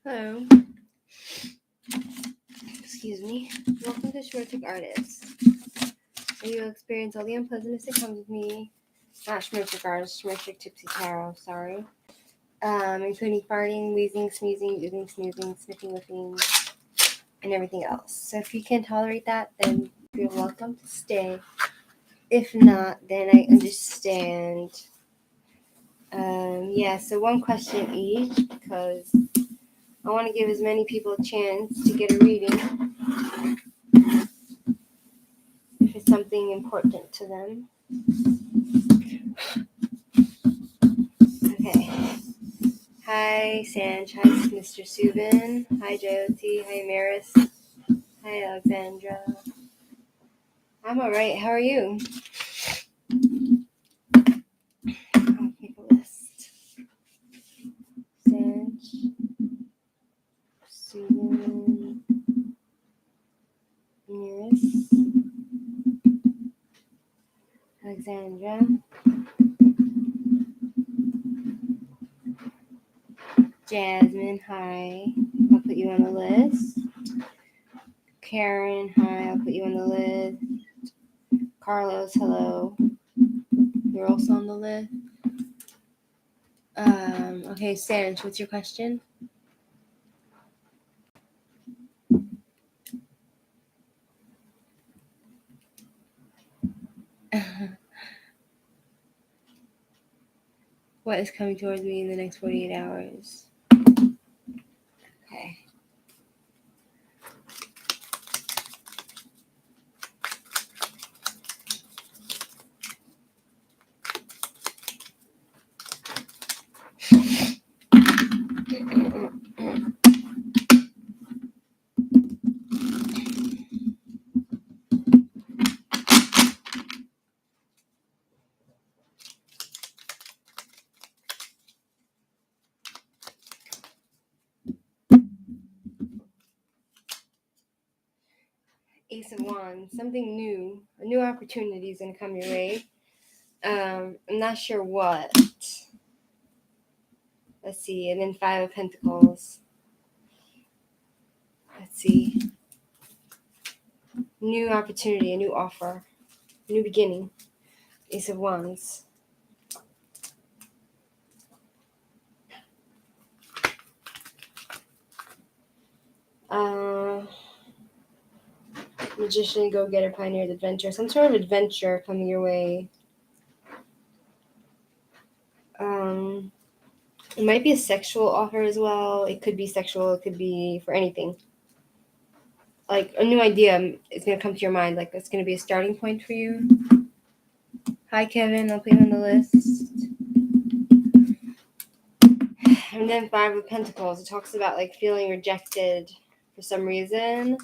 Hello. Excuse me. Welcome to Shmirchik Artists, where you'll experience all the unpleasantness that comes with me. Not Shmirchik Artists, Shmirchik Tipsy Tarot, sorry. Including farting, wheezing, sneezing, oozing, snoozing, sniffing, whiffing, and everything else. So if you can tolerate that, then you're welcome to stay. If not, then I understand. So one question each, because I want to give as many people a chance to get a reading if it's something important to them. Okay. Hi, Sanj. Hi, Mr. Subin. Hi, Jyoti. Hi, Maris. Hi, Alexandra. I'm alright. How are you? I'll make a list. Sanj. Subin. Maris. Alexandra. Jasmine. Hi. I'll put you on the list. Karen. Hi. I'll put you on the list. Carlos. Hello. You're also on the list. Okay, Sanj, what's your question? What is coming towards me in the next 48 hours? Okay. Ace of Wands, something new, a new opportunity is going to come your way. I'm not sure what. Let's see, and then Five of Pentacles. Let's see. New opportunity, a new offer, new beginning. Ace of Wands. Magician, go-getter, pioneer, adventure. Some sort of adventure coming your way. It might be a sexual offer as well. It could be sexual. It could be for anything. Like a new idea is going to come to your mind. Like it's going to be a starting point for you. Hi, Kevin. I'll put you on the list. And then Five of Pentacles. It talks about like feeling rejected for some reason.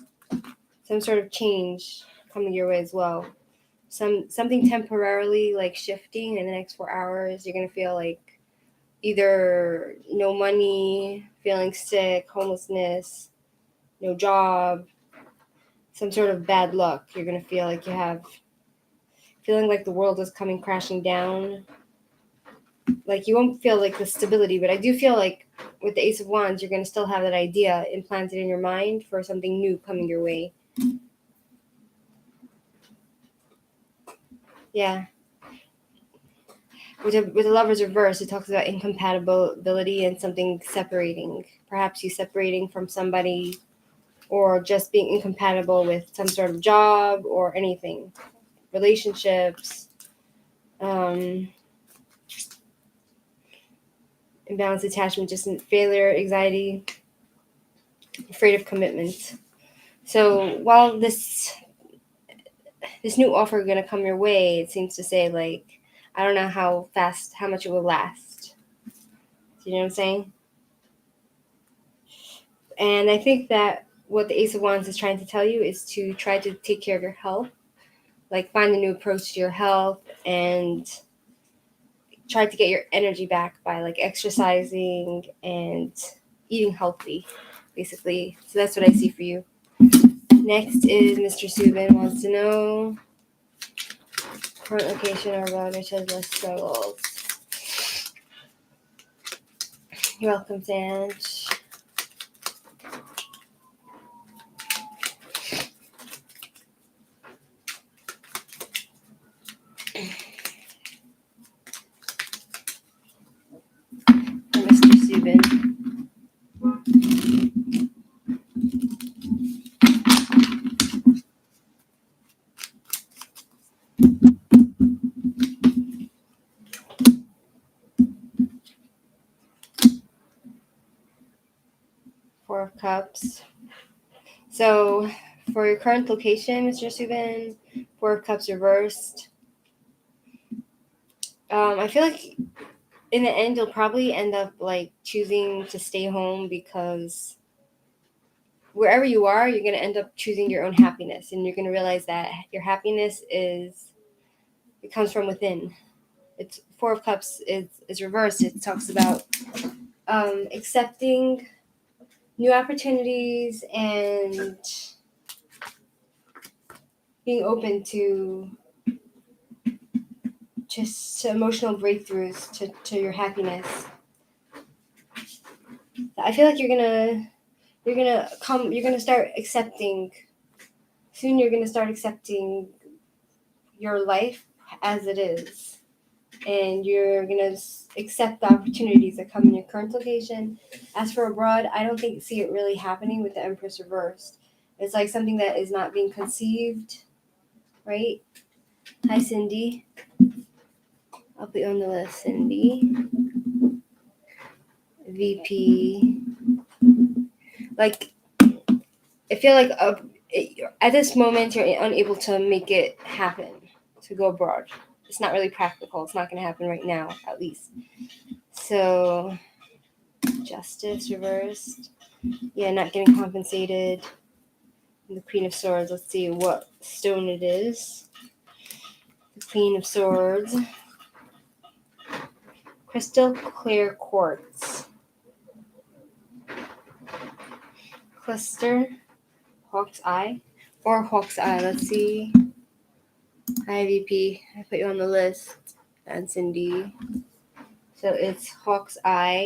Some sort of change coming your way as well. Something temporarily like shifting in the next 4 hours. You're going to feel like either no money, feeling sick, homelessness, no job, some sort of bad luck. You're going to feel like you have, feeling like the world is coming crashing down. Like you won't feel like the stability, but I do feel like with the Ace of Wands, you're going to still have that idea implanted in your mind for something new coming your way. Yeah. With the Lover's reverse, it talks about incompatibility and something separating. Perhaps you separating from somebody, or just being incompatible with some sort of job or anything. Relationships, imbalanced attachment, just failure, anxiety, afraid of commitment. So while this new offer going to come your way, it seems to say like, I don't know how much it will last. Do you know what I'm saying? And I think that what the Ace of Wands is trying to tell you is to try to take care of your health, like find a new approach to your health and try to get your energy back by like exercising and eating healthy, basically. So that's what I see for you. Next is Mr. Subin wants to know current location or road which has less struggles. You're welcome, Sanj. Four of Cups. So for your current location, Mr. Subin, Four of Cups reversed. I feel like in the end, you'll probably end up like choosing to stay home because wherever you are, you're going to end up choosing your own happiness, and you're going to realize that your happiness it comes from within. It's Four of Cups is reversed. It talks about accepting new opportunities and being open to just emotional breakthroughs to your happiness. I feel like you're gonna start accepting soon. You're gonna start accepting your life as it is, and you're gonna accept the opportunities that come in your current location. As for abroad, I don't see it really happening with the Empress reversed. It's like something that is not being conceived, right? Hi, Cindy. I'll put you on the list, Cindy. VP. Like, I feel like at this moment you're unable to make it happen to go abroad. It's not really practical. It's not going to happen right now, at least. So, Justice reversed. Yeah, not getting compensated. And the Queen of Swords. Let's see what stone it is. The Queen of Swords. Crystal clear quartz. Cluster. Hawk's Eye. Or Hawk's Eye. Let's see. Hi, VP. I put you on the list. And Cindy. So it's Hawk's Eye.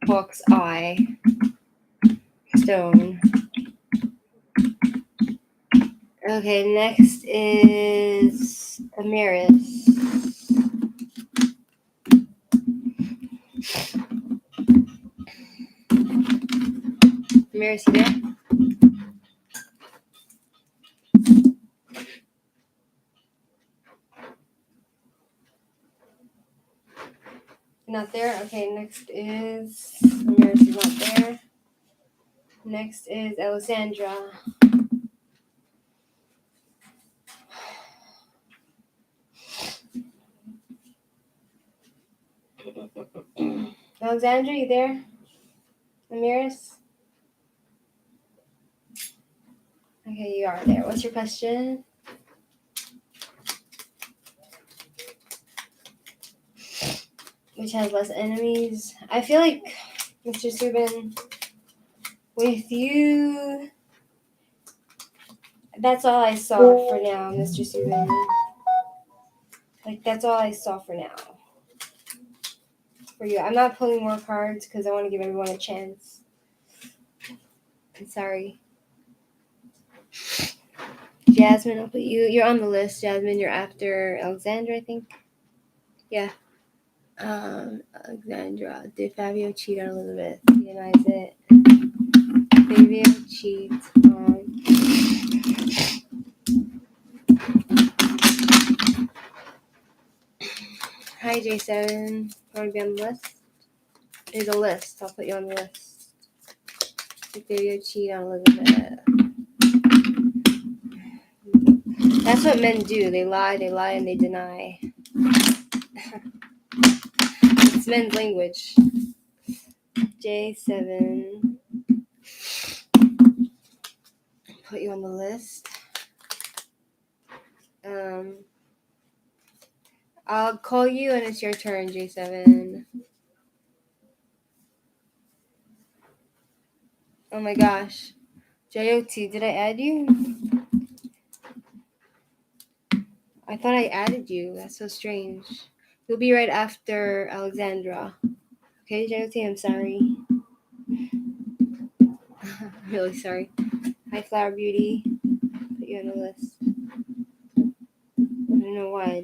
Hawk's Eye. Stone. Okay, next is Amaris. Amaris, you there? You're not there? Okay, next is Amaris is not there. Next is Alexandra. Alexandra, you there? Amaris? Okay, you are there. What's your question? Which has less enemies? I feel like, Mr. Subin, with you, that's all I saw for now, Mr. Subin. Like, that's all I saw for now. For you. I'm not pulling more cards because I want to give everyone a chance. I'm sorry. Jasmine, I'll put you. You're on the list, Jasmine. You're after Alexandra, I think. Yeah. Alexandra. Did Fabio cheat on Elizabeth? He denies it. Fabio cheats on. Hi, J7. Want to be on the list? There's a list. I'll put you on the list. Did Fabio cheat on Elizabeth? That's what men do. They lie, and they deny. It's men's language. J7. Put you on the list. I'll call you and it's your turn, J7. Oh my gosh. JOT, did I add you? I thought I added you. That's so strange. You'll be right after Alexandra. Okay, JOT, I'm sorry. I'm really sorry. Hi, Flower Beauty. Put you on the list. I don't know why.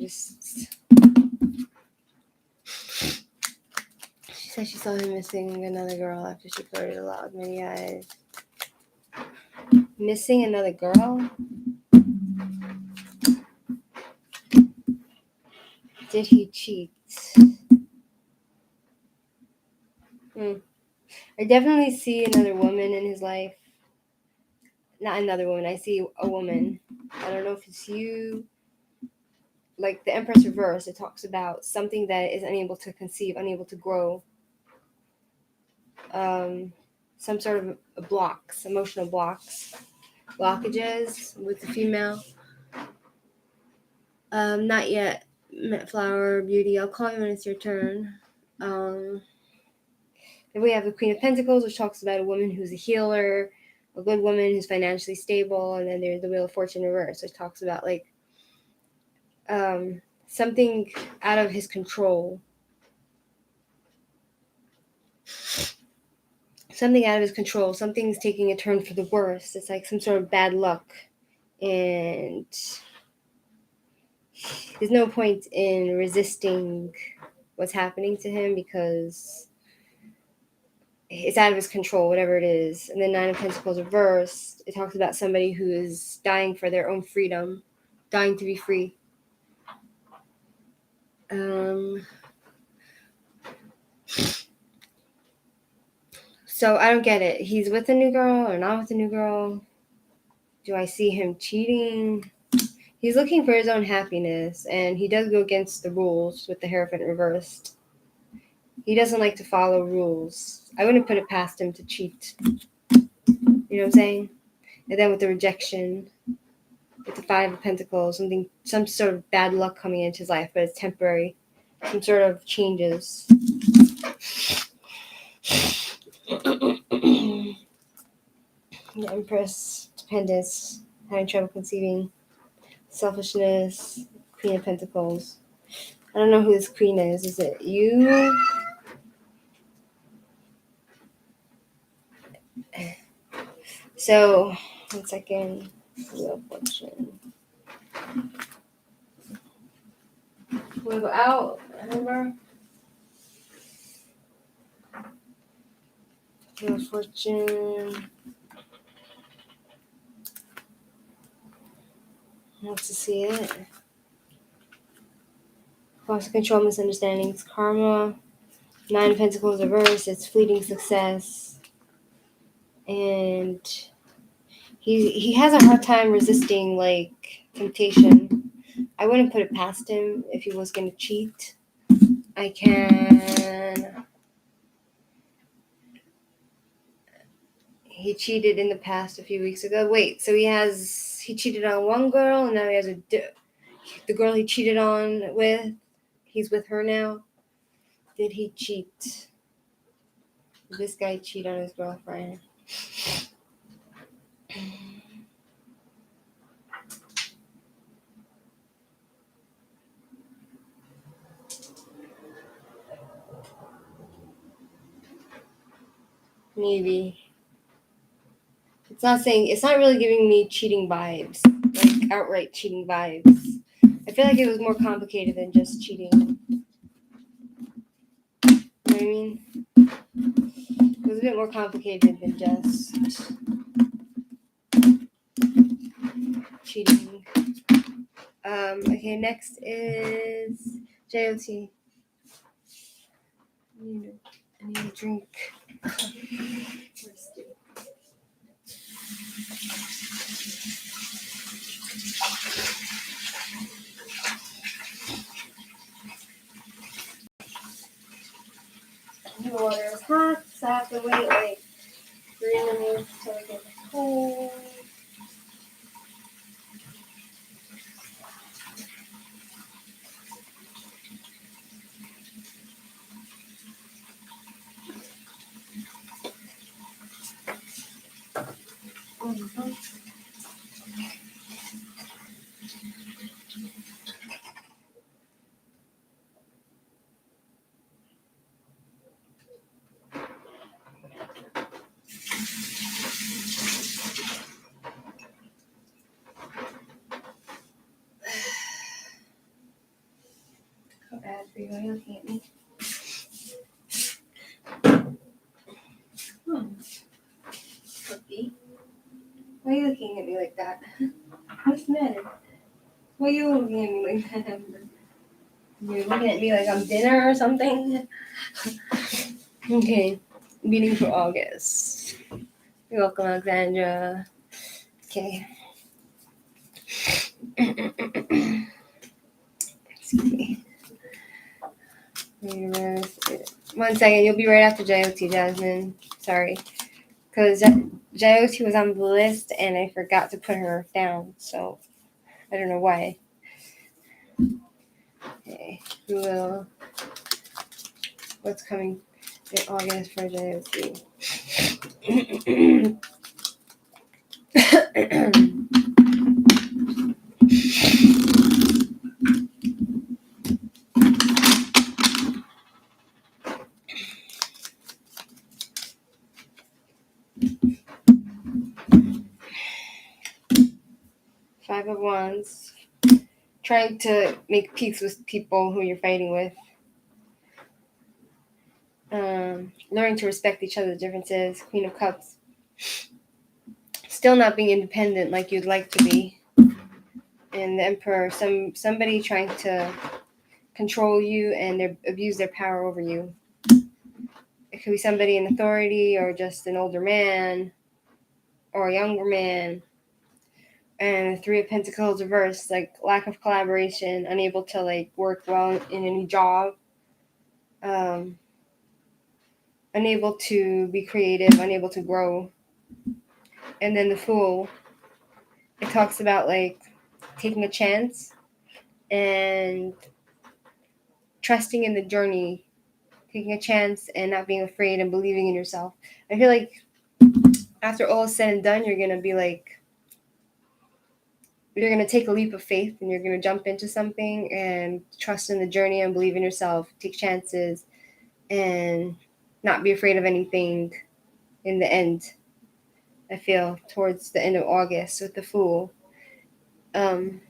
She said she saw him missing another girl after she flirted a lot with many guys. Missing another girl? Did he cheat? I definitely see another woman in his life. Not another woman. I see a woman. I don't know if it's you. Like the Empress reverse, it talks about something that is unable to conceive, unable to grow. Some sort of blocks, emotional blockages with the female. Not yet. Flower Beauty. I'll call you when it's your turn. Then we have the Queen of Pentacles, which talks about a woman who's a healer, a good woman who's financially stable, and then there's the Wheel of Fortune reverse, which talks about like something out of his control. Something out of his control. Something's taking a turn for the worse. It's like some sort of bad luck, and there's no point in resisting what's happening to him because it's out of his control, whatever it is. And then Nine of Pentacles reversed, it talks about somebody who is dying for their own freedom, dying to be free. So I don't get it. He's with a new girl or not with a new girl? Do I see him cheating? He's looking for his own happiness, and he does go against the rules with the Hierophant reversed. He doesn't like to follow rules. I wouldn't put it past him to cheat. You know what I'm saying? And then with the rejection, with the Five of Pentacles, some sort of bad luck coming into his life, but it's temporary. Some sort of changes. The Empress, dependence, having trouble conceiving, selfishness, Queen of Pentacles. I don't know who this queen is. Is it you? So, 1 second. Wheel of Fortune. Want to go out? Remember? Wheel of Fortune. Wants to see it. Loss of control, misunderstandings, karma. Nine of Pentacles reverse. It's fleeting success. And he has a hard time resisting like temptation. I wouldn't put it past him if he was going to cheat. He cheated in the past a few weeks ago. Wait, so he cheated on one girl, and now he has the girl he cheated on with, he's with her now. Did he cheat? Did this guy cheat on his girlfriend? Maybe. It's not really giving me cheating vibes, like outright cheating vibes. I feel like it was more complicated than just cheating. You know what I mean? It was a bit more complicated than just cheating. Okay, next is JOT. I need a drink. The water is hot, so I have to wait like 3 minutes till it gets cold. How bad for you? Are you looking at me? Cookie. Why are you looking at me like that? What's the matter? Why are you looking at me like that? You're looking at me like I'm dinner or something? Okay. Meeting for August. You're welcome, Alexandra. Okay. Excuse me. One second, you'll be right after JOT, Jasmine. Sorry. Because JOT was on the list and I forgot to put her down, so I don't know why. Okay. What's coming in August for JOT? 5 of Wands. Trying to make peace with people who you're fighting with. Learning to respect each other's differences. Queen of Cups. Still not being independent like you'd like to be. And the Emperor. Somebody trying to control you and abuse their power over you. It could be somebody in authority or just an older man or a younger man. And the 3 of Pentacles reversed, like lack of collaboration, unable to like work well in any job, unable to be creative, unable to grow. And then the Fool, it talks about like taking a chance and trusting in the journey, taking a chance and not being afraid and believing in yourself. I feel like after all is said and done, you're gonna be like, you're going to take a leap of faith and you're going to jump into something and trust in the journey and believe in yourself, take chances, and not be afraid of anything in the end. I feel towards the end of August with the Fool. And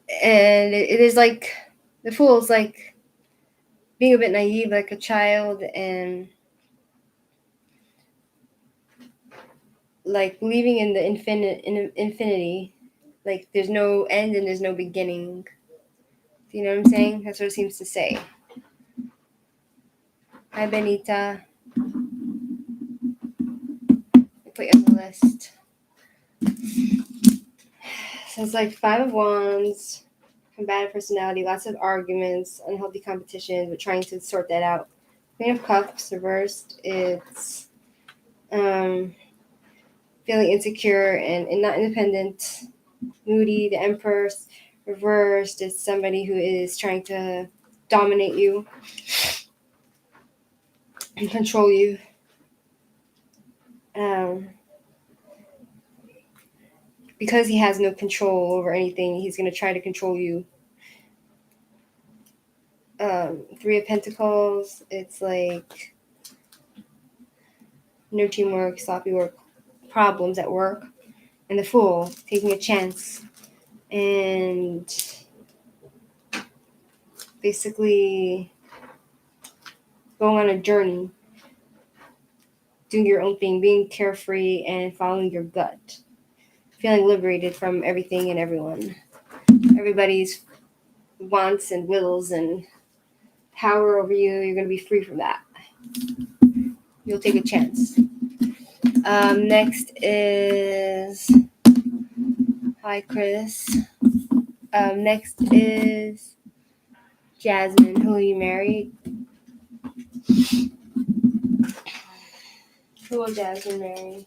it is like, the Fool is like being a bit naive, like a child, and like believing in the infinity. Like there's no end and there's no beginning. Do you know what I'm saying? That's what it seems to say. Hi, Benita. Put you on the list. So it's like 5 of Wands, combative personality, lots of arguments, unhealthy competition, but trying to sort that out. Queen of Cups reversed, it's feeling insecure and not independent. Moody. The Empress reversed, it's somebody who is trying to dominate you and control you. Because he has no control over anything, he's going to try to control you. 3 of Pentacles, it's like no teamwork, sloppy work, problems at work. And the Fool, taking a chance and basically going on a journey, doing your own thing, being carefree and following your gut, feeling liberated from everything and everyone, everybody's wants and wills and power over you. You're going to be free from that. You'll take a chance. Next is, hi Chris. Next is Jasmine. Who are you married? Who will Jasmine marry?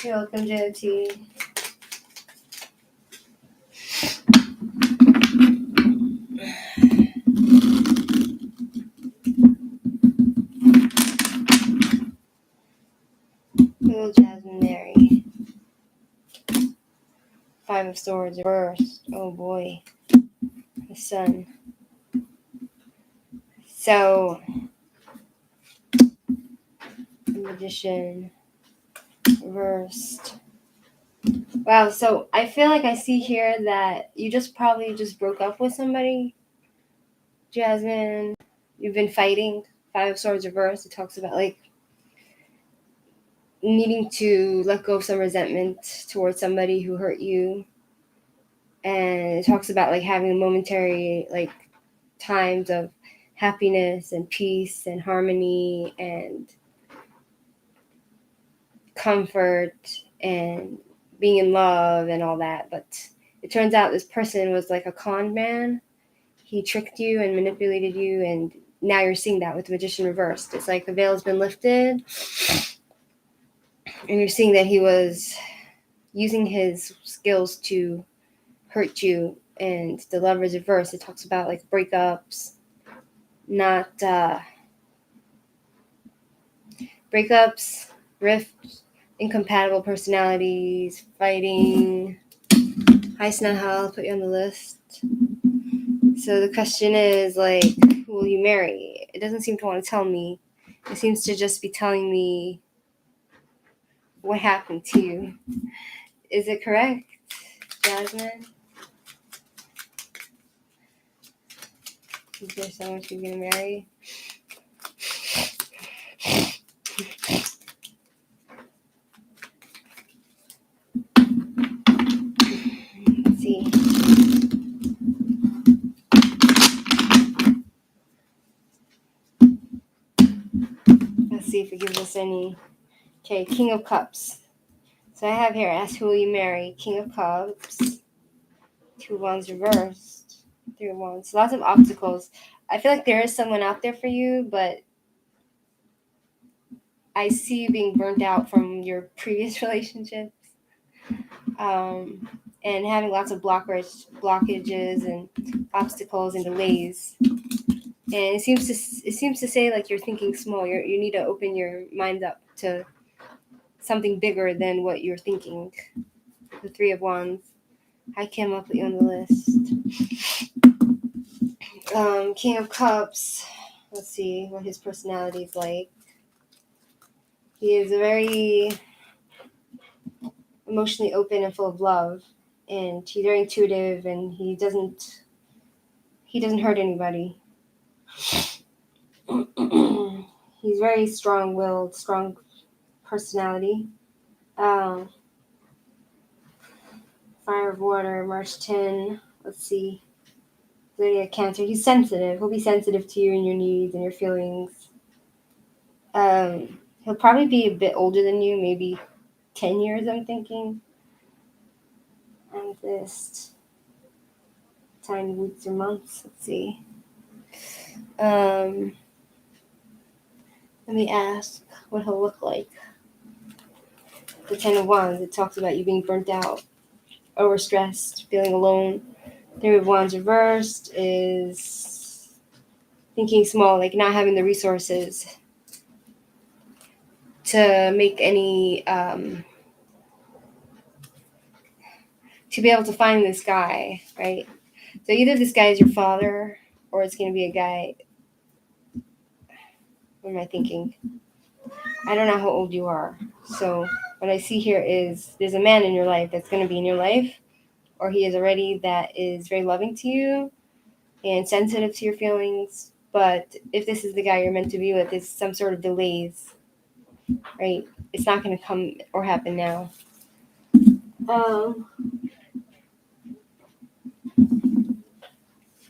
You're welcome, JOT. Who will Jasmine marry? 5 of Swords reversed. Oh boy. The Sun. So, the Magician reversed. Wow, so I feel like I see here that you probably broke up with somebody, Jasmine. You've been fighting. 5 of Swords reversed. It talks about like needing to let go of some resentment towards somebody who hurt you. And it talks about like having momentary like times of happiness and peace and harmony and comfort and being in love and all that. But it turns out this person was like a con man. He tricked you and manipulated you, and now you're seeing that with the magician reversed. It's like the veil's been lifted, and you're seeing that he was using his skills to hurt you. And the love is reversed. It talks about like breakups, not breakups, rifts, incompatible personalities, fighting. Hi, Snell, put you on the list. So the question is like, who will you marry? It doesn't seem to want to tell me. It seems to just be telling me what happened to you. Is it correct, Jasmine? Is there someone she's going to marry? Let's see. Let's see if it gives us any. Okay, King of Cups. So I have here, ask who will you marry? King of Cups. 2 wands reversed. 3 wands. Lots of obstacles. I feel like there is someone out there for you, but I see you being burnt out from your previous relationships. And having lots of blockages and obstacles and delays. And it seems to say like you're thinking small. You need to open your mind up to something bigger than what you're thinking. The 3 of Wands. Hi Kim, I'll put you on the list. King of Cups. Let's see what his personality is like. He is very emotionally open and full of love, and he's very intuitive, and he doesn't hurt anybody. He's very strong-willed, strong personality. Fire of Water, March 10. Let's see. Zodiac Cancer. He's sensitive. He'll be sensitive to you and your needs and your feelings. He'll probably be a bit older than you, maybe 10 years, I'm thinking. And this tiny weeks or months. Let's see. Let me ask what he'll look like. The 10 of Wands, it talks about you being burnt out, overstressed, feeling alone. 3 of Wands reversed is thinking small, like not having the resources to make any, to be able to find this guy, right? So either this guy is your father, or it's going to be a guy. What am I thinking? I don't know how old you are. So what I see here is there's a man in your life that's going to be in your life, or he is already, that is very loving to you and sensitive to your feelings. But if this is the guy you're meant to be with, it's some sort of delays, right? It's not going to come or happen now.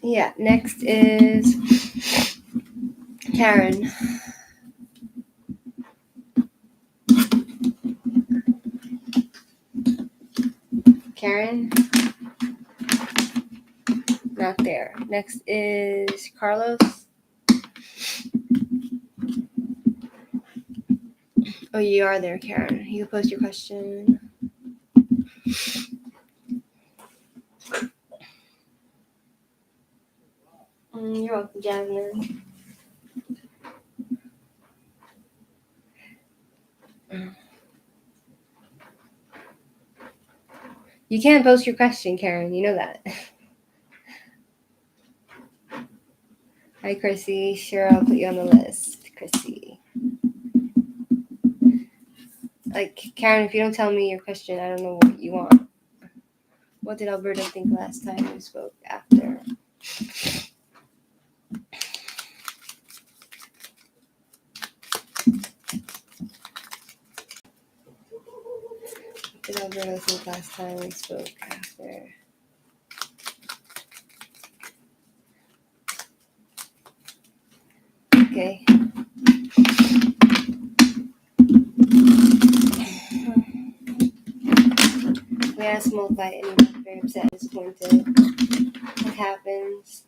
Yeah, next is Karen. Karen? Not there. Next is Carlos. Oh, you are there, Karen. You can post your question. You're welcome, Jasmine. You can't post your question, Karen. You know that. Hi, Chrissy. Sure, I'll put you on the list, Chrissy. Like, Karen, if you don't tell me your question, I don't know what you want. What did Alberta think last time we spoke after? Should have been listened last time we spoke after. Okay. We had a small fight and he was very upset and disappointed. What happens?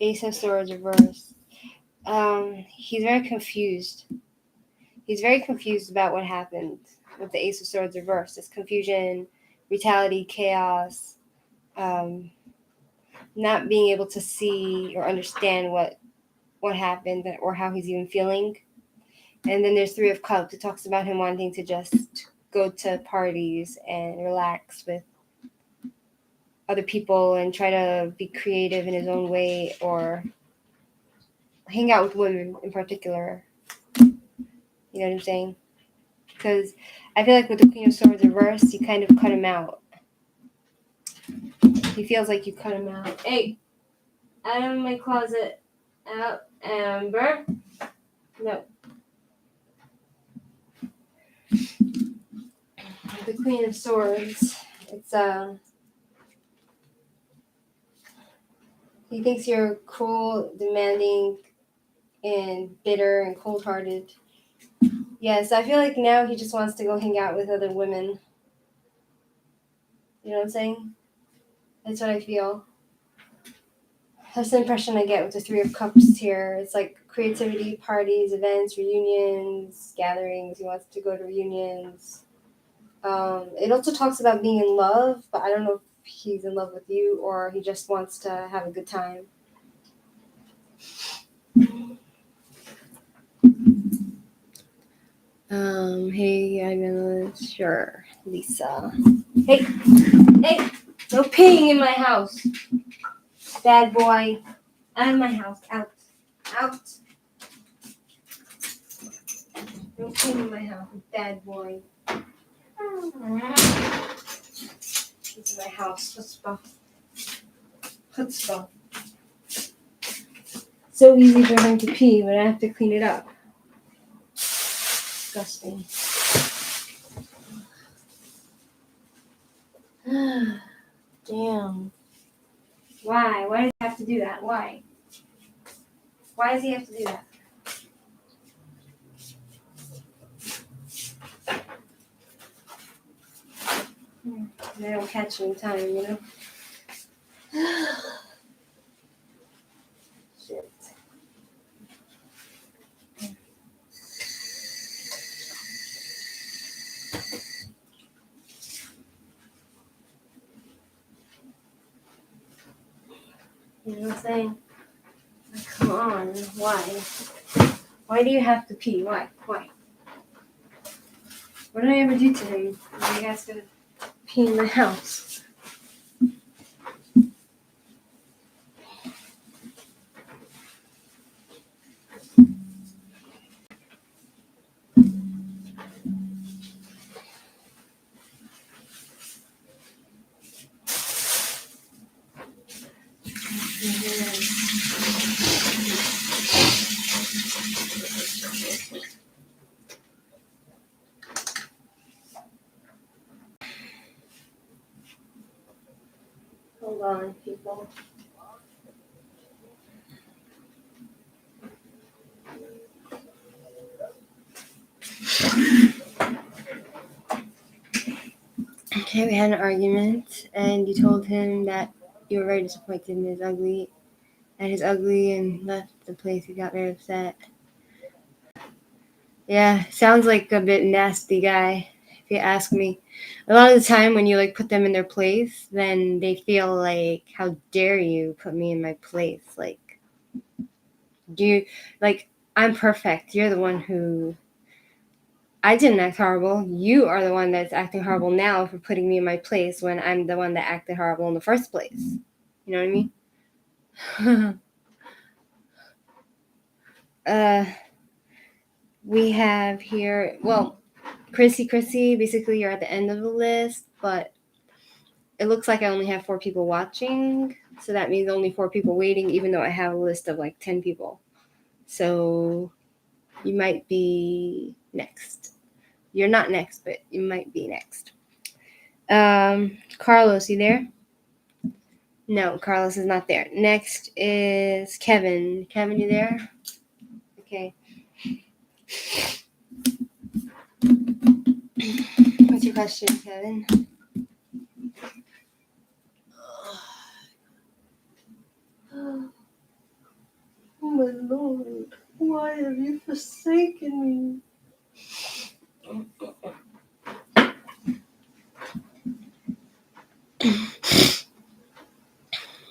Ace of Swords reversed. He's very confused. He's very confused about what happened with the Ace of Swords reversed. It's confusion, brutality, chaos, not being able to see or understand what happened or how he's even feeling. And then there's Three of Cups. It talks about him wanting to just go to parties and relax with other people and try to be creative in his own way or hang out with women in particular. You know what I'm saying? Because I feel like with the Queen of Swords reversed, you kind of cut him out. He feels like you cut him out. Hey, out of my closet. Out, Amber. No. The Queen of Swords. It's he thinks you're cruel, demanding, and bitter and cold-hearted. Yes, I feel like now he just wants to go hang out with other women. You know what I'm saying? That's what I feel. That's the impression I get with the Three of Cups here. It's like creativity, parties, events, reunions, gatherings. He wants to go to reunions. It also talks about being in love, but I don't know if he's in love with you or he just wants to have a good time. Hey, I'm gonna sure, Lisa. Hey, no peeing in my house, bad boy. Out of my house, out. No peeing in my house, bad boy. This is my house. Chutzpah. So easy for him to pee, but I have to clean it up. Disgusting. Damn. Why? Why does he have to do that? Why? Why does he have to do that? They don't catch me in time, you know? Shit. You know what I'm saying? Like, come on. Why? Why do you have to pee? Why? What did I ever do to him? You guys gonna pee in my house? Hold on, people. Okay, we had an argument, and you told him that you were very disappointed in his ugly, and left the place. He got very upset. Yeah, sounds like a bit nasty guy, if you ask me. A lot of the time when you like put them in their place, then they feel like, how dare you put me in my place? Like, I'm perfect. You're the one who, I didn't act horrible. You are the one that's acting horrible now for putting me in my place when I'm the one that acted horrible in the first place. You know what I mean? We have here, well, Chrissy, basically you're at the end of the list, but it looks like I only have 4 people watching, so that means only 4 people waiting, even though I have a list of like 10 people. So you might be next. You're not next, but you might be next. Carlos, you there? No, Carlos is not there. Next is Kevin. Kevin, you there? Okay. What's your question, Kevin? Oh my Lord, why have you forsaken me?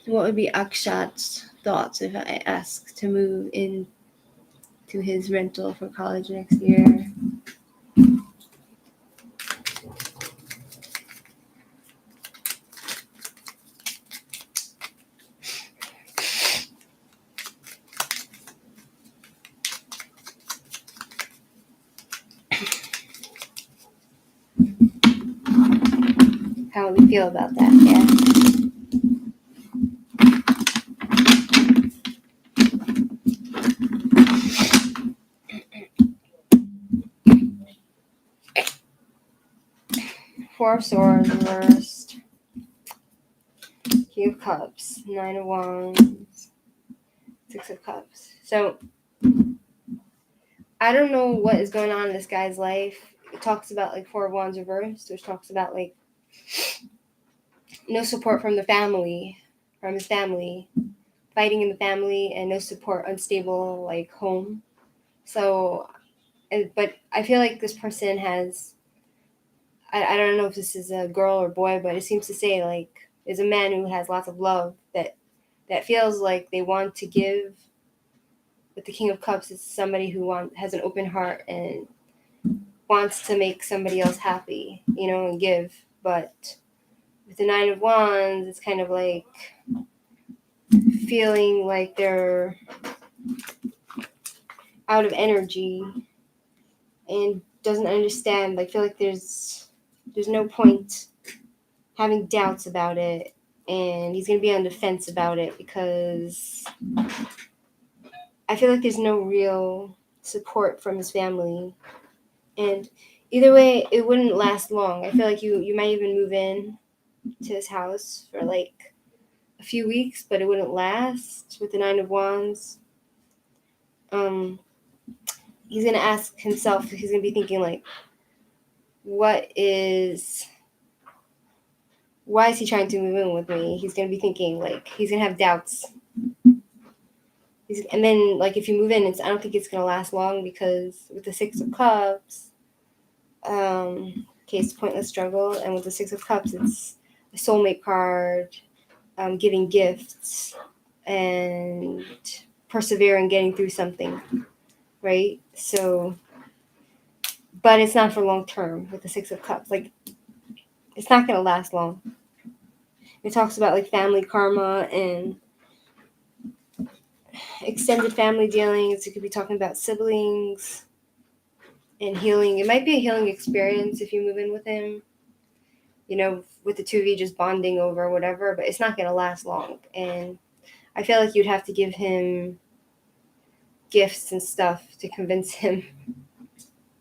What would be Akshat's thoughts if I asked to move in to his rental for college next year? How would we feel about that? Yeah. 4 of Swords reversed. King of Cups. 9 of Wands. 6 of Cups. So I don't know what is going on in this guy's life. It talks about like 4 of Wands reversed, which talks about like no support from the family, from his family, fighting in the family, and no support, unstable like home. So, but I feel like this person has. I don't know if this is a girl or boy, but it seems to say like is a man who has lots of love that feels like they want to give. But the King of Cups is somebody who has an open heart and wants to make somebody else happy, and give. But with the 9 of Wands, it's kind of like feeling like they're out of energy and doesn't understand. Like feel like there's no point having doubts about it, and he's gonna be on the fence about it because I feel like there's no real support from his family. And either way, it wouldn't last long. I feel like you might even move in to his house for like a few weeks, but it wouldn't last with the 9 of Wands. He's gonna ask himself. He's gonna be thinking like, why is he trying to move in with me? He's gonna be thinking like he's gonna have doubts. And then like if you move in, I don't think it's gonna last long because with the 6 of Cups, it's pointless struggle, and with the 6 of Cups, it's a soulmate card, giving gifts and persevering, getting through something, right? So, but it's not for long term with the 6 of Cups. Like, it's not gonna last long. It talks about like family karma and extended family dealings. It could be talking about siblings and healing. It might be a healing experience if you move in with him, with the 2 of you just bonding over whatever, but it's not going to last long. And I feel like you'd have to give him gifts and stuff to convince him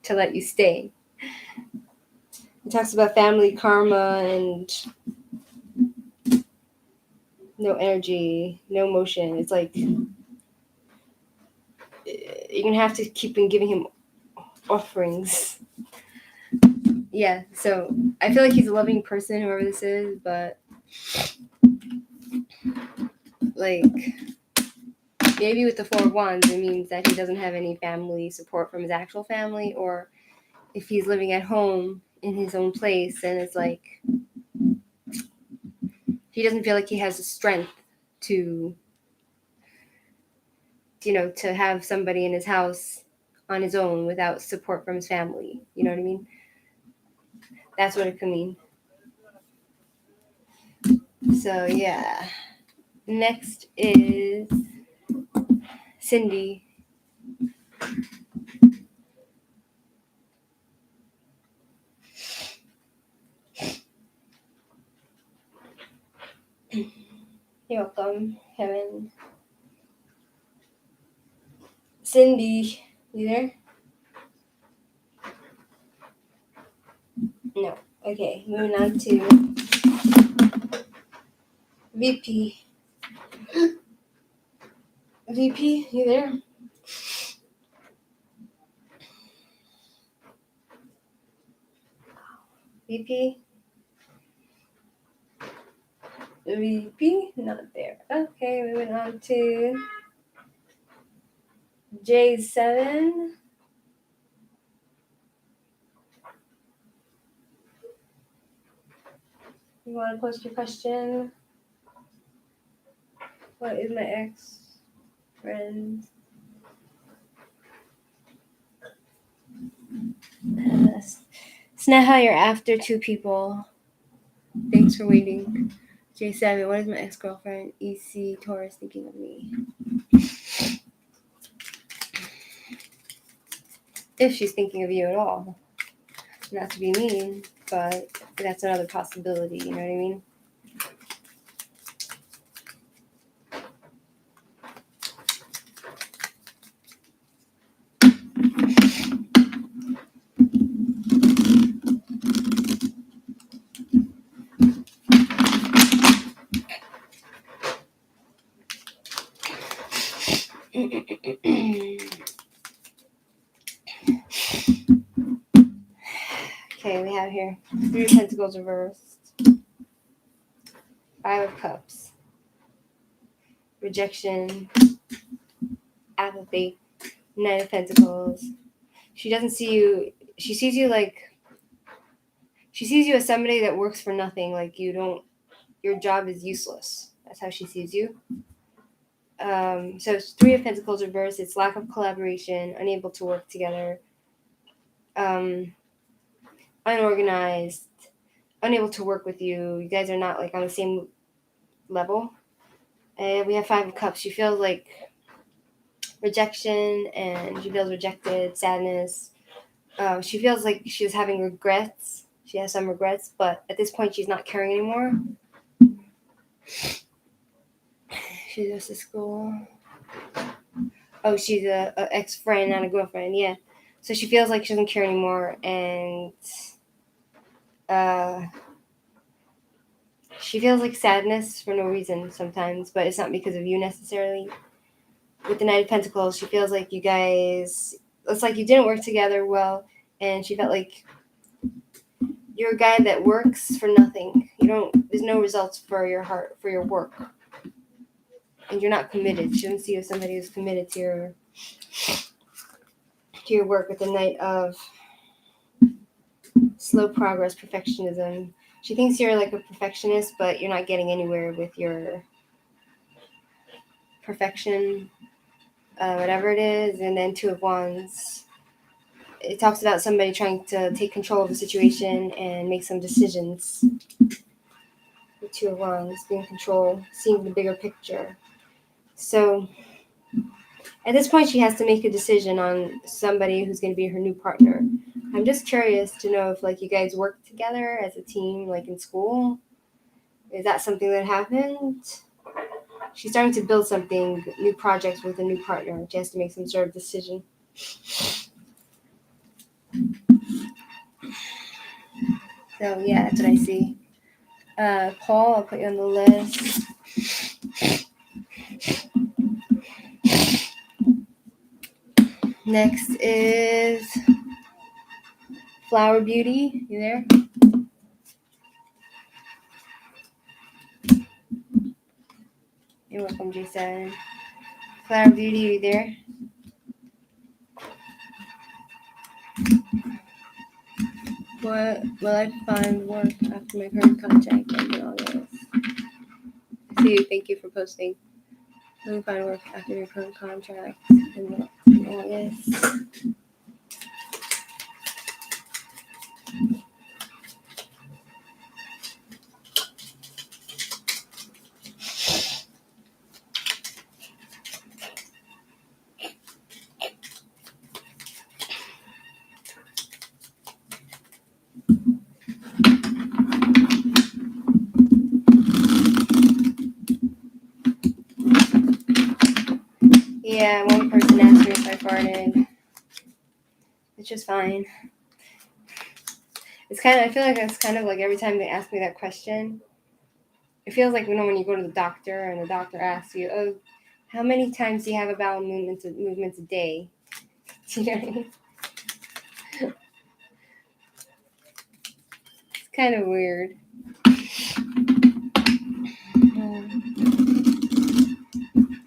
to let you stay. It talks about family karma and no energy, no motion. It's like you're going to have to keep on giving him offerings. Yeah, so I feel like he's a loving person, whoever this is, but like maybe with the 4 of Wands, it means that he doesn't have any family support from his actual family, or if he's living at home in his own place, and it's like he doesn't feel like he has the strength to, to have somebody in his house on his own without support from his family. You know what I mean? That's what it could mean. So, yeah. Next is Cindy. You're welcome, Kevin. Cindy, you there? No. Okay, moving on to VP. VP, you there? VP? VP? Not there. Okay, moving on to J7. You want to post your question? What is my ex-friend? Sneha, you're after two people. Thanks for waiting. J7, what is my ex-girlfriend? EC Taurus thinking of me? If she's thinking of you at all. Not to be mean, but that's another possibility, you know what I mean? Okay, we have here 3 of Pentacles reversed, 5 of Cups, rejection, apathy, 9 of Pentacles. She doesn't see you. She sees you as somebody that works for nothing. Like your job is useless. That's how she sees you. So it's 3 of Pentacles reversed. It's lack of collaboration, unable to work together, unorganized, unable to work with you. You guys are not like on the same level. And we have 5 of Cups. She feels like rejection, and she feels rejected, sadness. She feels like she's having regrets. She has some regrets, but at this point she's not caring anymore. She goes to school. Oh, she's a ex-friend, not a girlfriend. Yeah. So she feels like she doesn't care anymore, and she feels like sadness for no reason sometimes, but it's not because of you necessarily. With the Knight of Pentacles, she feels like you guys, it's like you didn't work together well, and she felt like you're a guy that works for nothing. There's no results for your work. And you're not committed. She doesn't see you as somebody who's committed to your work. With the Knight of slow progress, perfectionism. She thinks you're like a perfectionist, but you're not getting anywhere with your perfection, whatever it is. And then 2 of Wands. It talks about somebody trying to take control of a situation and make some decisions. The 2 of Wands, being in control, seeing the bigger picture. So at this point, she has to make a decision on somebody who's going to be her new partner. I'm just curious to know if like you guys work together as a team, like in school. Is that something that happened? She's starting to build something, new projects with a new partner. She has to make some sort of decision. So yeah, that's what I see. Paul, I'll put you on the list. Next is Flower Beauty. You there? You're welcome, Jason. Flower Beauty, you there? What will I find work after my current contract ends in August? I see you. Thank you for posting. Will I find work after your current contract in August? Yeah, one person asked me if I farted, which is fine. I feel like it's kind of like every time they ask me that question, it feels like, when you go to the doctor and the doctor asks you, oh, how many times do you have a bowel movements a day? You know what I mean? It's kind of weird.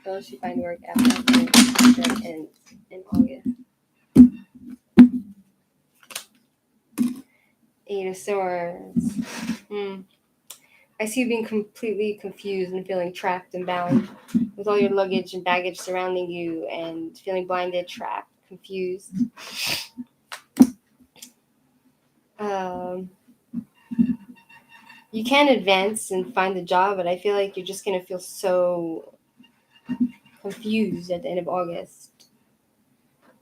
Will she find work after the end in August? Eight of Swords. I see you being completely confused and feeling trapped and bound with all your luggage and baggage surrounding you, and feeling blinded, trapped, confused. You can advance and find the job, but I feel like you're just going to feel so confused at the end of August.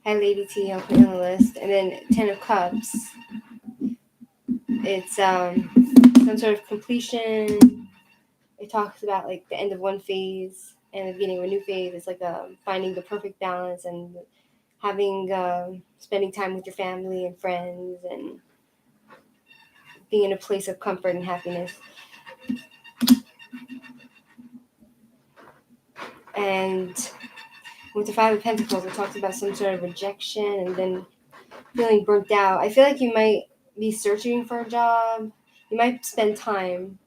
Hi, Lady T, I'll put you on the list. And then 10 of Cups. It's some sort of completion. It talks about like the end of one phase and the beginning of a new phase. It's like finding the perfect balance and having spending time with your family and friends and being in a place of comfort and happiness. And with the Five of Pentacles, it talks about some sort of rejection and then feeling burnt out. I feel like you might be searching for a job. You might spend time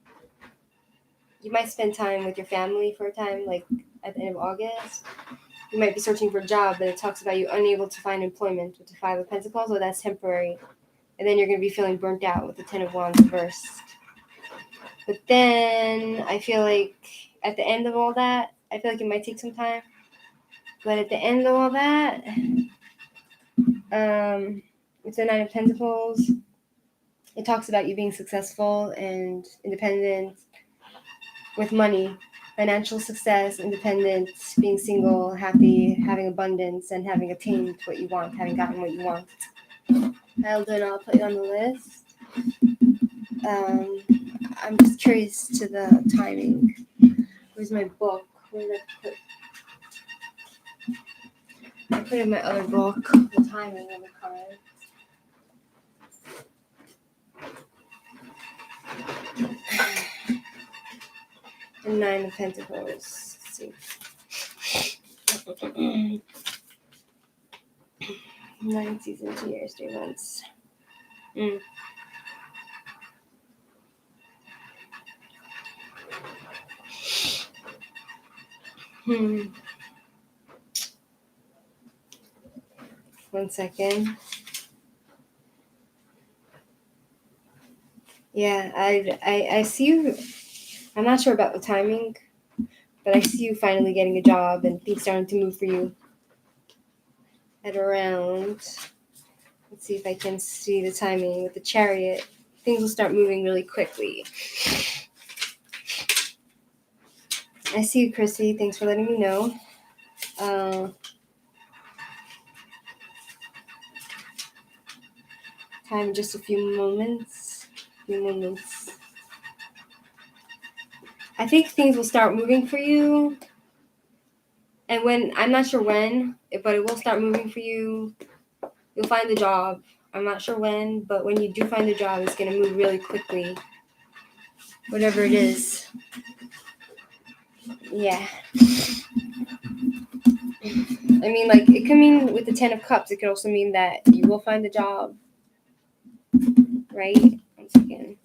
with your family for a time, like at the end of August. You might be searching for a job, but it talks about you unable to find employment with the Five of Pentacles, so that's temporary. And then you're going to be feeling burnt out with the Ten of Wands reversed. But then I feel like at the end of all that, I feel like it might take some time. But at the end of all that, it's the Nine of Pentacles. It talks about you being successful and independent with money, financial success, independence, being single, happy, having abundance, and having attained what you want, having gotten what you want. I'll put you on the list. I'm just curious to the timing. Where's my book? Where did I put? I put in my other book the timing of the card. The Nine of Pentacles. Let's see. 9 seasons, 2 years, 3 months. One second. Yeah, I see you. I'm not sure about the timing, but I see you finally getting a job and things starting to move for you at around. Let's see if I can see the timing with the Chariot. Things will start moving really quickly. I see you, Chrissy. Thanks for letting me know. Time in just a few moments. I think things will start moving for you. And I'm not sure when, but it will start moving for you. You'll find the job. I'm not sure when, but when you do find the job, it's going to move really quickly. Whatever it is. Yeah. I mean, like, it could mean with the 10 of Cups, it could also mean that you will find the job. Right? One second.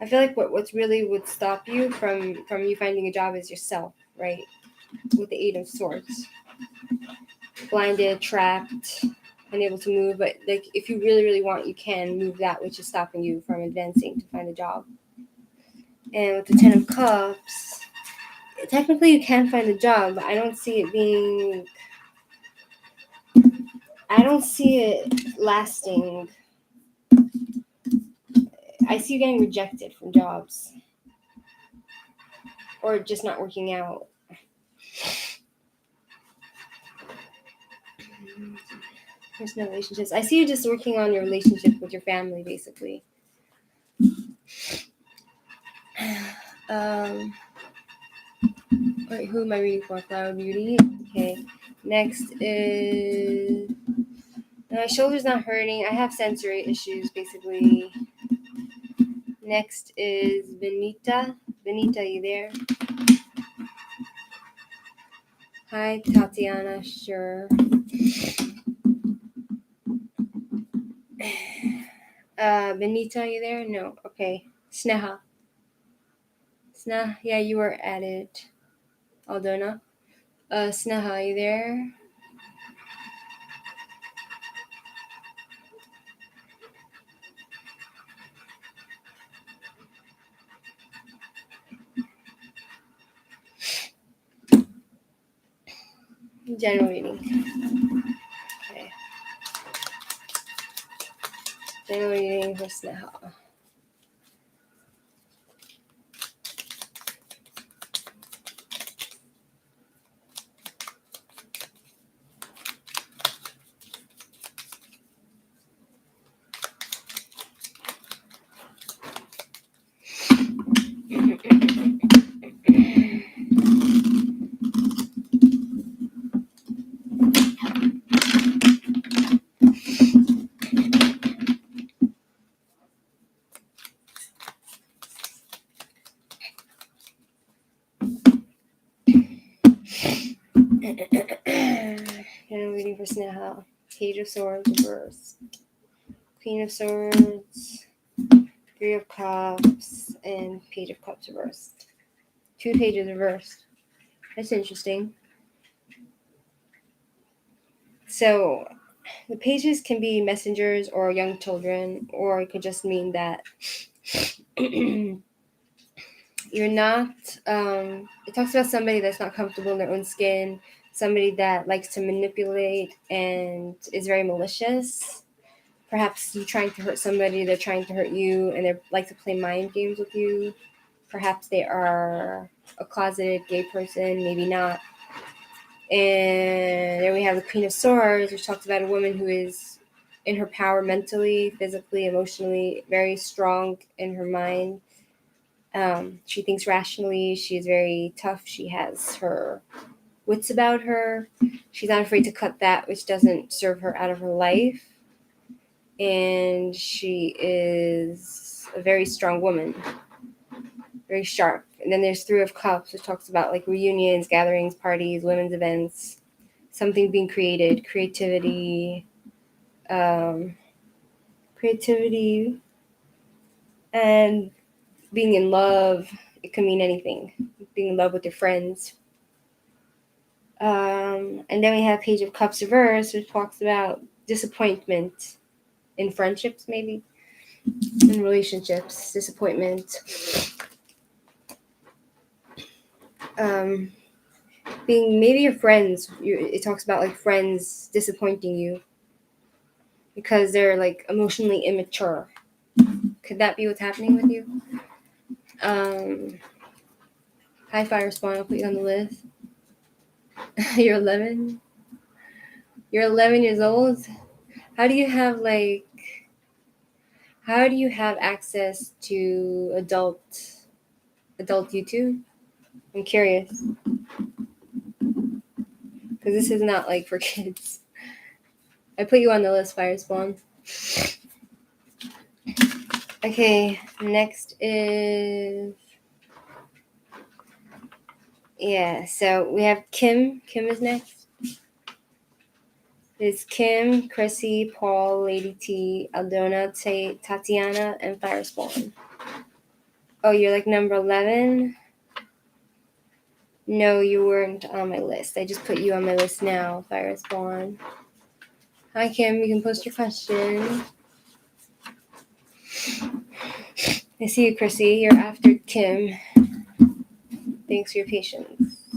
I feel like what's really would stop you from you finding a job is yourself, right? With the Eight of Swords. Blinded, trapped, unable to move. But like, if you really, really want, you can move that which is stopping you from advancing to find a job. And with the 10 of Cups, technically you can find a job, but I don't see it lasting. I see you getting rejected from jobs. Or just not working out. Personal relationships. I see you just working on your relationship with your family, basically. Wait, who am I reading for? Flower Beauty. Okay. Next is my shoulder's not hurting. I have sensory issues, basically. Next is Benita. Benita, you there? Hi, Tatiana. Sure. Benita, you there? No. Okay. Sneha. Sneha, yeah, you were added. Aldona. Sneha, you there? General reading. Okay. General reading for Sneha. General reading for Sneha. Page of Swords reversed. Queen of Swords. Three of Cups. And Page of Cups reversed. 2 pages reversed. That's interesting. So, the pages can be messengers or young children, or it could just mean that you're not, it talks about somebody that's not comfortable in their own skin, somebody that likes to manipulate and is very malicious. Perhaps you're trying to hurt somebody, they're trying to hurt you, and they like to play mind games with you. Perhaps they are a closeted gay person, maybe not. And then we have the Queen of Swords, which talks about a woman who is in her power mentally, physically, emotionally, very strong in her mind. She thinks rationally. She's very tough. She has her wits about her. She's not afraid to cut that which doesn't serve her out of her life. And she is a very strong woman, very sharp. And then there's Three of Cups, which talks about like reunions, gatherings, parties, women's events, something being created, creativity, and being in love. It can mean anything. Being in love with your friends. And then we have Page of Cups reverse, which talks about disappointment in friendships, maybe in relationships, disappointment. Being maybe your friends. It talks about like friends disappointing you because they're like emotionally immature. Could that be what's happening with you? Hi, Fire Spawn. I'll put you on the list. You're 11. You're 11 years old. How do you have access to adult YouTube? I'm curious because this is not like for kids. I put you on the list, Fire Spawn. Okay, next is so we have Kim. Kim is next. It's Kim, Chrissy, Paul, Lady T, Aldona, Tatiana, and Fire Spawn. Oh, you're like number 11? No, you weren't on my list. I just put you on my list now, Fire Spawn. Hi, Kim. You can post your question. I see you, Chrissy. You're after Kim. Thanks for your patience.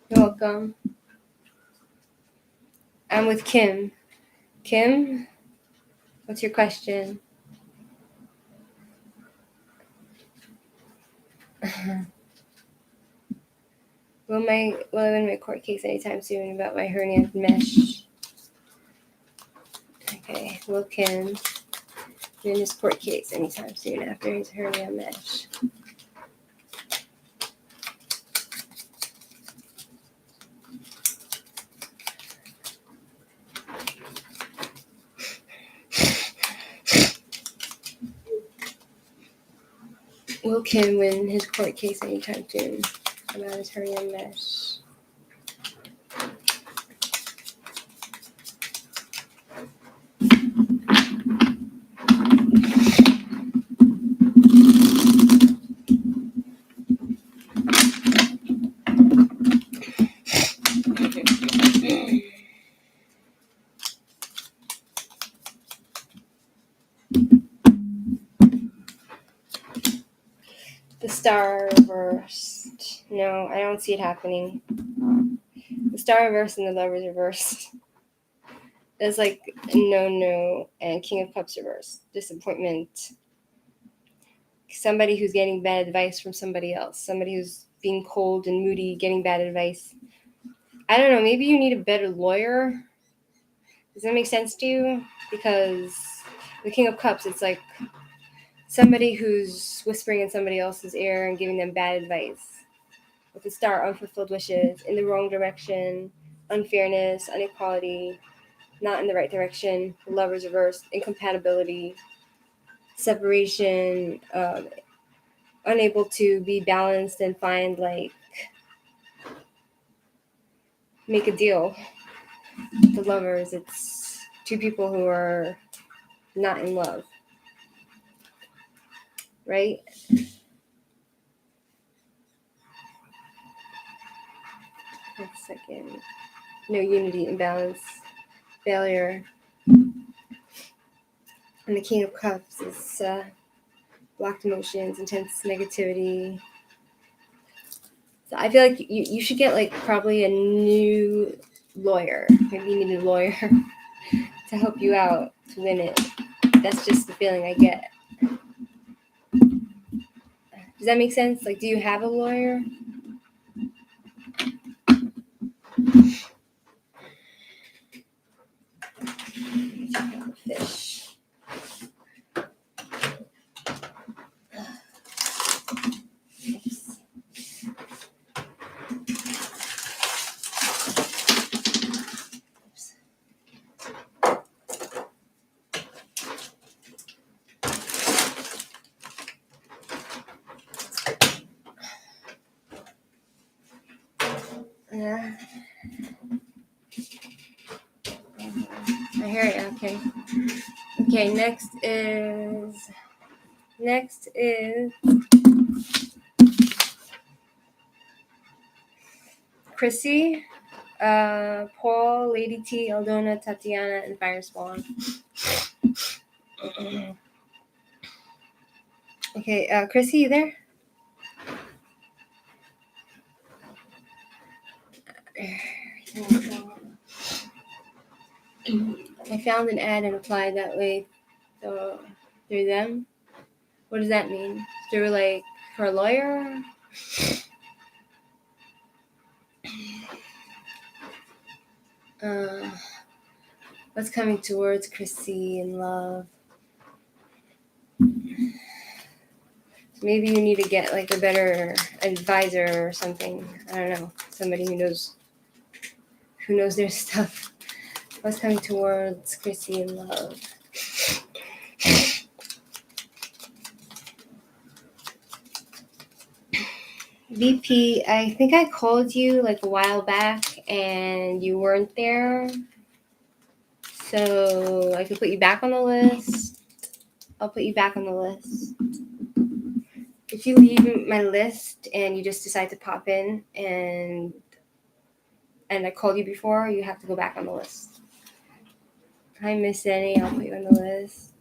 You're welcome. I'm with Kim. Kim, what's your question? Will I win my court case anytime soon about my hernia mesh? Okay, well, Kim. in his court case anytime soon after his hernia mesh. Will Kim win his court case anytime soon about his hernia mesh? The star reversed. No, I don't see it happening. The star reversed and the lovers reversed. It's like no, and King of Cups reversed. Disappointment. Somebody who's getting bad advice from somebody else. Somebody who's being cold and moody, getting bad advice. I don't know. Maybe you need a better lawyer. Does that make sense to you? Because the King of Cups, it's like somebody who's whispering in somebody else's ear and giving them bad advice. With the star, unfulfilled wishes, in the wrong direction, unfairness, inequality, not in the right direction, lovers reversed, incompatibility, separation, unable to be balanced and find, like, make a deal. The lovers, it's two people who are not in love, right? One second. No unity, imbalance, failure. And the King of Cups is blocked emotions, intense negativity. So I feel like you should get, like, probably a new lawyer. Maybe you need a lawyer to help you out to win it. That's just the feeling I get. Does that make sense? Like, do you have a lawyer? Fish. Oops. Yeah. I hear you. Okay. Okay. Next is Chrissy, Paul, Lady T, Eldona, Tatiana, and Firespawn. Okay. Chrissy, you there? I found an ad and applied that way. So through them. What does that mean? Through, like, for a lawyer? What's coming towards Chrissy in love? Maybe you need to get, like, a better advisor or something. I don't know. Somebody who knows their stuff. What's coming towards Chrissy in love? VP, I think I called you, like, a while back and you weren't there. So I could put you back on the list. I'll put you back on the list. If you leave my list and you just decide to pop in and I called you before, you have to go back on the list. Hi, Miss Annie. I'll put you on the list.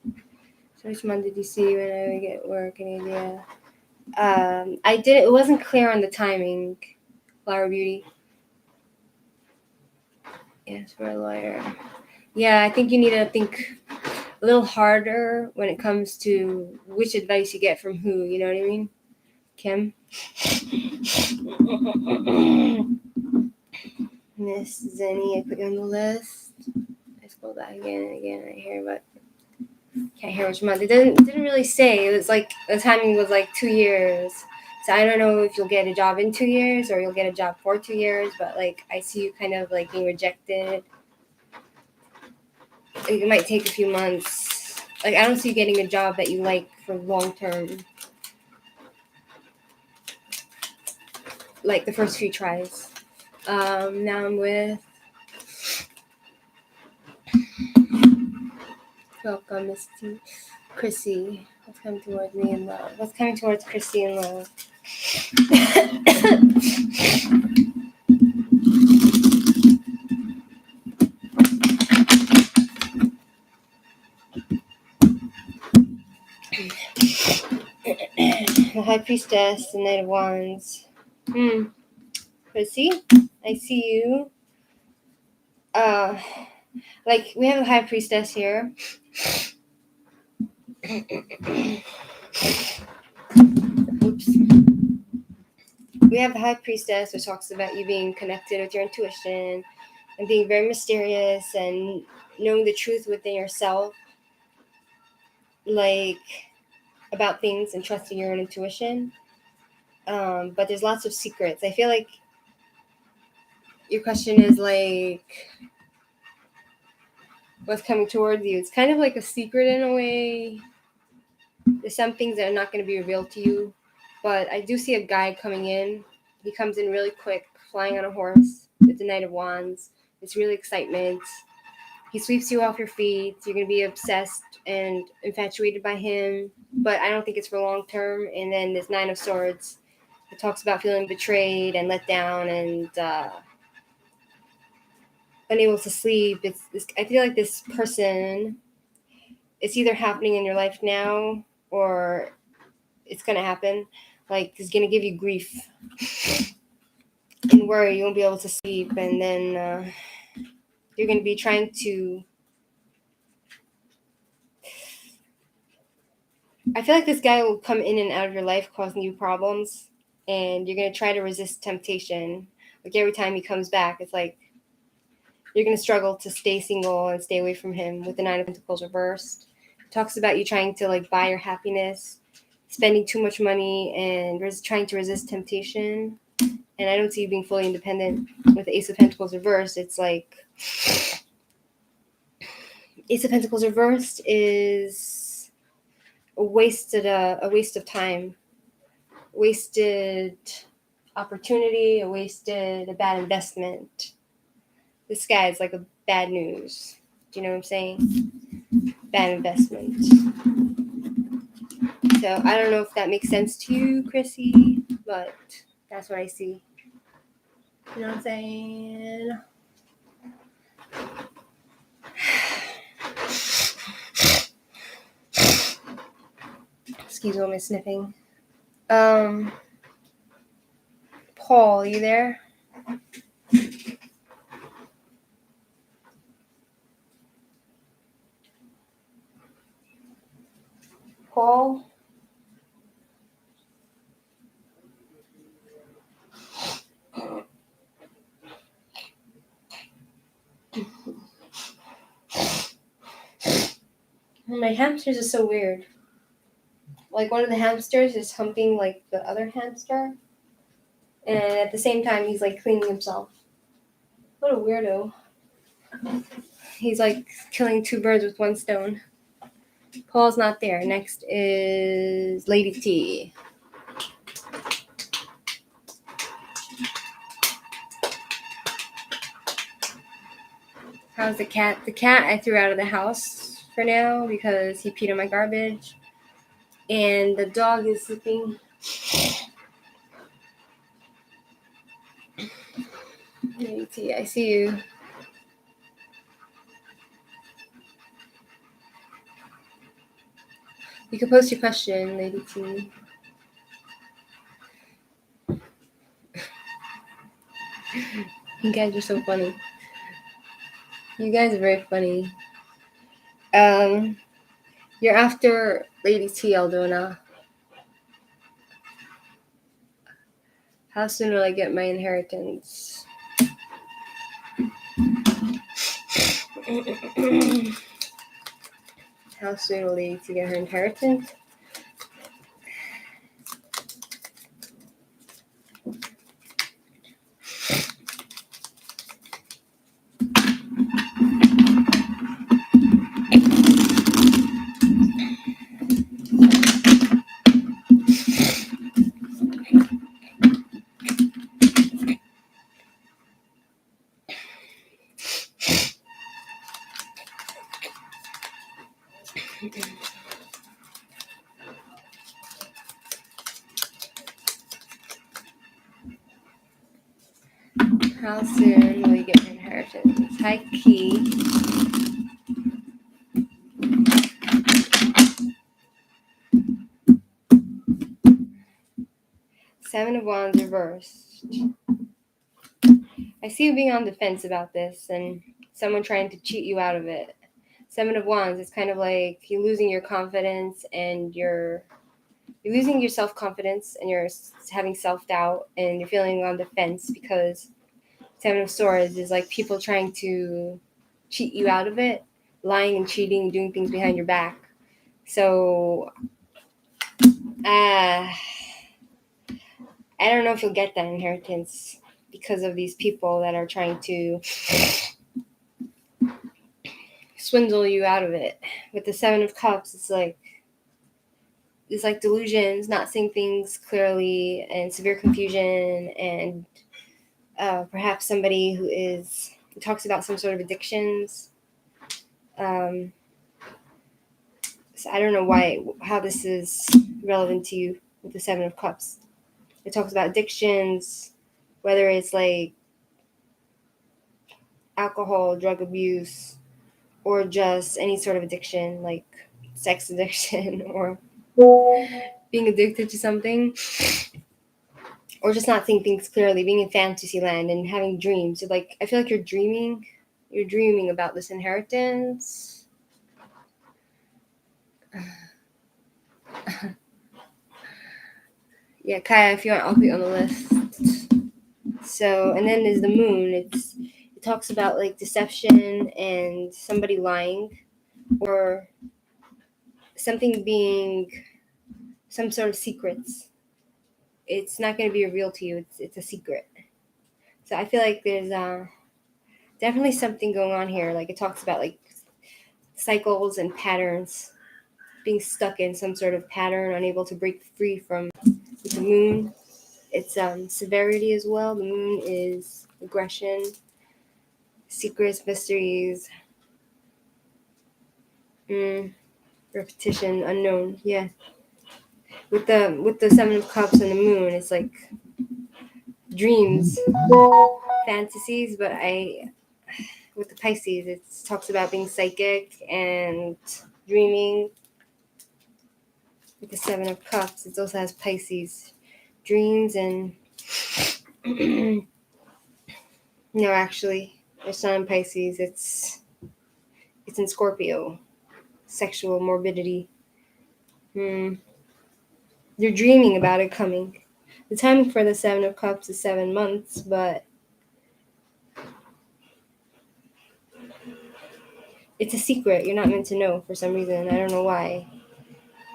So which month did you see when I would get work? Any idea? I did. It wasn't clear on the timing. Flower Beauty. Yes, for a lawyer. Yeah, I think you need to think a little harder when it comes to which advice you get from who. You know what I mean, Kim? Miss Zenny, I put you on the list. I scroll back again and again. I hear about Can't hear which month. It didn't really say. It was like the timing was like 2 years. So I don't know if you'll get a job in 2 years or you'll get a job for 2 years. But like I see you kind of like being rejected. It might take a few months. Like I don't see you getting a job that you like for long term. Like the first few tries. Now I'm with. Welcome, Misty. Chrissy. What's coming towards me in love? What's coming towards Chrissy in love? The High Priestess, the Knight of Wands. Chrissy, I see you. Like we have a High Priestess here. Oops. We have the High Priestess, which talks about you being connected with your intuition and being very mysterious and knowing the truth within yourself, like about things and trusting your own intuition. But there's lots of secrets. I feel like your question is like what's coming towards you. It's kind of like a secret in a way. There's some things that are not going to be revealed to you, but I do see a guy coming in. He comes in really quick, flying on a horse with the Knight of Wands. It's really excitement. He sweeps you off your feet. You're going to be obsessed and infatuated by him, but I don't think it's for long term. And then this Nine of Swords, it talks about feeling betrayed and let down and unable to sleep. I feel like this person, it's either happening in your life now or it's going to happen. Like, it's going to give you grief and worry. You won't be able to sleep. And then you're going to be trying to... I feel like this guy will come in and out of your life causing you problems. And you're going to try to resist temptation. Like, every time he comes back, it's like you're going to struggle to stay single and stay away from him with the Nine of Pentacles reversed. It talks about you trying to, like, buy your happiness, spending too much money, and trying to resist temptation. And I don't see you being fully independent with the Ace of Pentacles reversed. It's like Ace of Pentacles reversed is a waste of time, wasted opportunity, a bad investment. This guy is like a bad news. Do you know what I'm saying? Bad investment. So I don't know if that makes sense to you, Chrissy, but that's what I see. You know what I'm saying? Excuse me, I'm sniffing. Paul, you there? Paul? My hamsters are so weird. Like, one of the hamsters is humping, like, the other hamster. And at the same time, he's, like, cleaning himself. What a weirdo. He's, like, killing two birds with one stone. Paul's not there. Next is Lady T. How's the cat? The cat I threw out of the house for now because he peed on my garbage. And the dog is sleeping. Lady T, I see you. You can post your question, Lady T. You guys are so funny. You guys are very funny. You're after Lady T, Aldona. How soon will I get my inheritance? How soon will Lady T get her inheritance? How soon will you get your inheritance? High key. Seven of Wands reversed. I see you being on the fence about this and someone trying to cheat you out of it. Seven of Wands, it's kind of like you're losing your confidence and you're losing your self-confidence and you're having self-doubt and you're feeling on the fence because Seven of Swords is like people trying to cheat you out of it, lying and cheating, doing things behind your back. So, I don't know if you'll get that inheritance because of these people that are trying to swindle you out of it. With the Seven of Cups, it's like delusions, not seeing things clearly, and severe confusion, and perhaps somebody who talks about some sort of addictions. So I don't know how this is relevant to you with the Seven of Cups. It talks about addictions, whether it's like alcohol, drug abuse, or just any sort of addiction, like sex addiction, or being addicted to something, or just not seeing things clearly, being in fantasy land and having dreams. Like, I feel like you're dreaming about this inheritance. Yeah, Kaya, if you want, I'll put you on the list. So, and then there's the moon. It talks about like deception and somebody lying, or something being some sort of secrets. It's not going to be revealed to you. It's a secret. So I feel like there's definitely something going on here. Like, it talks about like cycles and patterns, being stuck in some sort of pattern, unable to break free from. With the moon, it's severity as well. The moon is aggression, secrets, mysteries, repetition, unknown. Yeah. With the Seven of Cups and the moon, it's like dreams, fantasies. But with the Pisces, it talks about being psychic and dreaming. With the Seven of Cups, it also has Pisces, dreams, and no, actually, it's not in Pisces. It's in Scorpio. Sexual morbidity. You're dreaming about it coming. The timing for the Seven of Cups is 7 months, but it's a secret. You're not meant to know for some reason. I don't know why.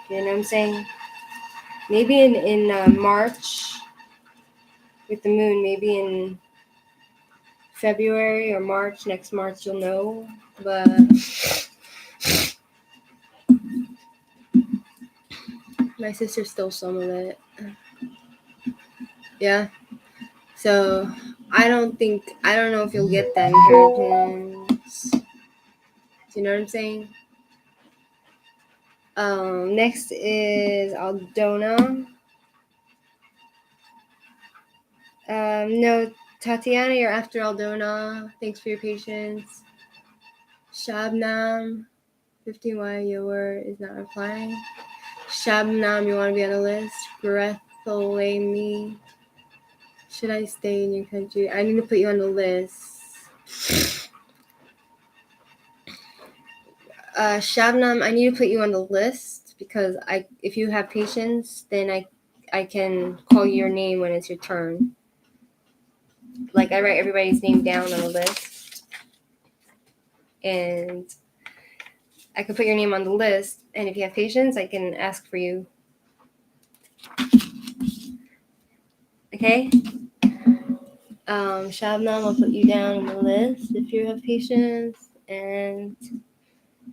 You know what I'm saying? Maybe in March with the moon, maybe in February or March, next March, you'll know. But my sister stole some of it. Yeah. So I don't know if you'll get that inheritance. Do you know what I'm saying? Next is Aldona. No, Tatiana, you're after Aldona. Thanks for your patience. Shabnam, 15Y, your is not replying. Shabnam, you want to be on the list? Bartholomew, should I stay in your country? I need to put you on the list. Shabnam, I need to put you on the list because if you have patience, then I can call your name when it's your turn. Like, I write everybody's name down on the list. And I can put your name on the list, and if you have patience, I can ask for you. Okay? Shabnam, I'll put you down on the list if you have patience. And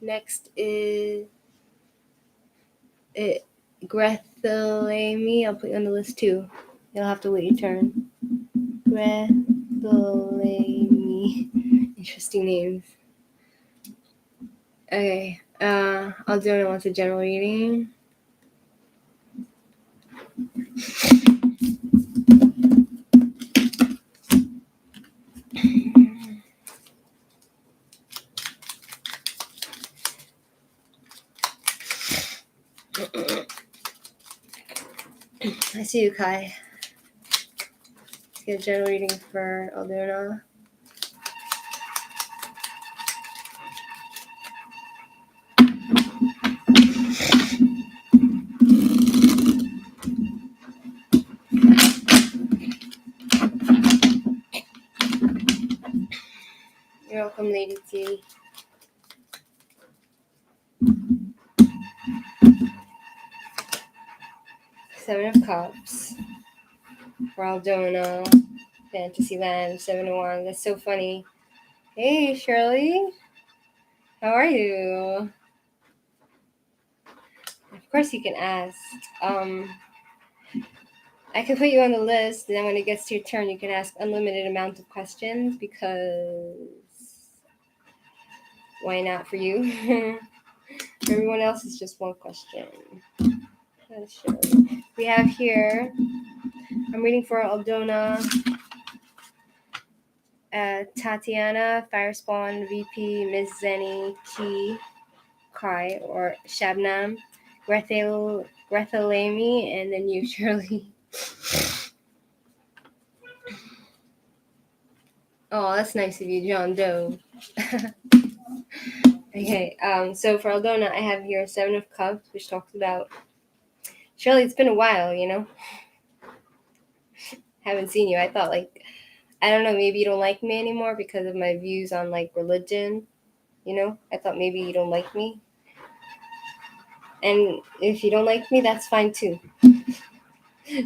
next is Grethelamy. I'll put you on the list too. You'll have to wait your turn. Grethelamy. Interesting names. Okay. I'll do it once a general reading. I see you, Kai. Let's get a general reading for Aldona. You're welcome, Lady T. Seven of Cups for Aldona. Fantasyland. 7 of Wands. That's so funny. Hey, Shirley. How are you? Of course you can ask. I can put you on the list, and then when it gets to your turn, you can ask unlimited amount of questions, because why not for you? Everyone else is just one question. We have here, I'm reading for Aldona, Tatiana, Firespawn, VP, Miss Zenny, Key, Kai, or Shabnam, Grethelamy, and then you, Shirley. Oh, that's nice of you, John Doe. Okay, so for Aldona, I have here 7 of Cups, which talks about, Shirley, it's been a while, you know? Haven't seen you. I thought, like, I don't know, maybe you don't like me anymore because of my views on, like, religion, you know? I thought maybe you don't like me. And if you don't like me, that's fine too.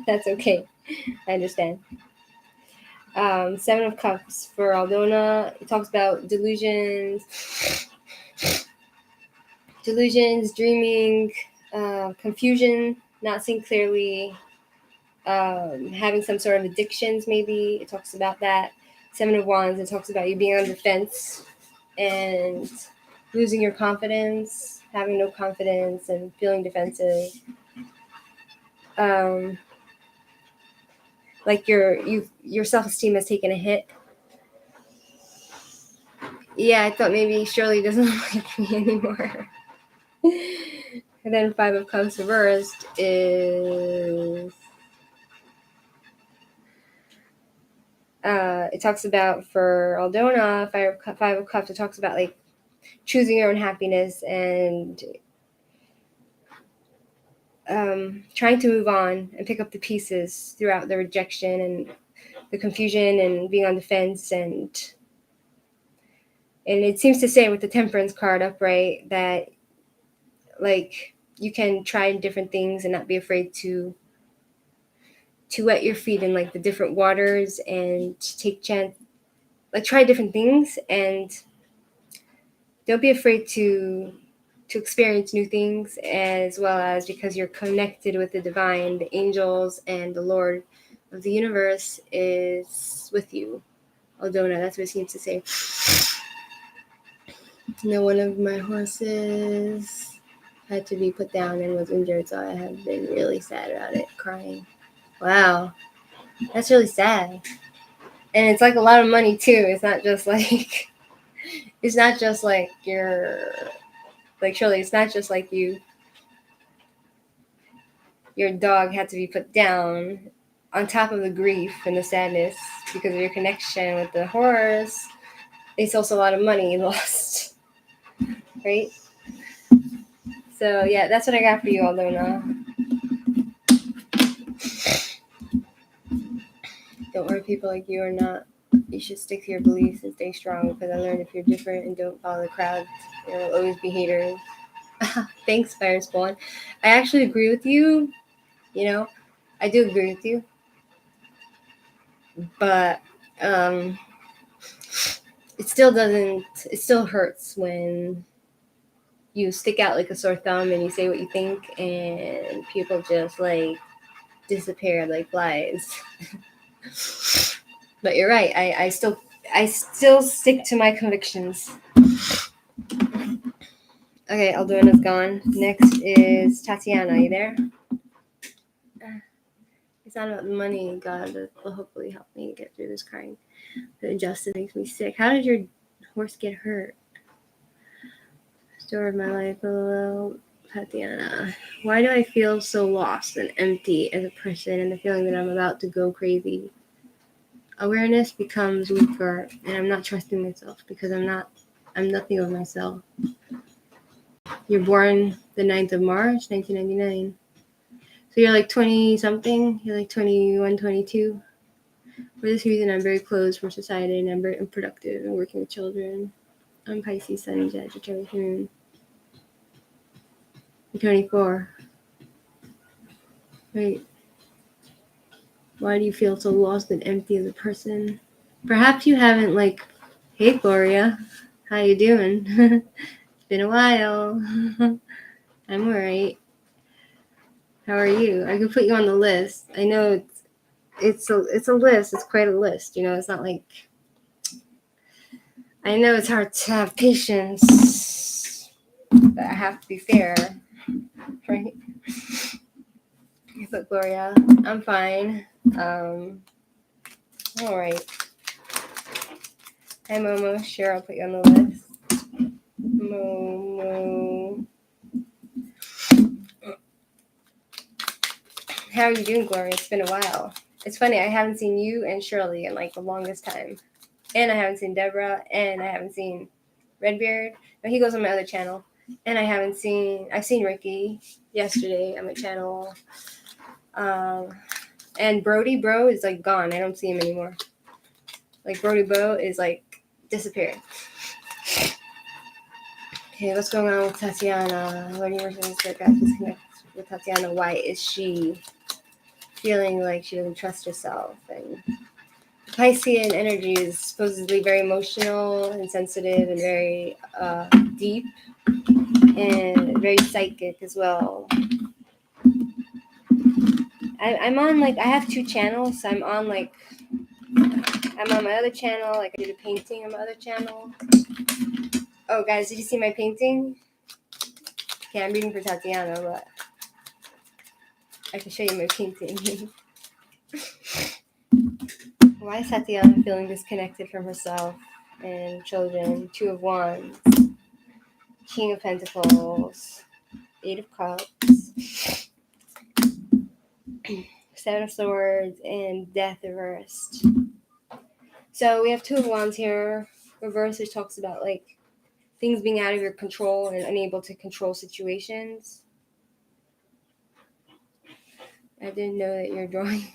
That's okay. I understand. 7 of Cups for Aldona. It talks about delusions, dreaming, confusion, not seeing clearly, having some sort of addictions maybe. It talks about that. 7 of Wands, it talks about you being on the fence and losing your confidence, having no confidence, and feeling defensive. Like your self-esteem has taken a hit. Yeah, I thought maybe Shirley doesn't like me anymore. And then 5 of Cups reversed is, it talks about, for Aldona, 5 of Cups, it talks about, like, choosing your own happiness and trying to move on and pick up the pieces throughout the rejection and the confusion and being on the fence. And it seems to say with the Temperance card upright that, like, you can try different things and not be afraid to wet your feet in, like, the different waters and take chance, like, try different things, and don't be afraid to experience new things, as well as, because you're connected with the divine, the angels, and the Lord of the universe is with you. Aldona, that's what it seems to say. No, one of my horses had to be put down and was injured, so I have been really sad about it, crying. Wow, that's really sad. And it's, like, a lot of money too. It's not just like you're, like, Shirley, it's not just like your dog had to be put down. On top of the grief and the sadness because of your connection with the horse, it's also a lot of money lost, right? So yeah, that's what I got for you, Aldona. Don't worry, people like you are not. You should stick to your beliefs and stay strong, because I learned if you're different and don't follow the crowd, There will always be haters. Thanks, Fire Spawn. I actually agree with you. I do agree with you. But it still hurts when you stick out like a sore thumb and you say what you think and people just like disappear like flies. But you're right. I still stick to my convictions. Okay, Alduina's gone. Next is Tatiana. Are you there? It's not about the money. God will hopefully help me get through this crying. The injustice makes me sick. How did your horse get hurt? Story of my life. Hello, Tatiana. Why do I feel so lost and empty as a person and the feeling that I'm about to go crazy? Awareness becomes weaker and I'm not trusting myself because I'm nothing of myself. You're born the 9th of March, 1999. So you're like 20 something? You're like 21, 22? For this reason, I'm very closed from society and I'm very unproductive and working with children. I'm Pisces, Sun, and Sagittarius Moon. I'm 24. Wait. Why do you feel so lost and empty as a person? Perhaps you haven't hey Gloria, how you doing? It's been a while. I'm alright. How are you? I could put you on the list. I know it's a list. It's quite a list. It's not like. I know it's hard to have patience, but I have to be fair, right? But Gloria, I'm fine. All right. Hi Momo. Sure, I'll put you on the list. Momo. How are you doing, Gloria? It's been a while. It's funny, I haven't seen you and Shirley in the longest time. And I haven't seen Deborah, and I haven't seen Redbeard. No, he goes on my other channel. And I've seen Ricky yesterday on my channel. And Brody Bro is gone. I don't see him anymore. Brody Bro is disappeared. Okay, what's going on with Tatiana? Learning versus disconnect with Tatiana. Why is she feeling like she doesn't trust herself? And Piscean energy is supposedly very emotional and sensitive and very deep and very psychic as well. I'm on I have 2 channels. So I'm on my other channel. I did a painting on my other channel. Oh, guys, did you see my painting? Okay, I'm reading for Tatiana, but I can show you my painting. Why is Tatiana feeling disconnected from herself and children? 2 of Wands, King of Pentacles, 8 of Cups, 7 of Swords, and Death reversed. So we have 2 of Wands here. Reversed, which talks about things being out of your control and unable to control situations. I didn't know that you're drawing.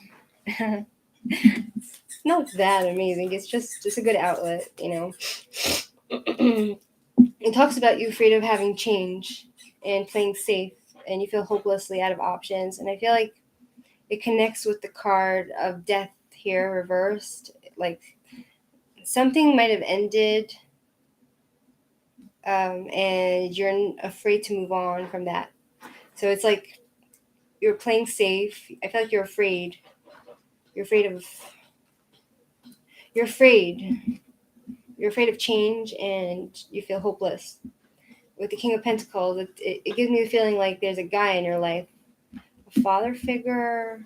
It's not that amazing. It's just a good outlet, It talks about you afraid of having change and playing safe, and you feel hopelessly out of options. And I feel like it connects with the card of Death here reversed. Something might have ended, and you're afraid to move on from that. So it's you're playing safe. I feel like you're afraid. You're afraid of change, and you feel hopeless. With the King of Pentacles, it gives me the feeling like there's a guy in your life, a father figure.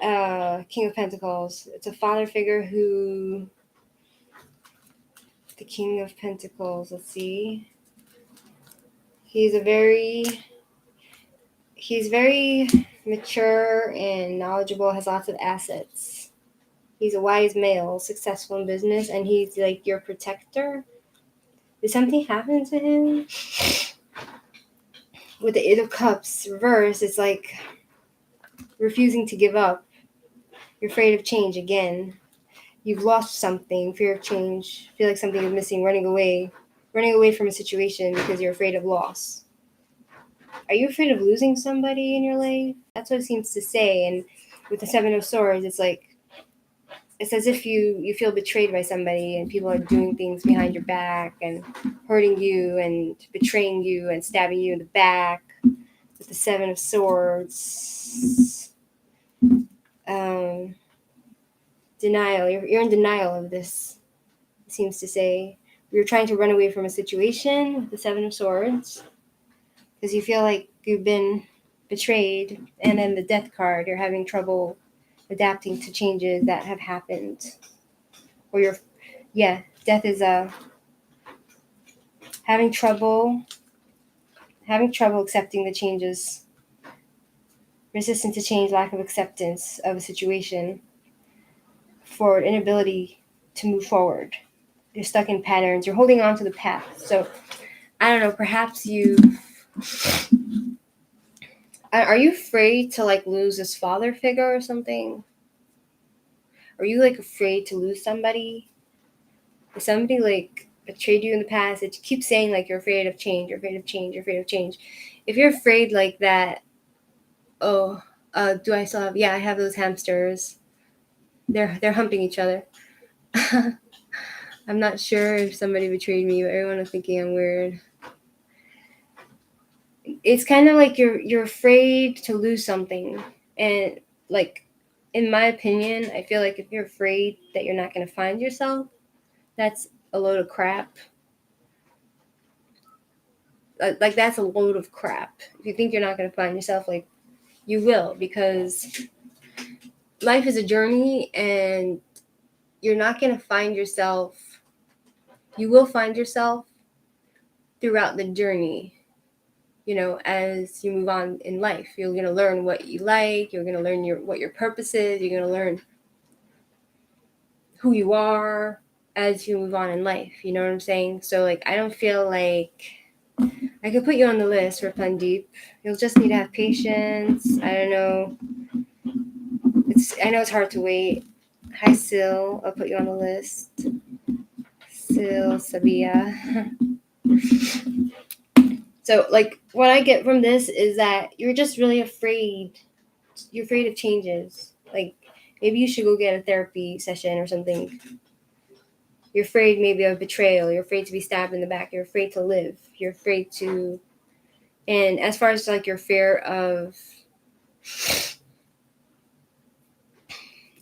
King of Pentacles. It's a father figure who. The King of Pentacles. Let's see. He's very mature and knowledgeable. Has lots of assets. He's a wise male, successful in business, and he's your protector. Did something happen to him? With the 8 of Cups reverse, it's refusing to give up. You're afraid of change again. You've lost something, fear of change, feel like something is missing, running away. running away from a situation because you're afraid of loss. Are you afraid of losing somebody in your life? That's what it seems to say. And with the Seven of Swords, it's like, it's as if you feel betrayed by somebody and people are doing things behind your back and hurting you and betraying you and stabbing you in the back. With the Seven of Swords, denial. You're in denial of this, it seems to say. You're trying to run away from a situation with the Seven of Swords because you feel like you've been betrayed. And then the Death card, you're having trouble adapting to changes that have happened. Or death is having trouble accepting the changes, resistant to change, lack of acceptance of a situation, for an inability to move forward. You're stuck in patterns. You're holding on to the past. So, I don't know, perhaps are you afraid to like lose this father figure or something? Are you like afraid to lose somebody? If somebody like betrayed you in the past, it keeps saying like you're afraid of change, you're afraid of change, you're afraid of change. If you're afraid like that, do I still have? Yeah, I have those hamsters. They're humping each other. I'm not sure if somebody betrayed me, but everyone is thinking I'm weird. It's kind of like you're afraid to lose something, and like in my opinion, I feel like if you're afraid that you're not going to find yourself, that's a load of crap. Like that's a load of crap. If you think you're not going to find yourself, like you will, because life is a journey, and you're not going to find yourself. You will find yourself throughout the journey. You know, as you move on in life, you're going to learn what you like. You're going to learn what your purpose is. You're going to learn who you are as you move on in life. You know what I'm saying? So, like, I don't feel like I could put you on the list for Deep. You'll just need to have patience. I don't know. I know it's hard to wait. Hi, Sil. I'll put you on the list. Sil Sabia. So, like, what I get from this is that you're just really afraid. You're afraid of changes. Like, maybe you should go get a therapy session or something. You're afraid maybe of betrayal. You're afraid to be stabbed in the back. You're afraid to live. You're afraid to... And as far as, like, your fear of...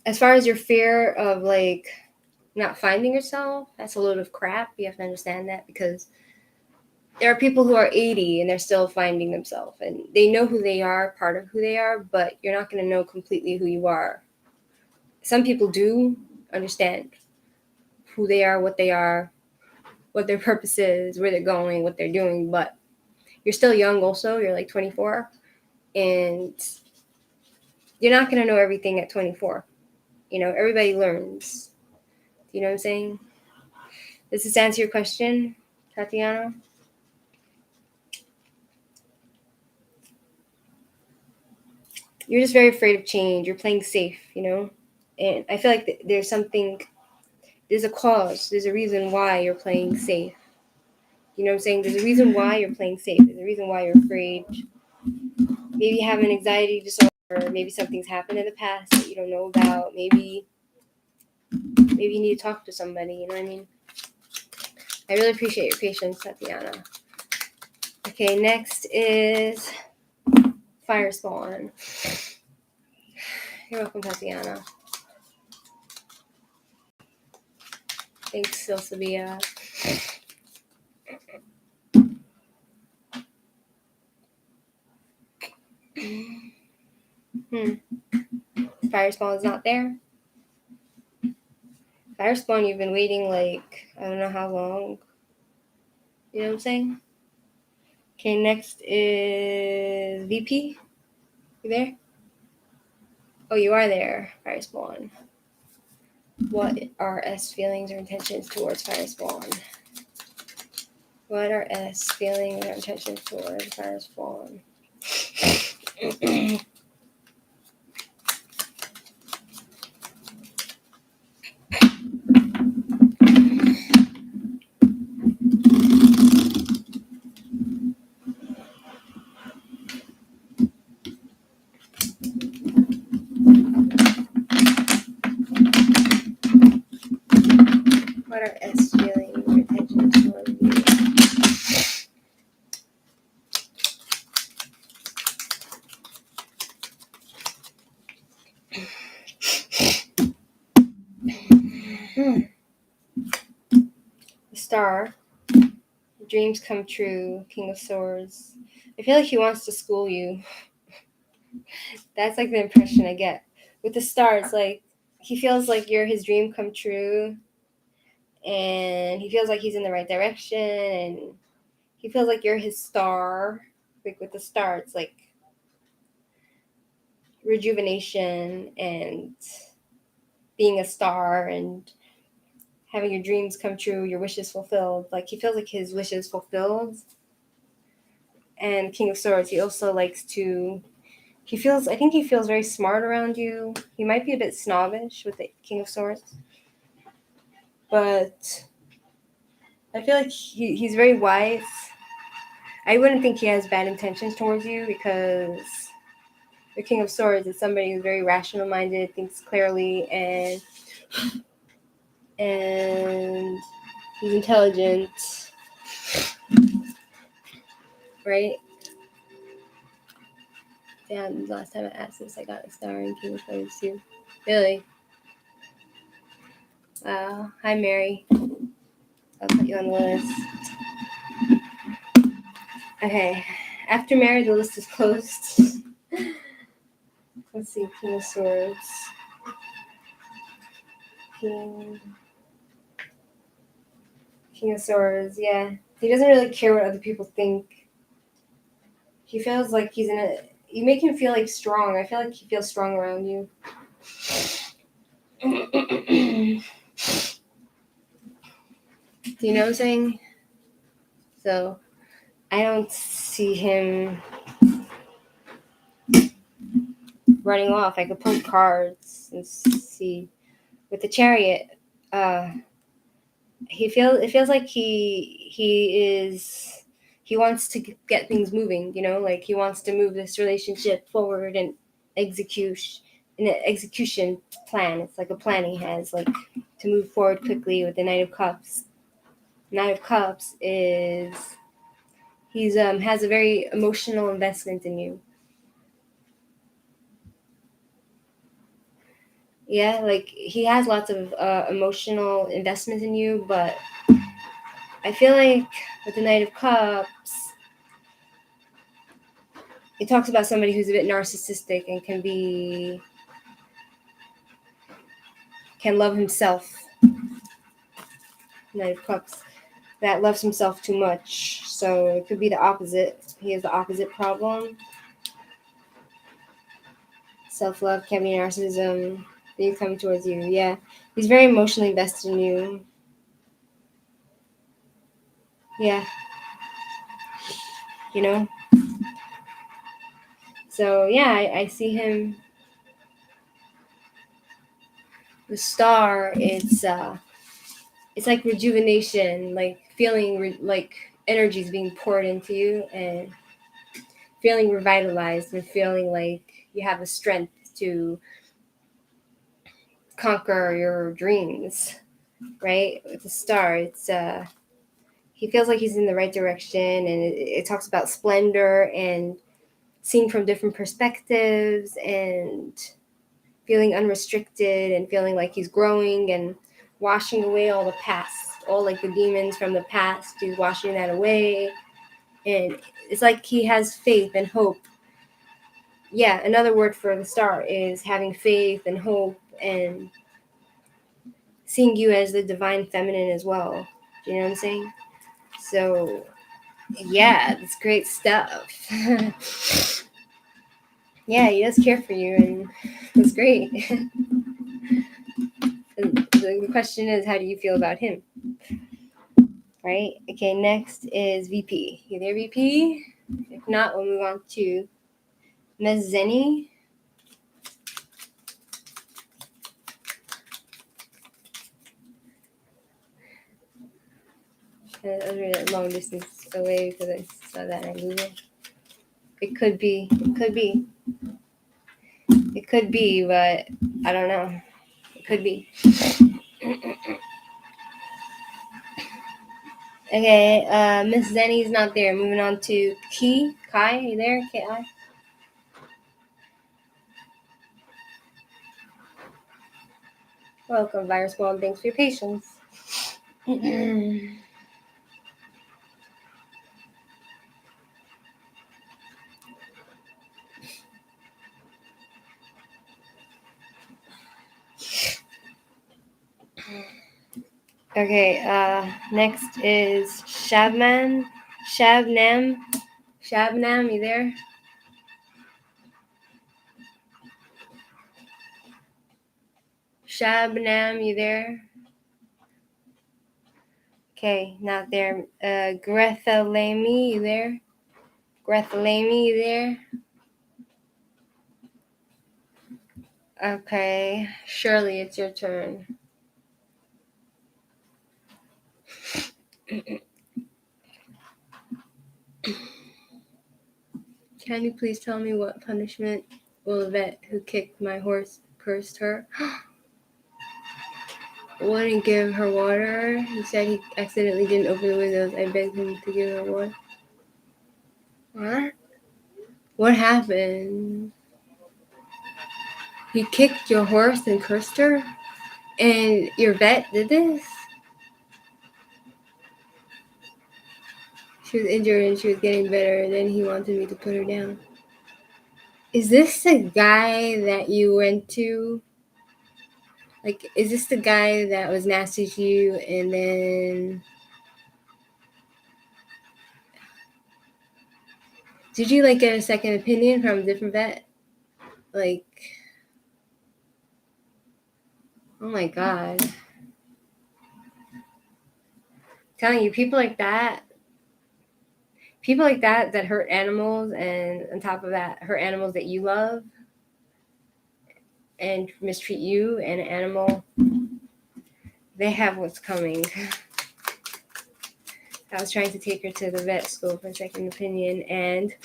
As far as your fear of, like, not finding yourself, that's a load of crap. You have to understand that, because there are people who are 80 and they're still finding themselves, and they know who they are, part of who they are, but you're not going to know completely who you are. Some people do understand who they are, what their purpose is, where they're going, what they're doing, but you're still young also. You're like 24, and you're not going to know everything at 24. You know, everybody learns. You know what I'm saying? Does this answer your question, Tatiana? You're just very afraid of change. You're playing safe, you know? And I feel like there's a cause. There's a reason why you're playing safe. You know what I'm saying? There's a reason why you're playing safe. There's a reason why you're afraid. Maybe you have an anxiety disorder. Maybe something's happened in the past that you don't know about. Maybe you need to talk to somebody. You know what I mean? I really appreciate your patience, Tatiana. Okay, next is Fire Spawn. You're welcome, Tatiana. Thanks, Silsabia. Fire Spawn is not there. Fire Spawn, you've been waiting like, I don't know how long. You know what I'm saying? Okay, next is VP. You there? Oh, you are there, Fire Spawn. What are S feelings or intentions towards Fire Spawn? What are S feelings or intentions towards Fire Spawn? Star, dreams come true, King of Swords. I feel like he wants to school you. That's like the impression I get. With the Star, it's like he feels like you're his dream come true, and he feels like he's in the right direction, and he feels like you're his star. Like with the Star, it's like rejuvenation and being a star and having your dreams come true, your wishes fulfilled. Like he feels like his wishes fulfilled. And King of Swords, he also likes to. I think he feels very smart around you. He might be a bit snobbish with the King of Swords, but I feel like he's very wise. I wouldn't think he has bad intentions towards you because the King of Swords is somebody who's very rational minded, thinks clearly, and he's intelligent, right? Yeah, the last time I asked this, I got a star in King of Swords too. Really? Wow. Hi, Mary. I'll put you on the list. Okay. After Mary, the list is closed. Let's see. King of Swords. King of Swords. Yeah. He doesn't really care what other people think. He feels like he's in a. You make him feel like strong. I feel like he feels strong around you. Do you know what I'm saying? So, I don't see him running off. I could pull cards and see. With the Chariot, it feels like he wants to get things moving. Like he wants to move this relationship forward and an execution plan. It's like a plan he has, like to move forward quickly with the Knight of Cups. Knight of Cups is he's has a very emotional investment in you. Yeah, like he has lots of emotional investment in you, but I feel like with the Knight of Cups, it talks about somebody who's a bit narcissistic and can love himself. Knight of Cups that loves himself too much. So it could be the opposite. He has the opposite problem. Self-love can be narcissism. Being coming towards you. Yeah, he's very emotionally invested in you. Yeah, you know. So yeah, I see him. The Star. It's like rejuvenation, like feeling like energy is being poured into you and feeling revitalized and feeling like you have the strength to conquer your dreams, right? With the Star, it's he feels like he's in the right direction, and it talks about splendor and seeing from different perspectives and feeling unrestricted and feeling like he's growing and washing away all the past, all like the demons from the past. He's washing that away, and it's like he has faith and hope. Yeah, another word for the Star is having faith and hope and seeing you as the divine feminine as well. Do you know what I'm saying? So, yeah, it's great stuff. Yeah, he does care for you, and it's great. The question is, how do you feel about him? Right? Okay, next is VP. You there, VP? If not, we'll move on to Ms. Zenny. I was really long distance away because I saw that on Google. It could be, but I don't know. It could be. Okay, Miss Zenny's not there. Moving on to Kai, are you there? Ki? Welcome, Virus World. Thanks for your patience. Okay, next is Shabnam. Shabnam, you there? Shabnam, you there? Okay, not there. Grethalami, you there? Grethalami, you there? Okay, Shirley, it's your turn. Can you please tell me what punishment will the vet who kicked my horse cursed her? Wouldn't give her water. He said he accidentally didn't open the windows. I begged him to give her water. What? What happened? He kicked your horse and cursed her? And your vet did this? She was injured and she was getting better, and then he wanted me to put her down. Is this the guy that you went to? Like, is this the guy that was nasty to you and then... Did you, like, get a second opinion from a different vet? Like... Oh my god. I'm telling you, people like that that hurt animals, and on top of that, hurt animals that you love and mistreat you and an animal, they have what's coming. I was trying to take her to the vet school for a second opinion, and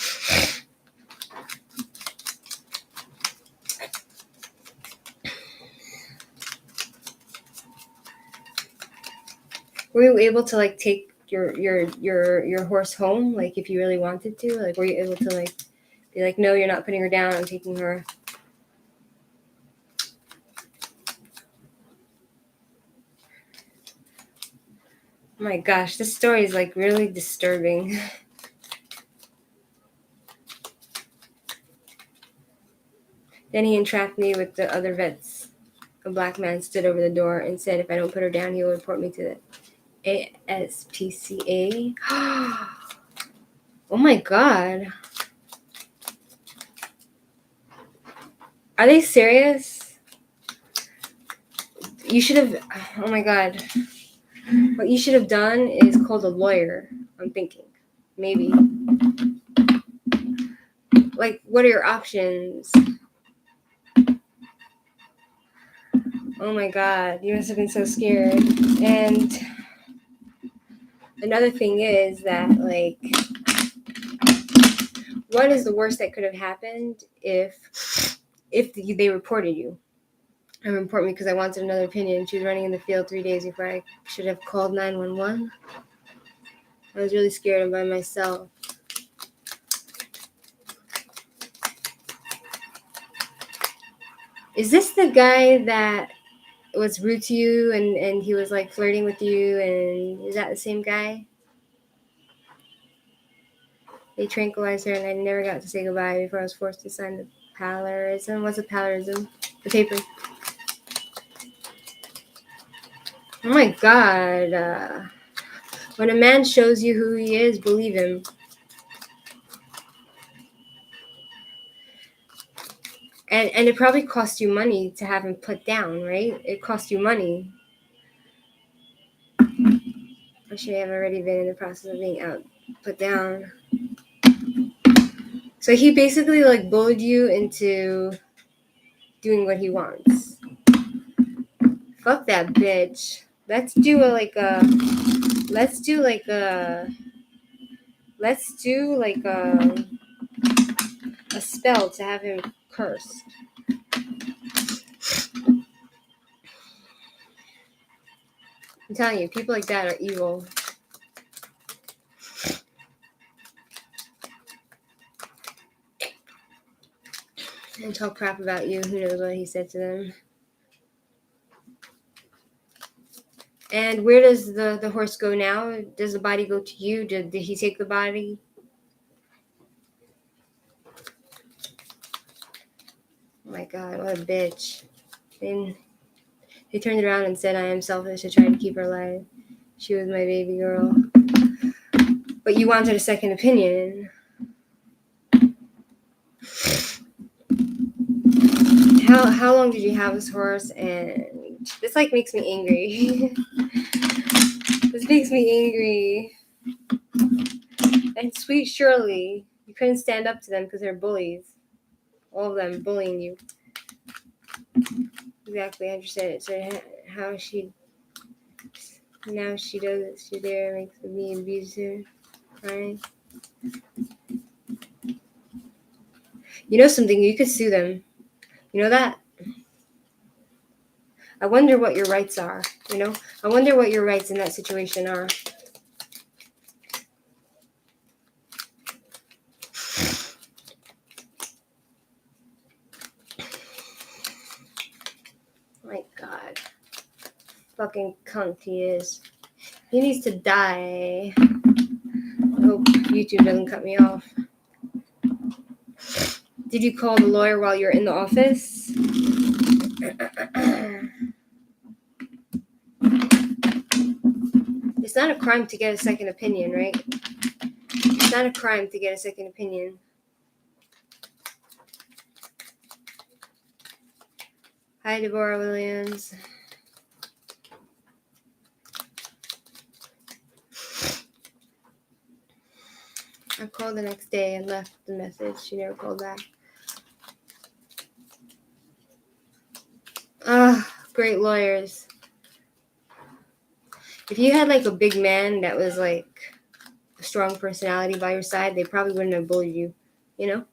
were you able to, like, take your horse home, like, if you really wanted to? Like, were you able to, like, be like, no, you're not putting her down, I'm taking her? Oh my gosh, this story is, like, really disturbing. Then he entrapped me with the other vets. A black man stood over the door and said if I don't put her down, he will report me to the ASPCA. Oh my god. Are they serious? You should have... Oh my god. What you should have done is called a lawyer, I'm thinking. Maybe. Like, what are your options? Oh my god, you must have been so scared. And another thing is that, like, what is the worst that could have happened if they reported you? And report me because I wanted another opinion. She was running in the field 3 days before I should have called 911. I was really scared and by myself. Is this the guy that was rude to you and he was, like, flirting with you? And is that the same guy? They tranquilized her and I never got to say goodbye before I was forced to sign the palarism. What's a palarism? The paper. Oh my god. When a man shows you who he is, believe him. And it probably cost you money to have him put down, right? It cost you money. Or should I have already been in the process of being put down? So he basically, like, bullied you into doing what he wants. Fuck that bitch. Let's do a spell to have him cursed. I'm telling you, people like that are evil. And talk crap about you. Who knows what he said to them. And where does the horse go now? Does the body go to you? Did he take the body? Oh my god, what a bitch. They He turned around and said, "I am selfish to try to keep her alive. She was my baby girl." But you wanted a second opinion. How long did you have this horse? And this like makes me angry. This makes me angry. And sweet Shirley, you couldn't stand up to them because they're bullies. All of them bullying you. Exactly, I understand it. So how she now she does it. She there makes me abuse her, right? You know something? You could sue them. You know that? I wonder what your rights are. You know, I wonder what your rights in that situation are. My God, fucking cunt he is. He needs to die. I hope YouTube doesn't cut me off. Did you call the lawyer while you're in the office? It's not a crime to get a second opinion, right? It's not a crime to get a second opinion. Hi, Deborah Williams. I called the next day and left the message. She never called back. Great lawyers. If you had like a big man that was like a strong personality by your side, they probably wouldn't have bullied you, you know?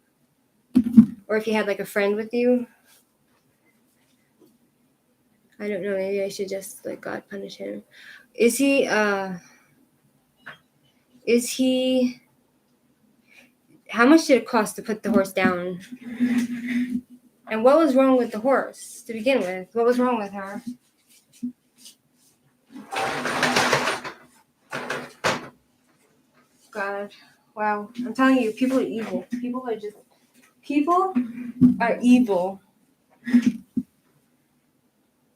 Or if you had like a friend with you. I don't know, maybe I should just let God punish him. Is he how much did it cost to put the horse down? And what was wrong with the horse to begin with? What was wrong with her? God. Wow. I'm telling you, people are evil. People are evil.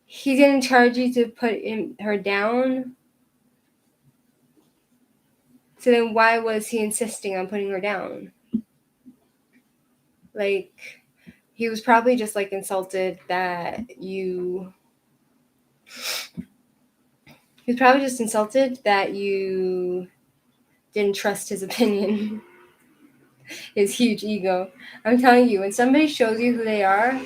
He didn't charge you to put her down. So then why was he insisting on putting her down? Like, he was probably just like insulted that you... He was probably just insulted that you didn't trust his opinion. His huge ego. I'm telling you, when somebody shows you who they are,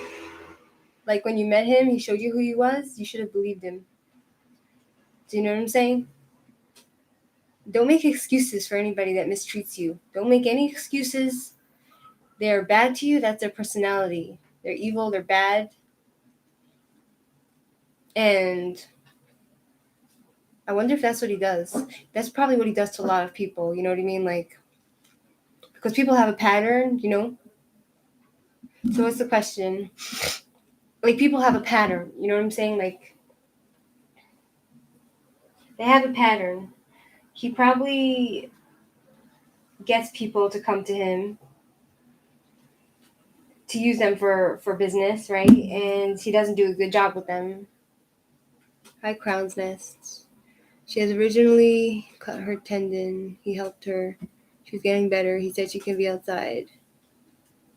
like when you met him, he showed you who he was, you should have believed him. Do you know what I'm saying? Don't make excuses for anybody that mistreats you. Don't make any excuses. They're bad to you, that's their personality. They're evil, they're bad. And I wonder if that's what he does. That's probably what he does to a lot of people, you know what I mean? Like, because people have a pattern, you know? So what's the question? Like, people have a pattern, you know what I'm saying? Like, they have a pattern. He probably gets people to come to him to use them for business, right? And he doesn't do a good job with them. Hi, Crown's Nest. She has originally cut her tendon. He helped her. She's getting better. He said she can be outside.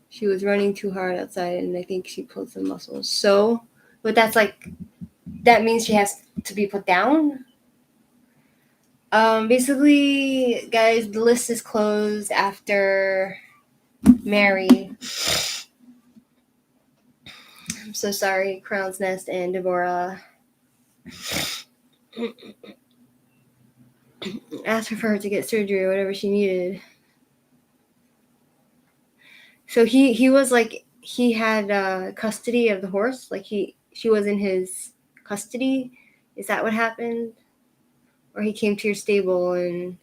She was running too hard outside, and I think she pulled some muscles. So, but that's like, that means she has to be put down? Basically, guys, the list is closed after Mary. I'm so sorry, Crown's Nest and Deborah. Asked for her to get surgery or whatever she needed. So he was like, he had custody of the horse. Like she was in his custody. Is that what happened? Or he came to your stable and...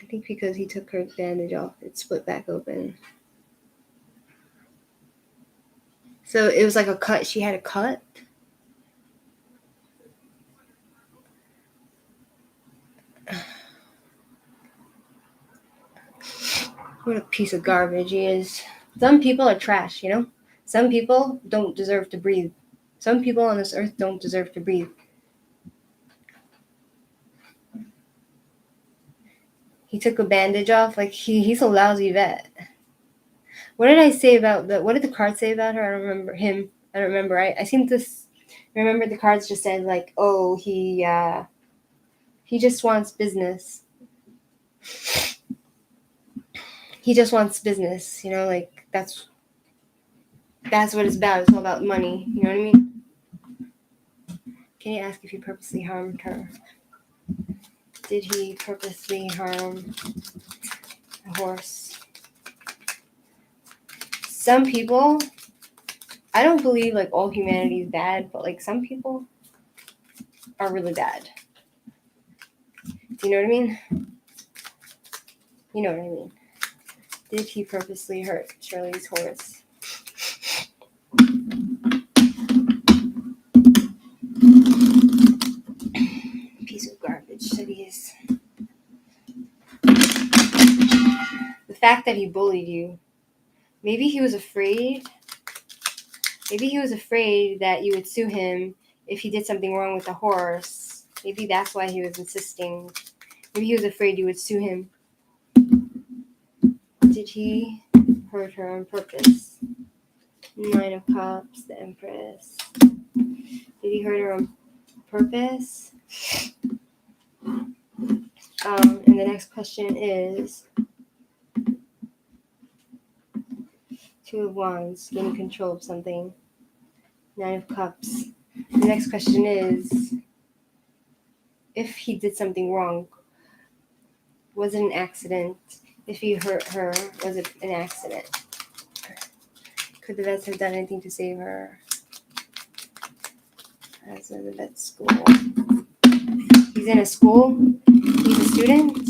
I think because he took her bandage off, it split back open. So it was like a cut. She had a cut. What a piece of garbage he is. Some people are trash, you know? Some people don't deserve to breathe. Some people on this earth don't deserve to breathe. He took a bandage off. Like, he's a lousy vet. What did I say about what did the cards say about her? I don't remember him. I don't remember. I seem to remember the cards just said, like, oh, he just wants business. He just wants business, you know, like, that's what it's about. It's all about money, you know what I mean? Can you ask if he purposely harmed her? Did he purposely harm a horse? Some people, I don't believe, like, all humanity is bad, but, like, some people are really bad. Do you know what I mean? You know what I mean. Did he purposely hurt Shirley's horse? Piece of garbage that he is. The fact that he bullied you. Maybe he was afraid. Maybe he was afraid that you would sue him if he did something wrong with the horse. Maybe that's why he was insisting. Maybe he was afraid you would sue him. Did he hurt her on purpose? 9 of Cups, the Empress. Did he hurt her on purpose? And the next question is 2 of Wands, gaining control of something. 9 of Cups. The next question is, if he did something wrong, was it an accident? If he hurt her, was it an accident? Could the vets have done anything to save her? As in the vet school. He's in a school. He's a student.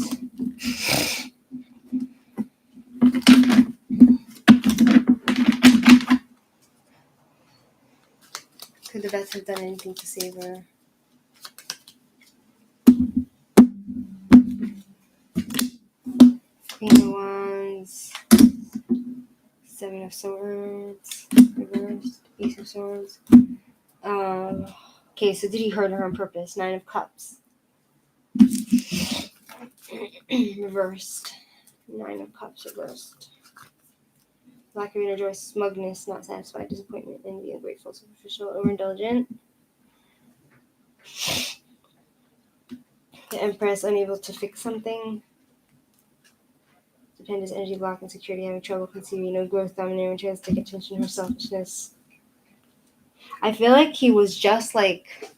Could the vets have done anything to save her? Queen of Wands. 7 of Swords. Reversed. Ace of Swords. Okay, so did he hurt her on purpose? 9 of Cups. Reversed. 9 of Cups reversed. Lack of inner joy, smugness, not satisfied, disappointment, envy, ungrateful, superficial, overindulgent. The Empress, unable to fix something. Dependence, energy block, insecurity, having trouble conceiving, no growth, domineering, chance to take attention, her selfishness. I feel like he was just like,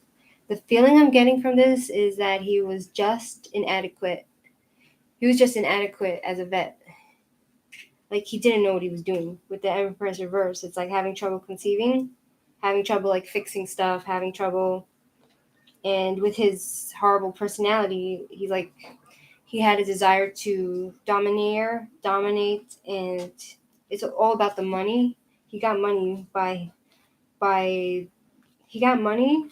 the feeling I'm getting from this is that he was just inadequate. He was just inadequate as a vet. Like, he didn't know what he was doing. With the Empress reverse, it's like having trouble conceiving, having trouble, like, fixing stuff, having trouble. And with his horrible personality, he's like, he had a desire to dominate, and it's all about the money. He got money he got money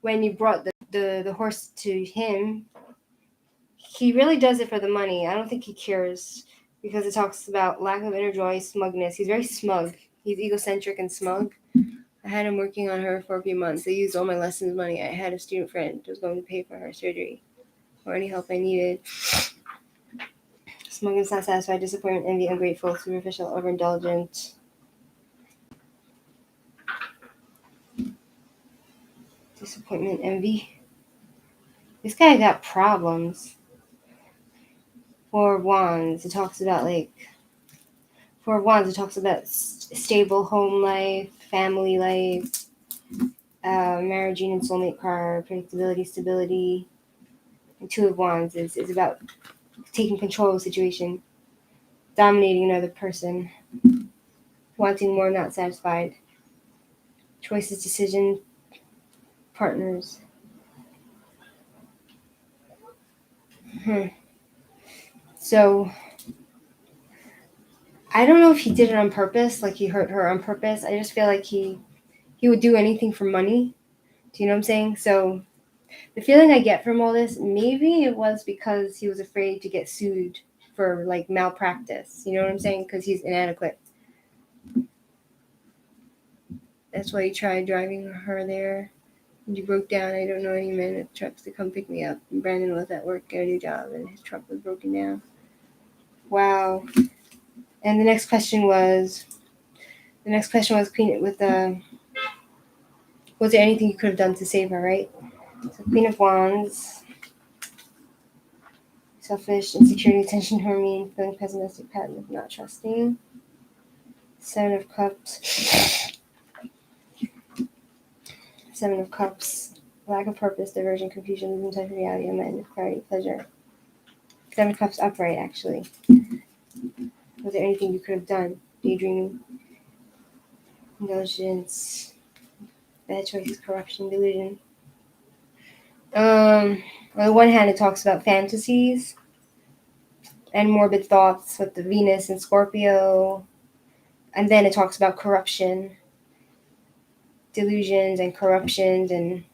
when you brought the horse to him. He really does it for the money. I don't think he cares, because it talks about lack of inner joy, smugness. He's very smug. He's egocentric and smug. I had him working on her for a few months. I used all my lessons money. I had a student friend who was going to pay for her surgery or any help I needed. Smugness, not satisfied, disappointment, envy, ungrateful, superficial, overindulgent. Disappointment, envy. This guy got problems. 4 of Wands. It talks about, like, 4 of Wands. It talks about stable home life, family life, marriage, union, soulmate card, predictability, stability. And 2 of Wands is about taking control of the situation, dominating another person, wanting more, not satisfied. Choices, decision, partners. So, I don't know if he did it on purpose, like he hurt her on purpose. I just feel like he would do anything for money. Do you know what I'm saying? So, the feeling I get from all this, maybe it was because he was afraid to get sued. for like malpractice. You know what I'm saying? Because he's inadequate. That's why he tried driving her there. And he broke down. I don't know any man with trucks to come pick me up. And Brandon was at work at a new job, and his truck was broken down. Wow. And the next question was Queen with was there anything you could have done to save her, right? So Queen of Wands, selfish, insecurity, tension, harmony, feeling pessimistic, pattern of not trusting. Seven of Cups. Seven of Cups, lack of purpose, diversion, confusion, losing touch with reality, unmet clarity, pleasure. Seven of Cups upright, actually. Was there anything you could have done? Daydreaming, indulgence, bad choices, corruption, delusion. On the one hand, it talks about fantasies and morbid thoughts with the Venus and Scorpio. And then it talks about corruption, delusions and corruptions, and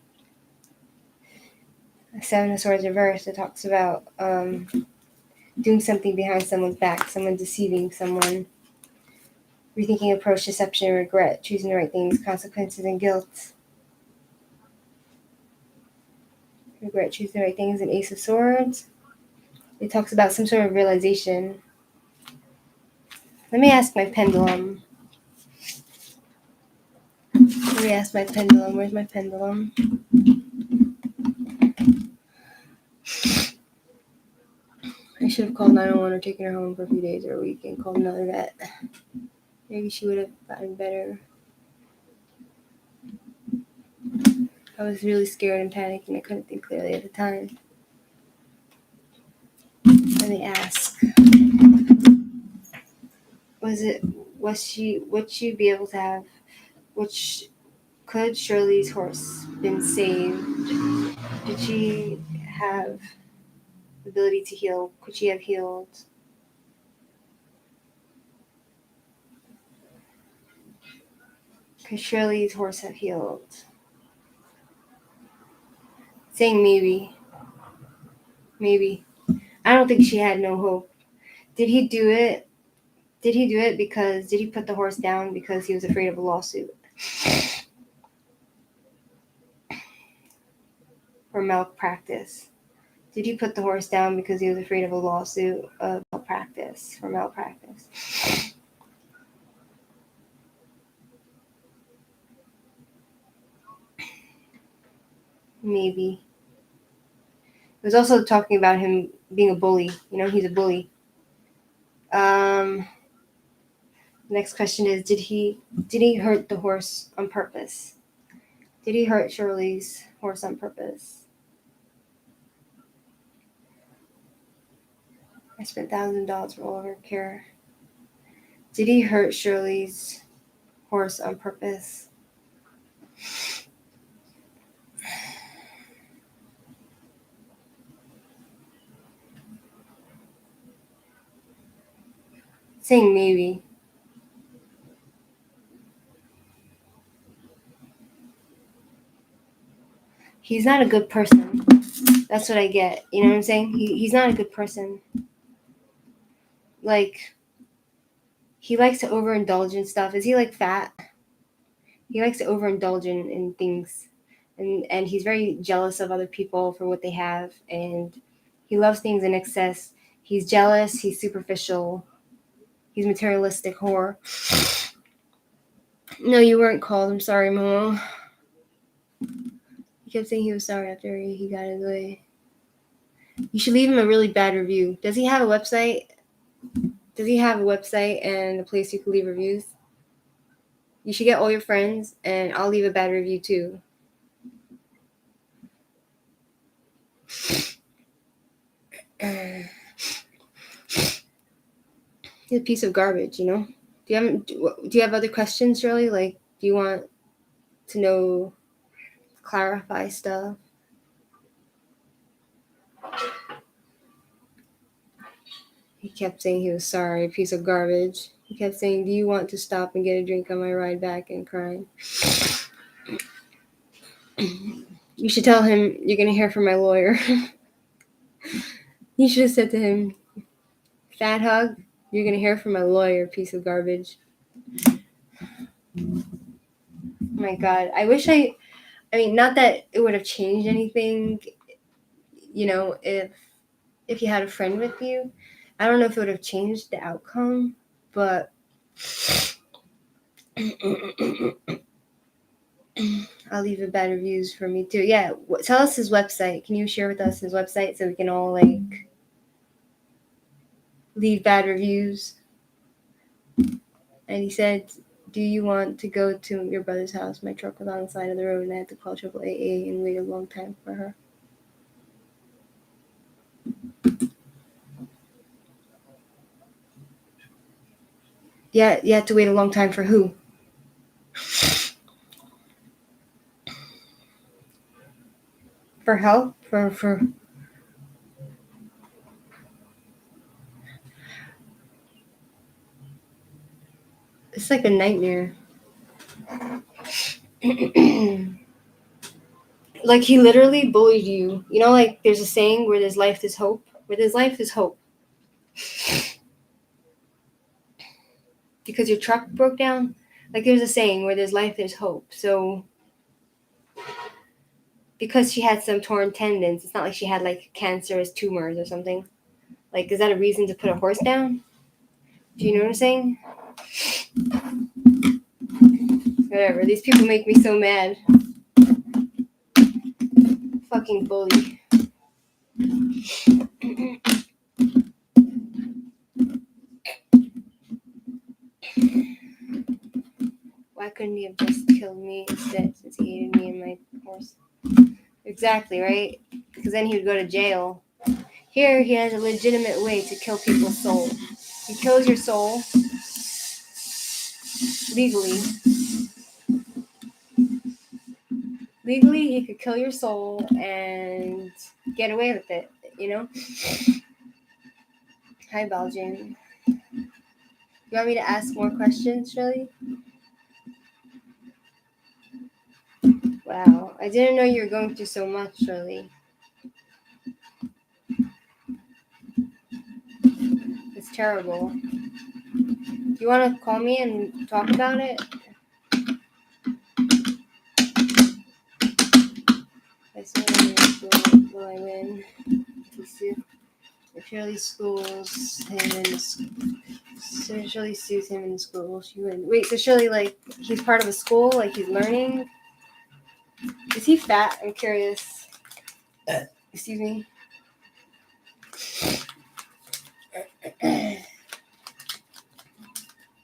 Seven of Swords reversed. It talks about doing something behind someone's back, someone deceiving someone, rethinking approach, deception, regret, choosing the right things, consequences, and guilt. Regret, choosing the right things, and Ace of Swords. It talks about some sort of realization. Let me ask my pendulum. Where's my pendulum? I should have called 911 or taken her home for a few days or a week and called another vet. Maybe she would have gotten better. I was really scared and panicking. I couldn't think clearly at the time. Let me ask. Would she be able to have, could Shirley's horse been saved? Did she have the ability to heal? Could she have healed? Could Shirley's horse have healed? Saying maybe. Maybe. I don't think she had no hope. Did he do it? Did he put the horse down because he was afraid of a lawsuit? Or malpractice? Did he put the horse down because he was afraid of a lawsuit of malpractice? Maybe. It was also talking about him being a bully. You know, he's a bully. Next question is, did he hurt the horse on purpose? Did he hurt Shirley's horse on purpose? I spent $1,000 for all of her care. Did he hurt Shirley's horse on purpose? Saying maybe. He's not a good person. That's what I get. You know what I'm saying? He's not a good person. Like, he likes to overindulge in stuff. Is he like fat? He likes to overindulge in things. And he's very jealous of other people for what they have. And he loves things in excess. He's jealous. He's superficial. He's materialistic whore. No, you weren't called. I'm sorry, Momo. He kept saying he was sorry after he got his way. You should leave him a really bad review. Does he have a website? And a place you can leave reviews? You should get all your friends, and I'll leave a bad review too. He's a piece of garbage, you know? Do you have other questions, Shirley? Like, do you want to clarify stuff? He kept saying he was sorry, a piece of garbage. He kept saying, do you want to stop and get a drink on my ride back, and crying. You should tell him you're going to hear from my lawyer. You should have said to him, Fat hug. You're gonna hear from my lawyer, piece of garbage. Oh my God. I wish I mean, not that it would have changed anything, if you had a friend with you. I don't know if it would have changed the outcome, but I'll leave the bad reviews for me too. Yeah, tell us his website. Can you share with us his website so we can all leave bad reviews? And he said, "Do you want to go to your brother's house? My truck was on the side of the road, and I had to call AAA and wait a long time for her." Yeah, you had to wait a long time for who? For help? For It's like a nightmare. Like he literally bullied you. Like there's a saying, where there's life, there's hope. Where there's life, there's hope. Because your truck broke down. Like there's a saying, where there's life, there's hope. So because she had some torn tendons, it's not like she had like cancerous tumors or something. Like, is that a reason to put a horse down? Do you know what I'm saying? Whatever. These people make me so mad. Fucking bully. Why couldn't he have just killed me instead, since he hated me and my horse? Exactly, right? Because then he would go to jail. Here, he has a legitimate way to kill people's soul. He kills your soul legally. Legally, he could kill your soul and get away with it, Hi, Belgian. You want me to ask more questions, Shirley? Wow, I didn't know you were going through so much, Shirley. It's terrible. Do you want to call me and talk about it? I still will I win? If Shirley schools him in the so Shirley sues him in the school, she wins. Wait, so Shirley, he's part of a school, he's learning? Is he fat? I'm curious. Excuse me.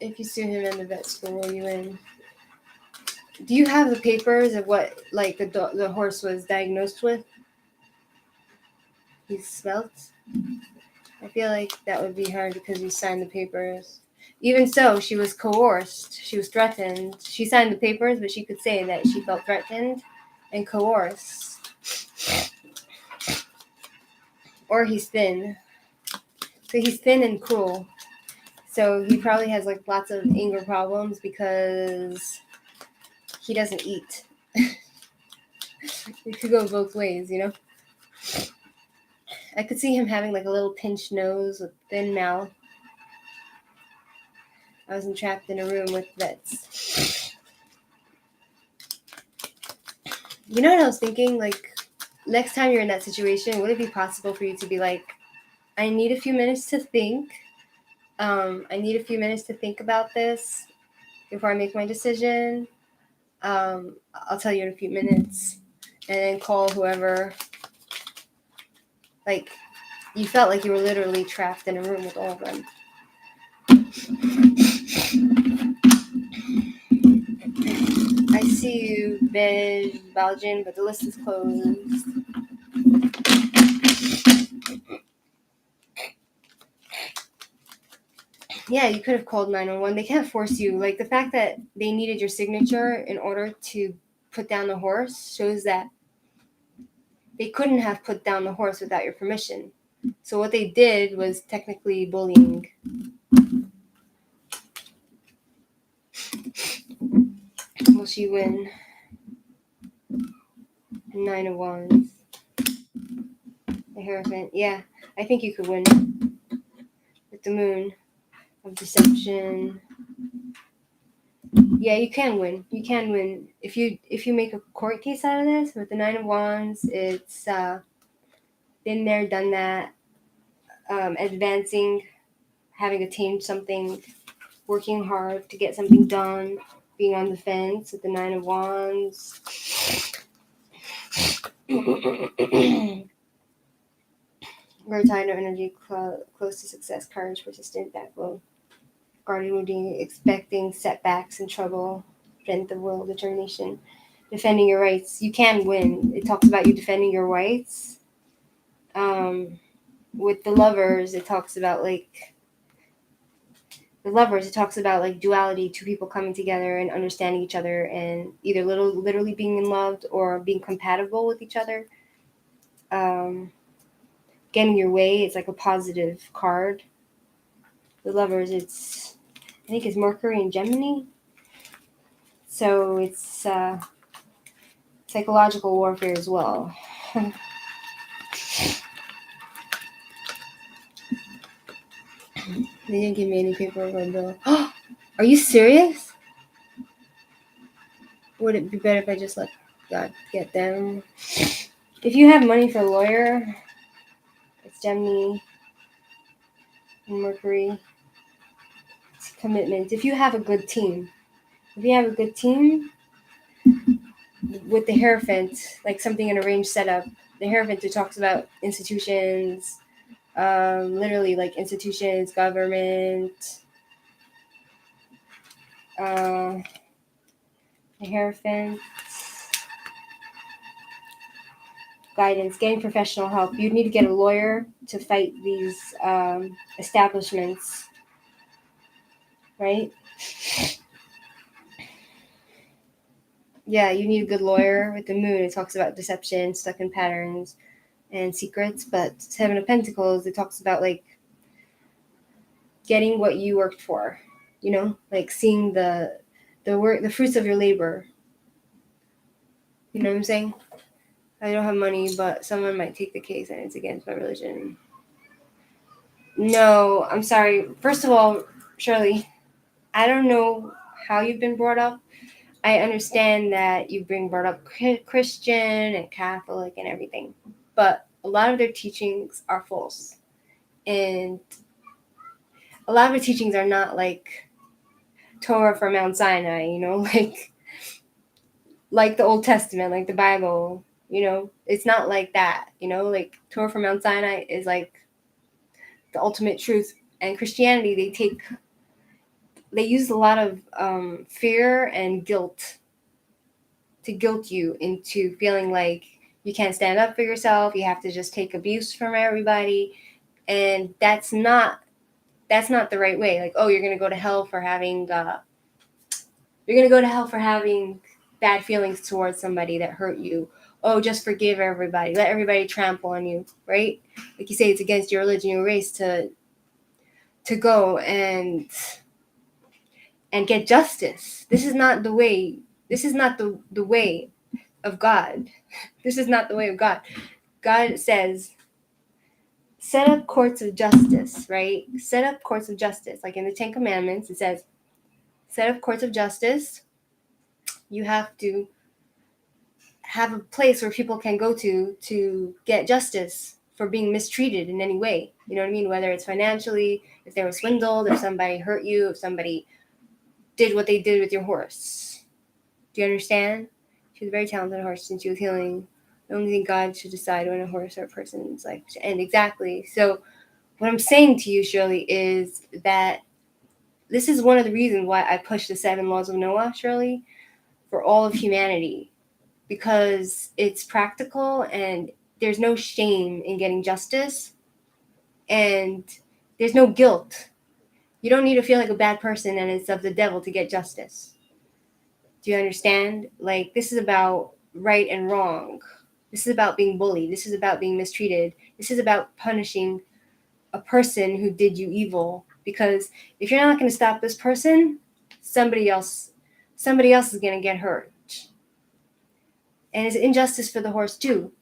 If you sue him in the vet school, will you win? Do you have the papers of what, the horse was diagnosed with? He's svelte? I feel like that would be hard because you signed the papers. Even so, she was coerced. She was threatened. She signed the papers, but she could say that she felt threatened and coerced. Or he's thin. So he's thin and cruel. So he probably has lots of anger problems because he doesn't eat. It could go both ways, I could see him having a little pinched nose with thin mouth. I was trapped in a room with vets. You know what I was thinking? Next time you're in that situation, would it be possible for you to be I need a few minutes to think. I need a few minutes to think about this before I make my decision. I'll tell you in a few minutes. And then call whoever. You felt like you were literally trapped in a room with all of them. I see you, Belgian, but the list is closed. Yeah, you could have called 911. They can't force you. The fact that they needed your signature in order to put down the horse shows that they couldn't have put down the horse without your permission. So what they did was technically bullying. Will she win? 9 of Wands. The Hierophant. Yeah, I think you could win. The the moon of deception. Yeah, you can win. You can win if you make a court case out of this. With the Nine of Wands, it's been there, done that. Advancing, having attained something, working hard to get something done, being on the fence with the Nine of Wands. Very tied of energy, close to success, courage, persistent, backbone, guarding, wounding, expecting setbacks and trouble, strength of will, determination, defending your rights. You can win. It talks about you defending your rights. With the Lovers, it talks about duality, two people coming together and understanding each other and either literally being in love or being compatible with each other. Getting your way, it's like a positive card. The Lovers, I think it's Mercury and Gemini. So it's psychological warfare as well. They didn't give me any paperwork or bill. Are you serious? Would it be better if I just let God get them? If you have money for a lawyer, it's Gemini and Mercury. It's commitment. If you have a good team, with the Hierophant, like something in arranged setup, the Hierophant, it talks about institutions, literally like institutions, government. The Hierophant, guidance, getting professional help. You'd need to get a lawyer to fight these establishments, right? Yeah, you need a good lawyer. With the Moon, it talks about deception, stuck in patterns, and secrets. But Seven of Pentacles, it talks about like getting what you worked for, like seeing the work, the fruits of your labor. You know what I'm saying? I don't have money, but someone might take the case and it's against my religion. No, I'm sorry. First of all, Shirley, I don't know how you've been brought up. I understand that you've been brought up Christian and Catholic and everything, but a lot of their teachings are false. And a lot of the teachings are not like Torah from Mount Sinai, like the Old Testament, like the Bible, it's not like that, like Torah from Mount Sinai is like the ultimate truth. And Christianity, they use a lot of fear and guilt to guilt you into feeling like you can't stand up for yourself. You have to just take abuse from everybody. And that's not the right way. Like, oh, you're going to go to hell for having bad feelings towards somebody that hurt you. Oh, just forgive everybody. Let everybody trample on you, right? Like you say, it's against your religion, your race to go and get justice. This is not the way. This is not the way of God. This is not the way of God. God says, set up courts of justice, right? Set up courts of justice. Like in the Ten Commandments, it says, set up courts of justice. You have to have a place where people can go to get justice for being mistreated in any way. You know what I mean? Whether it's financially, if they were swindled, if somebody hurt you, if somebody did what they did with your horse. Do you understand? She was a very talented horse and she was healing. I only think God should decide when a horse or a person's life should end. Exactly. So what I'm saying to you, Shirley, is that this is one of the reasons why I push the 7 laws of Noah, Shirley, for all of humanity. Because it's practical and there's no shame in getting justice and there's no guilt. You don't need to feel like a bad person and it's of the devil to get justice. Do you understand? Like, this is about right and wrong. This is about being bullied. This is about being mistreated. This is about punishing a person who did you evil. Because if you're not going to stop this person, somebody else is going to get hurt. And it's injustice for the horse too.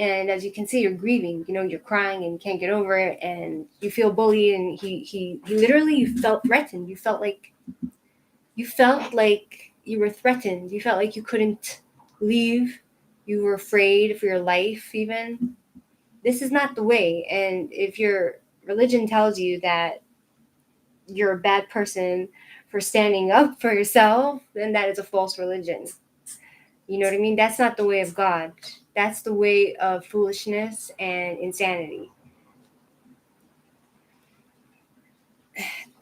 And as you can see, you're grieving, you're crying and you can't get over it, and you feel bullied, and he literally, you felt threatened. You felt like you were threatened. You felt like you couldn't leave. You were afraid for your life even. This is not the way. And if your religion tells you that you're a bad person for standing up for yourself, then that is a false religion. You know what I mean? That's not the way of God. That's the way of foolishness and insanity.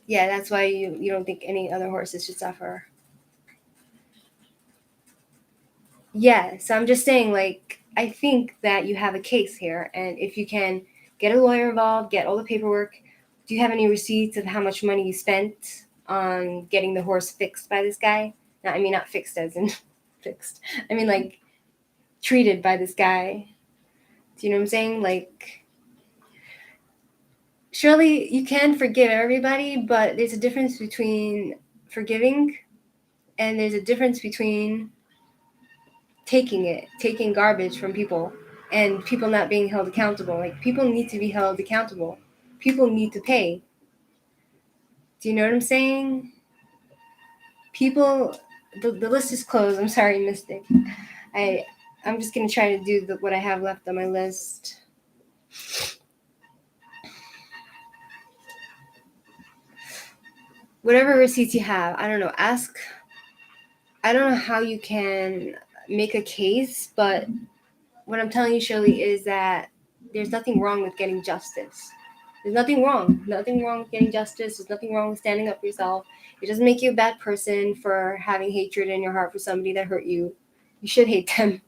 Yeah, that's why you don't think any other horses should suffer. Yeah, so I'm just saying, like, I think that you have a case here, and if you can get a lawyer involved, get all the paperwork. Do you have any receipts of how much money you spent on getting the horse fixed by this guy? No, I mean, not fixed as in fixed. I mean, like, treated by this guy. Do you know what I'm saying? Like, surely you can forgive everybody, but there's a difference between forgiving and there's a difference between taking garbage from people and people not being held accountable. Like, people need to be held accountable. People need to pay. Do you know what I'm saying? People, the list is closed. I'm sorry, Mystic. I'm just going to try to do what I have left on my list. Whatever receipts you have, I don't know, ask. I don't know how you can make a case, but what I'm telling you, Shirley, is that there's nothing wrong with getting justice. There's nothing wrong. Nothing wrong with getting justice. There's nothing wrong with standing up for yourself. It doesn't make you a bad person for having hatred in your heart for somebody that hurt you. You should hate them.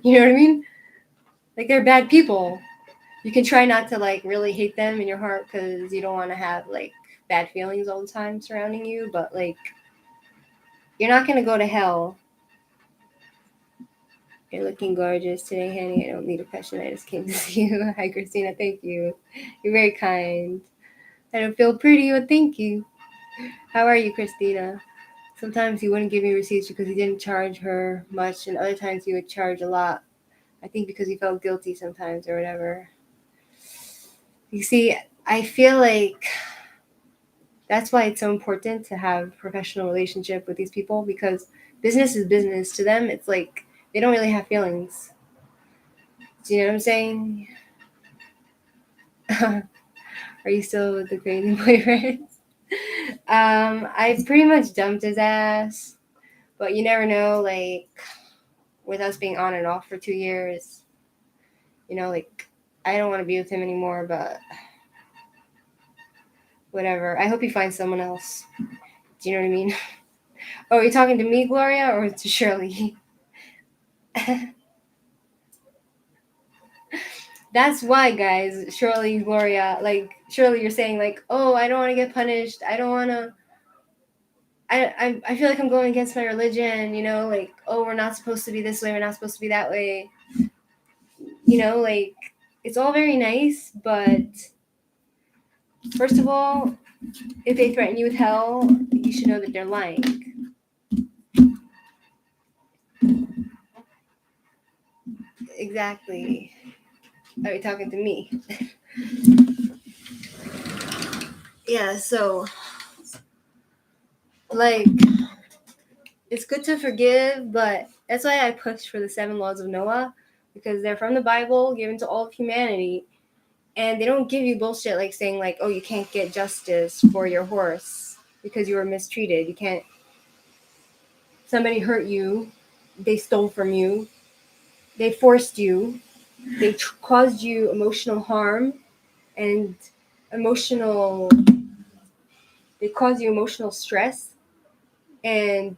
You know what I mean? Like, they're bad people. You can try not to, like, really hate them in your heart because you don't want to have, like, bad feelings all the time surrounding you. But, like, you're not going to go to hell. You're looking gorgeous today, honey. I don't need a question. I just came to see you. Hi, Christina. Thank you. You're very kind. I don't feel pretty, but thank you. How are you, Christina? Sometimes he wouldn't give me receipts because he didn't charge her much, and other times he would charge a lot. I think because he felt guilty sometimes or whatever. You see, I feel like that's why it's so important to have a professional relationship with these people, because business is business. To them, it's like they don't really have feelings. Do you know what I'm saying? Are you still with the crazy boyfriend? I pretty much dumped his ass, but you never know, like, with us being on and off for 2 years, like, I don't want to be with him anymore, but whatever. I hope he finds someone else. Do you know what I mean? Oh, are you talking to me, Gloria, or to Shirley? That's why, guys, Shirley, Gloria, like, Shirley, you're saying, like, oh, I don't want to get punished. I don't want to. I feel like I'm going against my religion, like, oh, we're not supposed to be this way, we're not supposed to be that way. Like, it's all very nice, but first of all, if they threaten you with hell, you should know that they're lying. Exactly. Are you talking to me? Yeah, so, like, it's good to forgive, but that's why I push for the 7 laws of Noah, because they're from the Bible, given to all of humanity, and they don't give you bullshit like saying, like, oh, you can't get justice for your horse because you were mistreated. You can't. Somebody hurt you, they stole from you, they forced you, they caused you emotional harm and they cause you emotional stress, and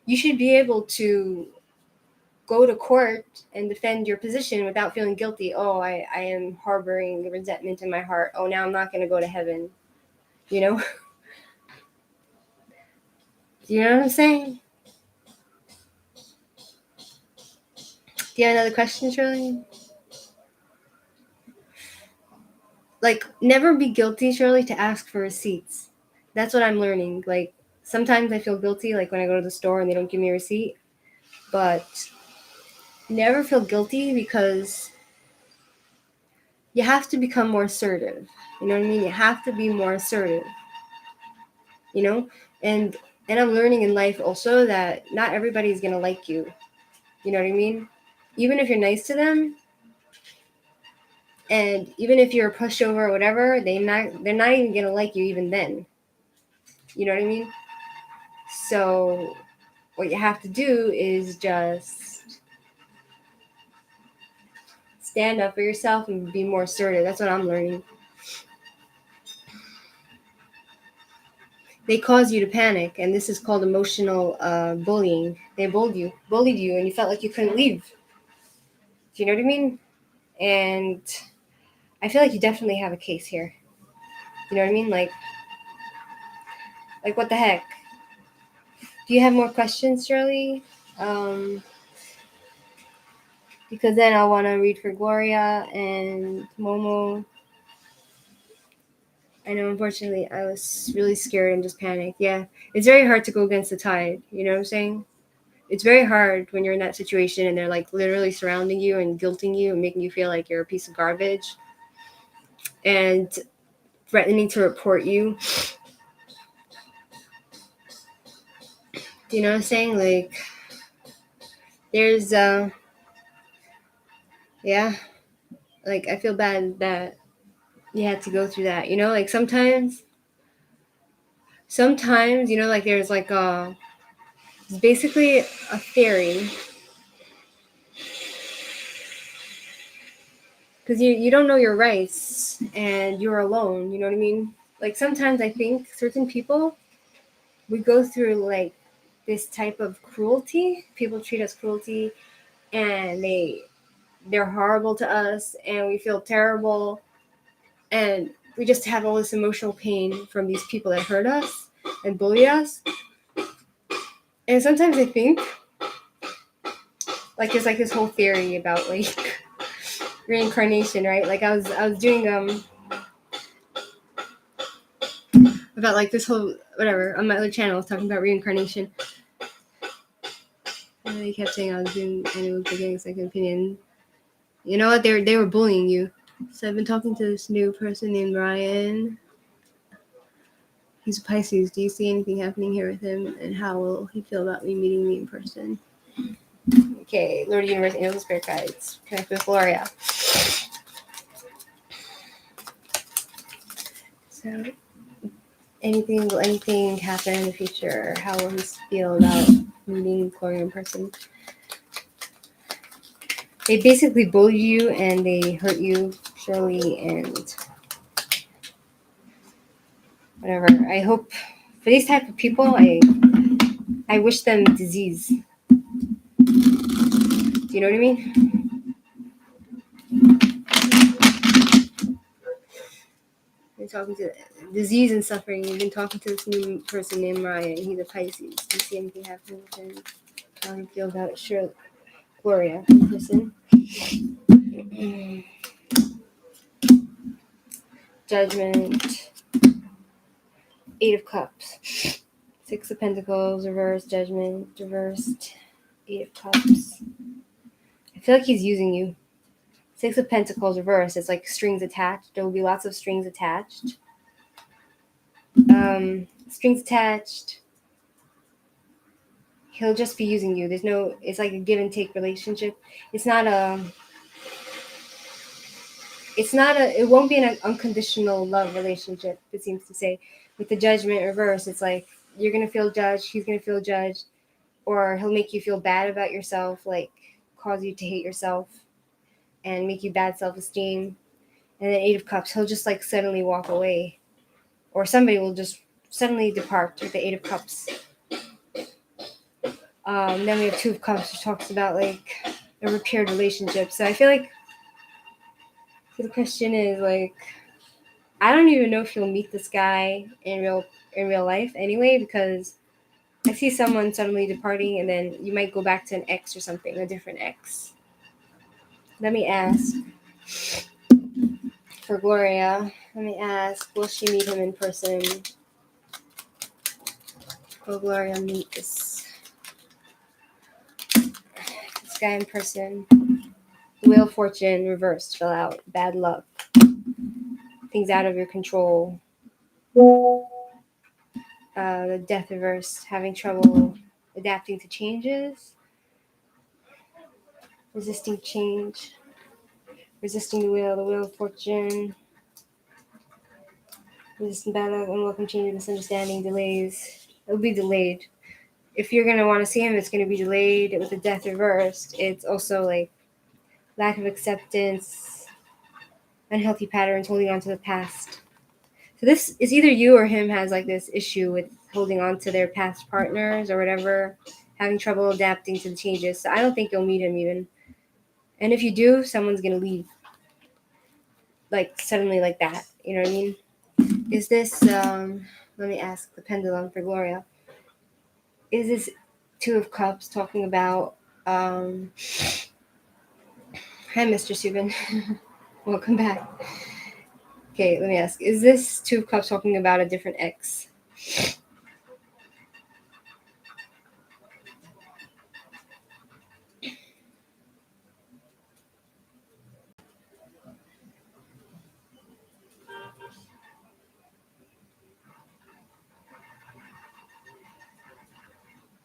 you should be able to go to court and defend your position without feeling guilty. Oh, I am harboring resentment in my heart. Oh, now I'm not going to go to heaven. Do you know what I'm saying? Do you have another question, Shirley? Like, never be guilty, Shirley, to ask for receipts. That's what I'm learning. Like, sometimes I feel guilty, like when I go to the store and they don't give me a receipt. But never feel guilty, because you have to become more assertive. You know what I mean? You have to be more assertive. You know, and I'm learning in life also that not everybody's gonna like you. You know what I mean? Even if you're nice to them, and even if you're a pushover or whatever, they're not even gonna like you even then. You know what I mean? So what you have to do is just stand up for yourself and be more assertive. That's what I'm learning. They cause you to panic, and this is called emotional bullying. They bullied you, and you felt like you couldn't leave. Do you know what I mean? And I feel like you definitely have a case here. You know what I mean? Like what the heck? Do you have more questions, Shirley? Because then I want to read for Gloria and Momo. I know, unfortunately, I was really scared and just panicked. Yeah, it's very hard to go against the tide. You know what I'm saying? It's very hard when you're in that situation and they're like literally surrounding you and guilting you and making you feel like you're a piece of garbage and threatening to report you. Do you know what I'm saying? Like, there's, yeah, like, I feel bad that you had to go through that. You know, like, sometimes, you know, like, there's like it's basically a theory. Because you don't know your rights and you're alone. You know what I mean? Like, sometimes I think certain people, we go through like this type of cruelty. People treat us cruelty, and they're horrible to us, and we feel terrible, and we just have all this emotional pain from these people that hurt us and bully us. And sometimes I think like there's like this whole theory about like reincarnation, right? Like I was doing about like this whole whatever on my other channel, I was talking about reincarnation. And they kept saying I was doing animal getting a second opinion. You know what? They were bullying you. So I've been talking to this new person named Ryan. He's a Pisces. Do you see anything happening here with him? And how will he feel about me meeting me in person? Okay, Lord of the Universe, Angels, Spirit Guides. Connect with Gloria. So, will anything happen in the future? How will he feel about meeting Gloria in person? They basically bully you and they hurt you, Shirley, and whatever. I hope for these type of people, I wish them disease. Do you know what I mean? Been talking to disease and suffering. You've been talking to this new person named Ryan. He's a Pisces. Do you see anything happening with him? How do you feel about Shirley, Gloria in person? Judgment. 8 of Cups. 6 of Pentacles, reversed. Judgment, reversed. 8 of Cups. I feel like he's using you. 6 of Pentacles, reversed. It's like strings attached. There will be lots of strings attached. Strings attached. He'll just be using you. It's like a give and take relationship. It won't be an unconditional love relationship, it seems to say. With the Judgment reverse, it's like you're going to feel judged, he's going to feel judged, or he'll make you feel bad about yourself, like cause you to hate yourself and make you bad self-esteem. And then 8 of Cups, he'll just like suddenly walk away, or somebody will just suddenly depart with the 8 of Cups. Then we have 2 of Cups, which talks about like a repaired relationship. So I feel like the question is like, I don't even know if you'll meet this guy in real life anyway, because I see someone suddenly departing and then you might go back to an ex or something, a different ex. Let me ask for Gloria. Let me ask, will she meet him in person? Will Gloria meet this Sky in person. The Wheel of Fortune reversed fell out. Bad luck. Things out of your control. The Death reversed. Having trouble adapting to changes. Resisting change. Resisting the Wheel of Fortune. Resisting bad luck, unwelcome changes, misunderstanding, delays. It'll be delayed. If you're going to want to see him, it's going to be delayed with the Death reversed. It's also like lack of acceptance, unhealthy patterns, holding on to the past. So this is either you or him has like this issue with holding on to their past partners or whatever, having trouble adapting to the changes. So I don't think you'll meet him even. And if you do, someone's going to leave. Like suddenly like that. You know what I mean? Is this, let me ask the pendulum for Gloria. Is this Two of Cups talking about, hi, Mr. Subin. Welcome back. Okay, let me ask. Is this Two of Cups talking about a different ex?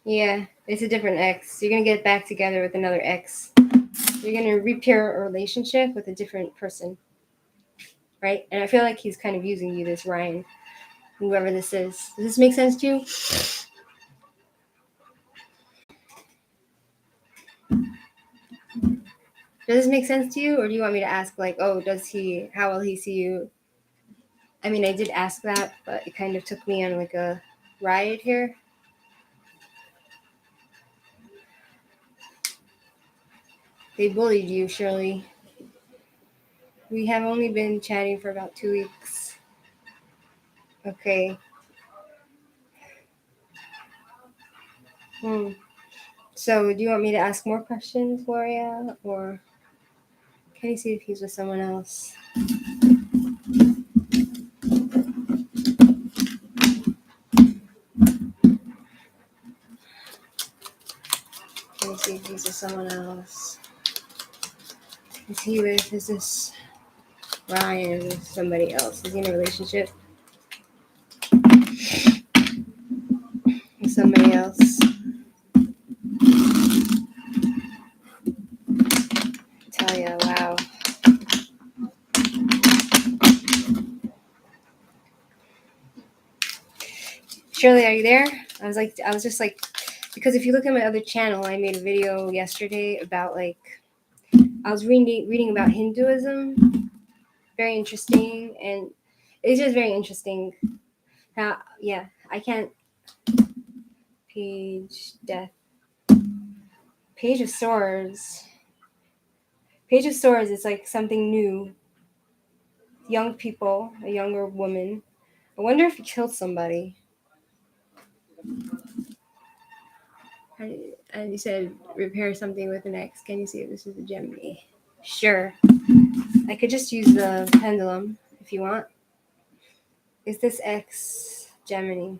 Yeah, it's a different ex. You're going to get back together with another ex. You're going to repair a relationship with a different person. Right? And I feel like he's kind of using you, this Ryan, whoever this is. Does this make sense to you? Does this make sense to you? Or do you want me to ask, like, oh, how will he see you? I mean, I did ask that, but it kind of took me on like a ride here. They bullied you, Shirley. We have only been chatting for about 2 weeks. Okay. So, do you want me to ask more questions, Gloria? Or can you see if he's with someone else? Can you see if he's with someone else? Is this Ryan with somebody else? Is he in a relationship with somebody else? Talia, wow. Shirley, are you there? I was just like, because if you look at my other channel, I made a video yesterday about like, I was reading about Hinduism. Very interesting, and it's just very interesting. How, yeah, I can't. Page death. Page of Swords. Page of Swords is like something new. Young people, a younger woman. I wonder if he killed somebody. And you said repair something with an X. Can you see if this is a Gemini? Sure. I could just use the pendulum if you want. Is this X Gemini?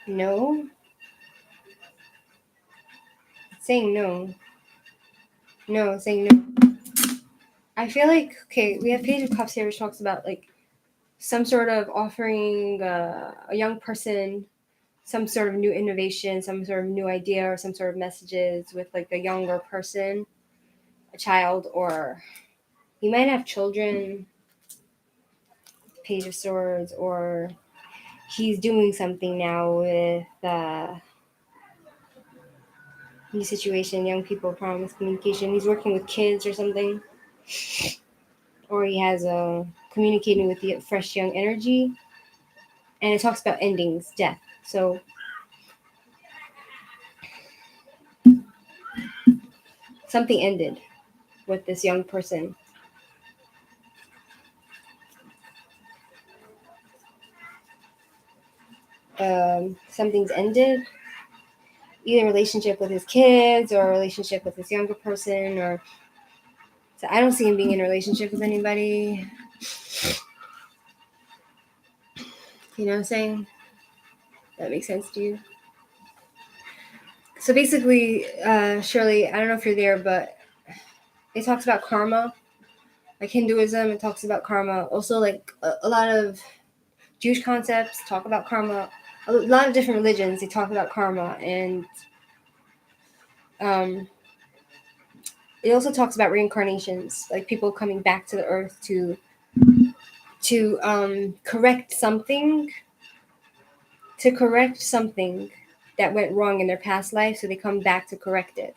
No? It's saying no. No, it's saying no. I feel like, okay, we have Page of Cups here, which talks about like some sort of offering a young person some sort of new innovation, some sort of new idea, or some sort of messages with like a younger person, a child, or he might have children, Page of Swords, or he's doing something now with new situation, young people, promise communication. He's working with kids or something, or he has communicating with the fresh young energy, and it talks about endings, death. So something ended with this young person. Something's ended, either relationship with his kids or a relationship with this younger person, or so I don't see him being in a relationship with anybody. You know what I'm saying? That makes sense to you? So basically, Shirley, I don't know if you're there, but it talks about karma. Like Hinduism, it talks about karma. Also, like a lot of Jewish concepts talk about karma. A lot of different religions, they talk about karma. And it also talks about reincarnations, like people coming back to the earth to correct something, that went wrong in their past life, so they come back to correct it,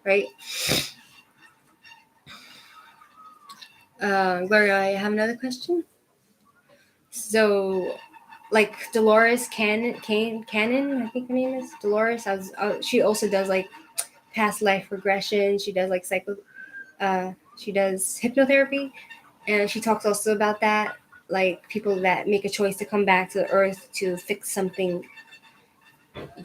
right? Gloria, I have another question. So, like Dolores Cannon, I think her name is Dolores. She also does like past life regression. She does like she does hypnotherapy, and she talks also about that, like people that make a choice to come back to the earth to fix something,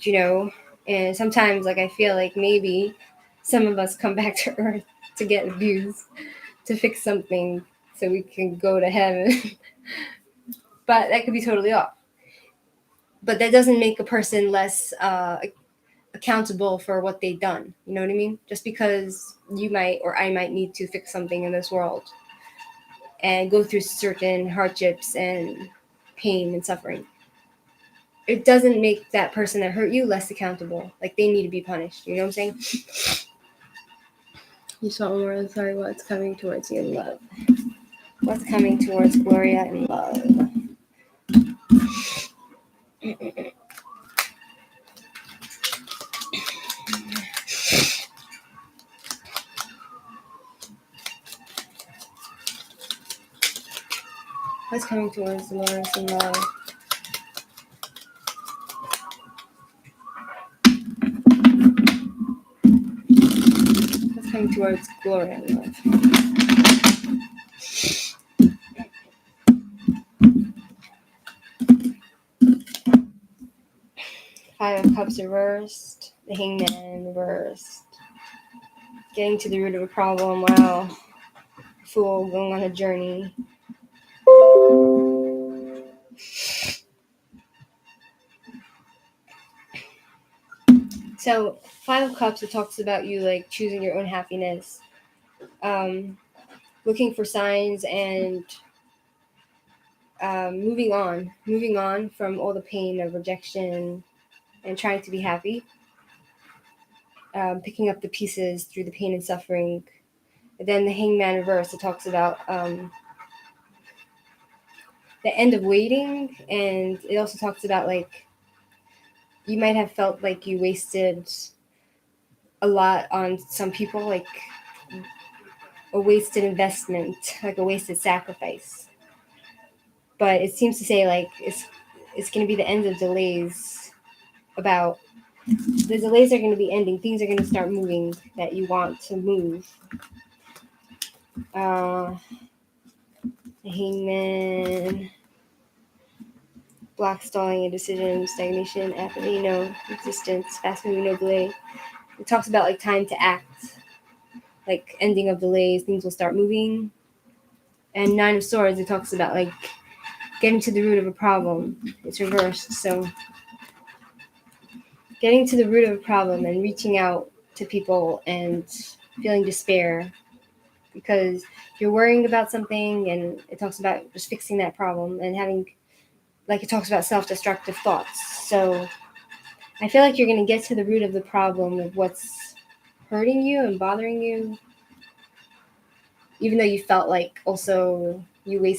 you know. And sometimes, like I feel like maybe some of us come back to earth to get abused, to fix something, so we can go to heaven. But that could be totally off. But that doesn't make a person less accountable for what they've done. You know what I mean? Just because you might or I might need to fix something in this world and go through certain hardships and pain and suffering, it doesn't make that person that hurt you less accountable. Like they need to be punished. You know what I'm saying? You saw one more. Sorry, what's coming towards you in love? What's coming towards Gloria in love? What's coming towards Dolores in love? What's coming towards Gloria in love? Five of Cups reversed. The Hangman reversed. Getting to the root of a problem. Wow. Fool going on a journey. So, Five of Cups, it talks about you like choosing your own happiness, looking for signs and moving on from all the pain of rejection and trying to be happy, picking up the pieces through the pain and suffering. And then the Hangman reverse, it talks about the end of waiting, and it also talks about like you might have felt like you wasted a lot on some people, like a wasted investment, like a wasted sacrifice. But it seems to say like it's going to be the end of delays. About the delays are going to be ending. Things are going to start moving that you want to move. Hangman, block, stalling, indecision, stagnation, apathy, no resistance, fast moving, no delay. It talks about like time to act, like ending of delays, things will start moving. And Nine of Swords, it talks about like getting to the root of a problem. It's reversed. So getting to the root of a problem and reaching out to people and feeling despair because you're worrying about something, and it talks about just fixing that problem and having, like it talks about self-destructive thoughts. So I feel like you're going to get to the root of the problem of what's hurting you and bothering you, even though you felt like also you've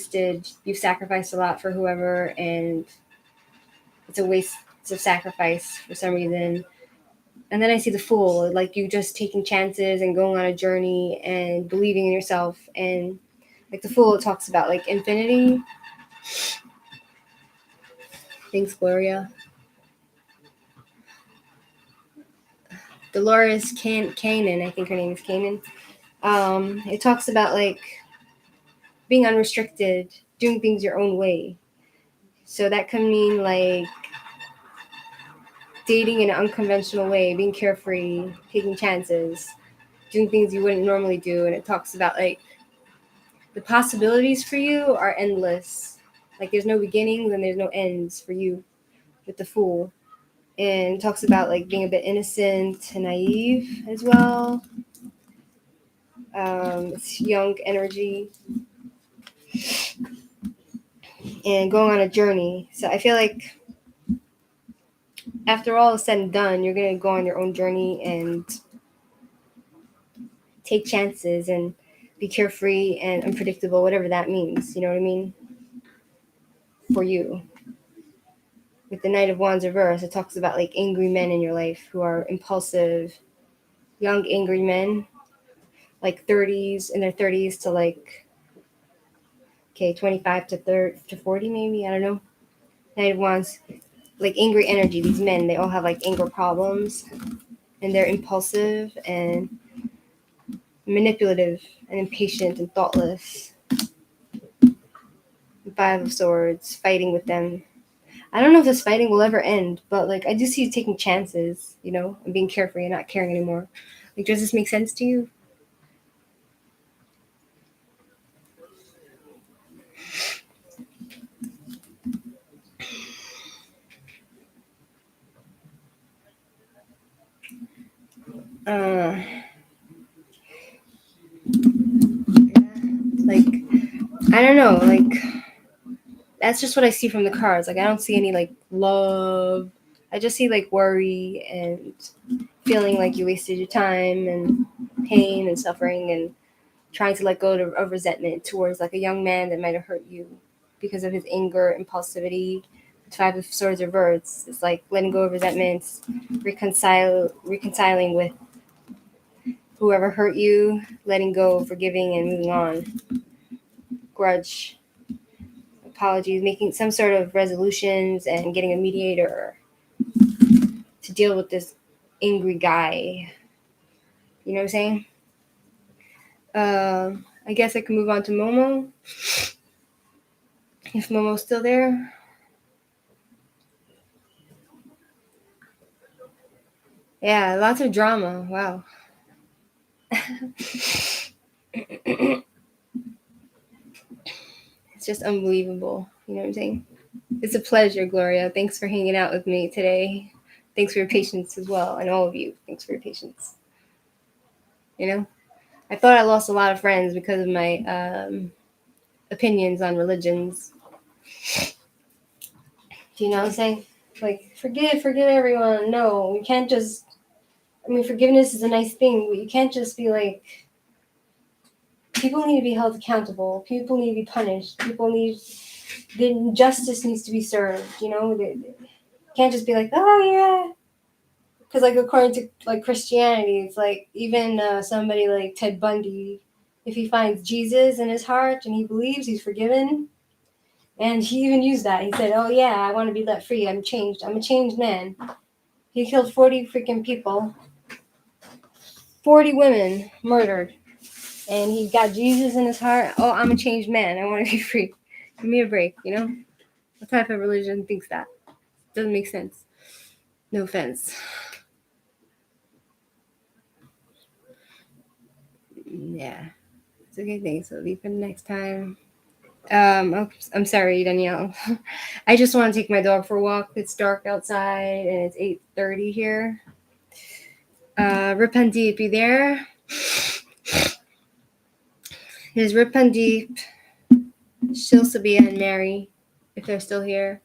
sacrificed a lot for whoever, and it's a waste of sacrifice for some reason. And then I see the Fool, like you just taking chances and going on a journey and believing in yourself. And like the Fool, it talks about like infinity. Thanks, Gloria. Dolores Cannon, I think her name is Cannon. It talks about like being unrestricted, doing things your own way. So that can mean like dating in an unconventional way, being carefree, taking chances, doing things you wouldn't normally do. And it talks about like the possibilities for you are endless. Like there's no beginnings and there's no ends for you with the Fool. And it talks about like being a bit innocent and naive as well. It's young energy and going on a journey. So I feel like after all is said and done, you're gonna go on your own journey and take chances and be carefree and unpredictable, whatever that means. You know what I mean? For you. With the Knight of Wands reverse, it talks about like angry men in your life who are impulsive, young angry men, like 30s in their 30s to like 25 to 30 to 40 maybe, I don't know. Knight of Wands, like angry energy. These men, they all have like anger problems, and they're impulsive and manipulative and impatient and thoughtless. Five of Swords, fighting with them. I don't know if this fighting will ever end, but like I do see you taking chances, you know, and being carefree and not caring anymore. Like, does this make sense to you? Uh, like I don't know, like that's just what I see from the cards. Like I don't see any like love. I just see like worry and feeling like you wasted your time and pain and suffering and trying to let go of resentment towards like a young man that might have hurt you because of his anger, impulsivity. Five of Swords reverse. It's like letting go of resentments, reconciling with whoever hurt you, letting go, forgiving, and moving on. Grudge, apologies, making some sort of resolutions and getting a mediator to deal with this angry guy. You know what I'm saying? I guess I can move on to Momo. If Momo's still there. Yeah, lots of drama. Wow. It's just unbelievable. You know what I'm saying? It's a pleasure, Gloria. Thanks for hanging out with me today. Thanks for your patience as well. And all of you, thanks for your patience. You know? I thought I lost a lot of friends because of my opinions on religions. Do you know what I'm saying? Like, forgive everyone. No, you can't just. I mean, forgiveness is a nice thing, but you can't just be like. People need to be held accountable. People need to be punished. People need. The justice needs to be served. You know, they can't just be like, oh yeah. Because like according to like Christianity, it's like even somebody like Ted Bundy, if he finds Jesus in his heart and he believes he's forgiven, and he even used that. He said, "Oh yeah, I want to be let free. I'm changed. I'm a changed man." He killed 40 freaking people, 40 women murdered, and he got Jesus in his heart. Oh, I'm a changed man. I want to be free. Give me a break. You know, what type of religion thinks that? Doesn't make sense. No offense. Yeah, it's a good thing. So leave for the next time. I'm sorry, Danielle. I just want to take my dog for a walk. It's dark outside and it's 8:30 here. Ripandeep, you there? Here's Ripandeep, Shil, Sabia, and Mary, if they're still here.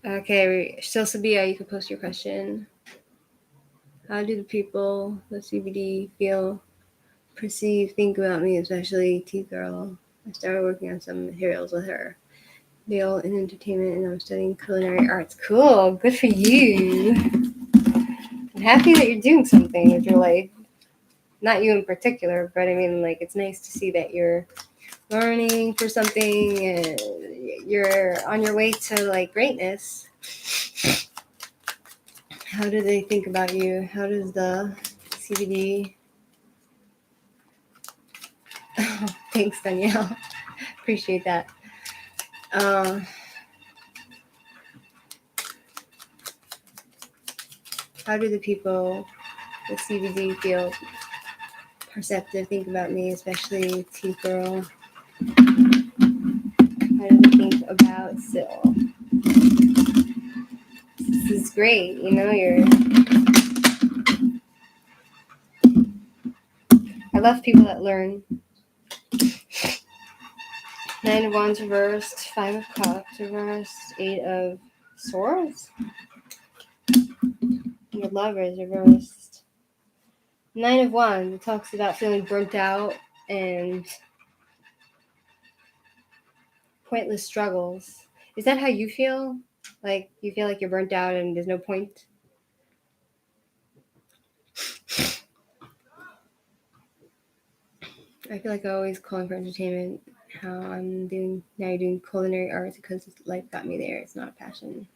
Okay, Shil, Sabia, you can post your question. How do the people, the CBD, feel, perceive, think about me, especially T-Girl? I started working on some materials with her. They all in entertainment, and I'm studying culinary arts. Cool, good for you. I'm happy that you're doing something with your life. Not you in particular, but I mean, like, it's nice to see that you're learning for something and you're on your way to, like, greatness. How do they think about you? How does the CBD... Oh, thanks, Danielle. Appreciate that. How do the people Let's see, do you feel perceptive? Think about me, especially Teeth Girl. How do you think about Syl? This is great, I love people that learn. 9 of Wands reversed, 5 of Cups reversed, 8 of Swords. Your Lovers reversed. 9 of Wands, it talks about feeling burnt out and pointless struggles. Is that how you feel? Like, you feel like you're burnt out and there's no point? I feel like I always calling for entertainment. How I'm doing now, you're doing culinary arts because life got me there. It's not a passion.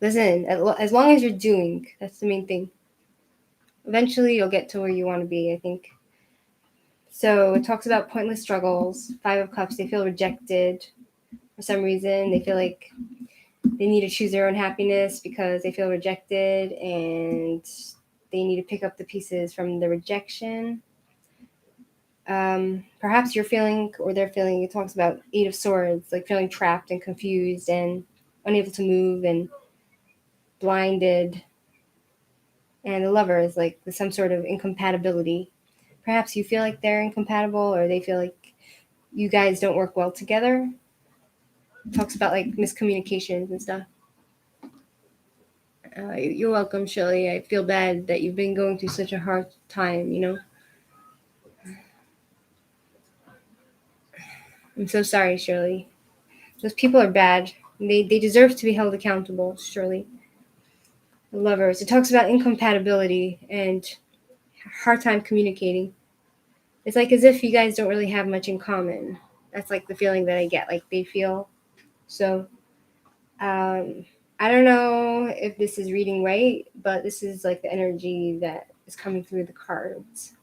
Listen, as long as you're doing, that's the main thing. Eventually, you'll get to where you want to be, I think. So it talks about pointless struggles. 5 of Cups, they feel rejected for some reason. They feel like they need to choose their own happiness because they feel rejected and they need to pick up the pieces from the rejection. Perhaps you're feeling, or they're feeling, it talks about 8 of Swords, like feeling trapped and confused and unable to move and blinded. And the Lovers, like some sort of incompatibility. Perhaps you feel like they're incompatible or they feel like you guys don't work well together. It talks about like miscommunications and stuff. You're welcome, Shirley. I feel bad that you've been going through such a hard time, I'm so sorry, Shirley. Those people are bad. They deserve to be held accountable, Shirley. The Lovers. It talks about incompatibility and hard time communicating. It's like as if you guys don't really have much in common. That's like the feeling that I get. Like they feel. So, I don't know if this is reading right, but this is like the energy that is coming through the cards.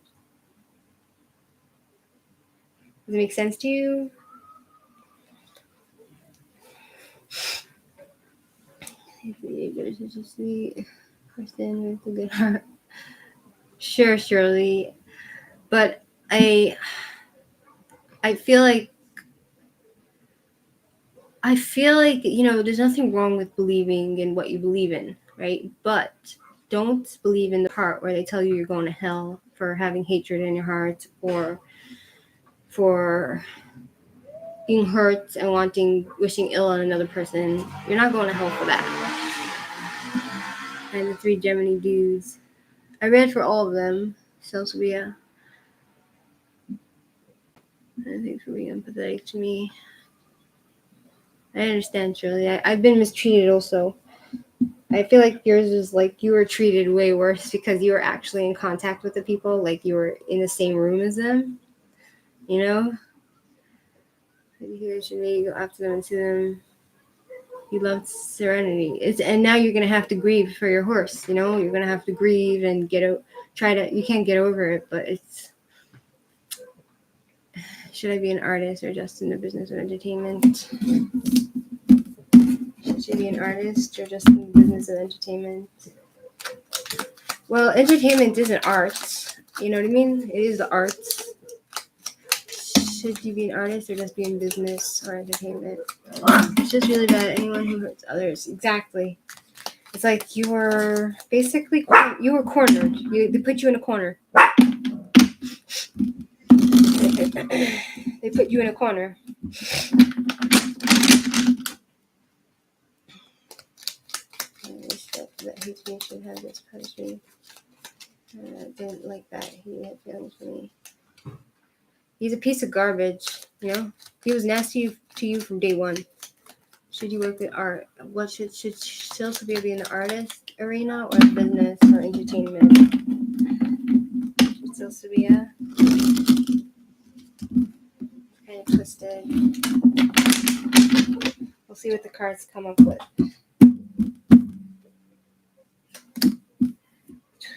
Does it make sense to you? Person with a good heart. Sure, Shirley. But I feel like there's nothing wrong with believing in what you believe in, right? But don't believe in the part where they tell you you're going to hell for having hatred in your heart or for being hurt and wishing ill on another person. You're not going to hell for that. And the 3 Gemini dudes. I read for all of them. Sophia. Thanks for being empathetic to me. I understand, Shirley. I've been mistreated also. I feel like yours is like you were treated way worse because you were actually in contact with the people, like you were in the same room as them, You should maybe go after them and to them. You loved serenity. And now you're gonna have to grieve for your horse. You're gonna have to grieve and you can't get over it, but it's. Should I be an artist or just in the business of entertainment? Should I be an artist or just in the business of entertainment? Well, entertainment isn't art. You know what I mean? It is the arts. Should you be an artist or just be in business or entertainment? It's just really bad. Anyone who hurts others. Exactly. It's like you were basically cornered. They put you in a corner. They put you in a corner. That hates me should have this punishment. I didn't like that. He had feelings for me. He's a piece of garbage, He was nasty to you from day one. Should you work with art? What should Sophia be in the artist arena or business or entertainment? Should Sophia? Kind of twisted. We'll see what the cards come up with.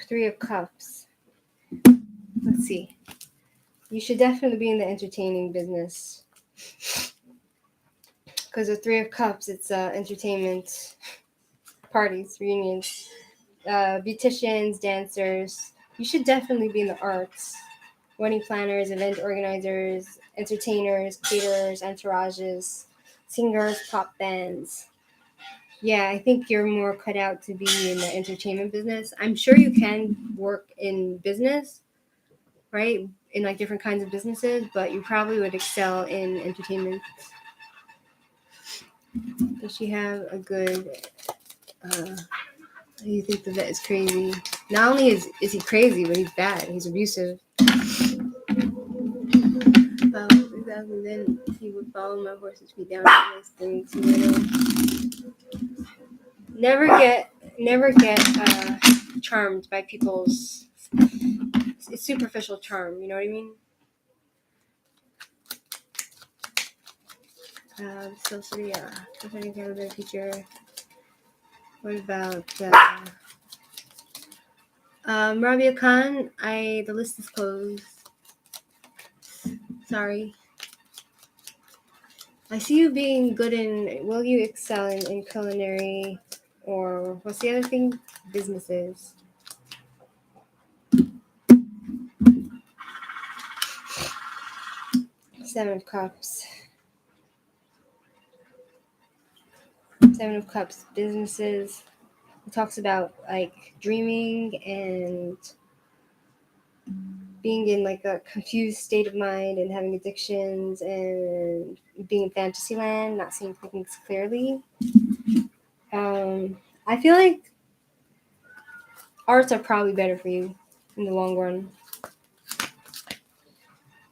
3 of Cups. Let's see. You should definitely be in the entertaining business. Because with 3 of Cups, it's entertainment, parties, reunions, beauticians, dancers, You should definitely be in the arts. Wedding planners, event organizers, entertainers, caterers, entourages, singers, pop bands. Yeah, I think you're more cut out to be in the entertainment business. I'm sure you can work in business, right? In like different kinds of businesses, but you probably would excel in entertainment. Does she have a good? You think the vet is crazy? Not only is he crazy, but he's bad. He's abusive. And then he would follow my horse's feet down nice things. Never get charmed by people's superficial charm. You know what I mean? So yeah, defending kind of a teacher. What about Rabia Khan? The list is closed. Sorry. I see you being good in. Will you excel in culinary, or what's the other thing? Businesses. Seven of Cups. Seven of Cups. Businesses. It talks about like dreaming and being in like a confused state of mind and having addictions and being in fantasy land, not seeing things clearly. I feel like arts are probably better for you in the long run.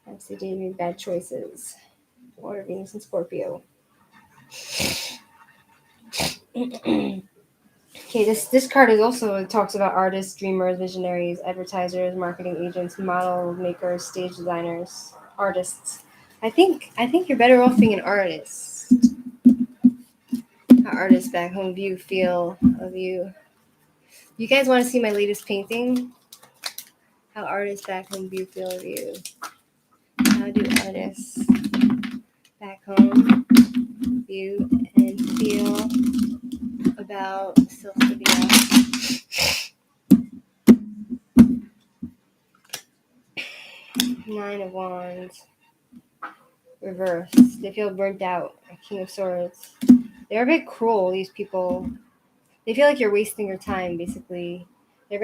That's the day you made bad choices. Water, Venus, and Scorpio. Okay, this card is also, it talks about artists, dreamers, visionaries, advertisers, marketing agents, model makers, stage designers, artists. I think you're better off being an artist. How artists back home view feel of you. You guys want to see my latest painting? How artists back home view feel of you. How do artists back home view and feel about Sylphia? Nine of Wands. Reverse. They feel burnt out. King of Swords. They're a bit cruel, these people. They feel like you're wasting your time, basically. They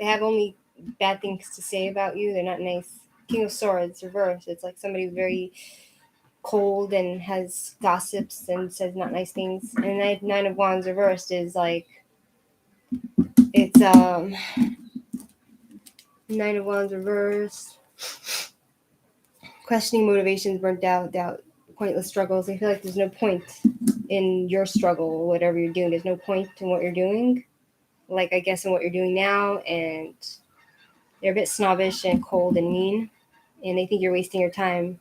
have only bad things to say about you. They're not nice. King of Swords, reverse. It's like somebody very cold and has gossips and says not nice things. And Nine of Wands reversed is like, it's Nine of Wands reversed. Questioning motivations, burnt out, doubt, pointless struggles. They feel like there's no point in your struggle or whatever you're doing. There's no point in what you're doing. Like, I guess, in what you're doing now. And they're a bit snobbish and cold and mean. And they think you're wasting your time.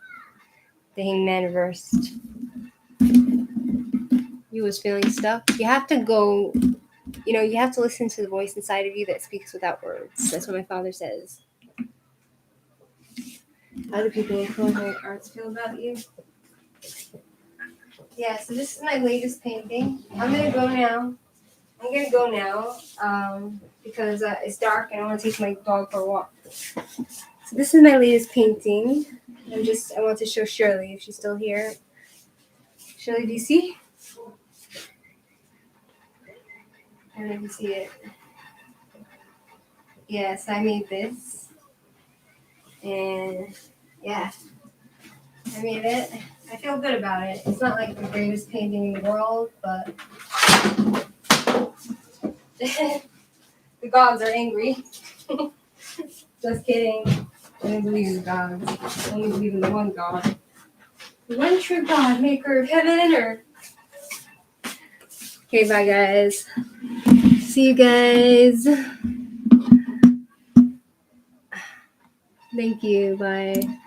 The Hangman reversed. You was feeling stuck. You have to go, you have to listen to the voice inside of you that speaks without words. That's what my father says. How do people in culinary arts feel about you? Yeah, so this is my latest painting. I'm going to go now because it's dark and I want to take my dog for a walk. So this is my latest painting. I want to show Shirley if she's still here. Shirley, do you see? I don't know if you see it. Yes, I made this. And yeah, I made it. I feel good about it. It's not like the greatest painting in the world, but the gods are angry. Just kidding. I don't believe in gods. I only believe in the one God. The one true God, maker of heaven and earth. Okay, bye guys. See you guys. Thank you. Bye.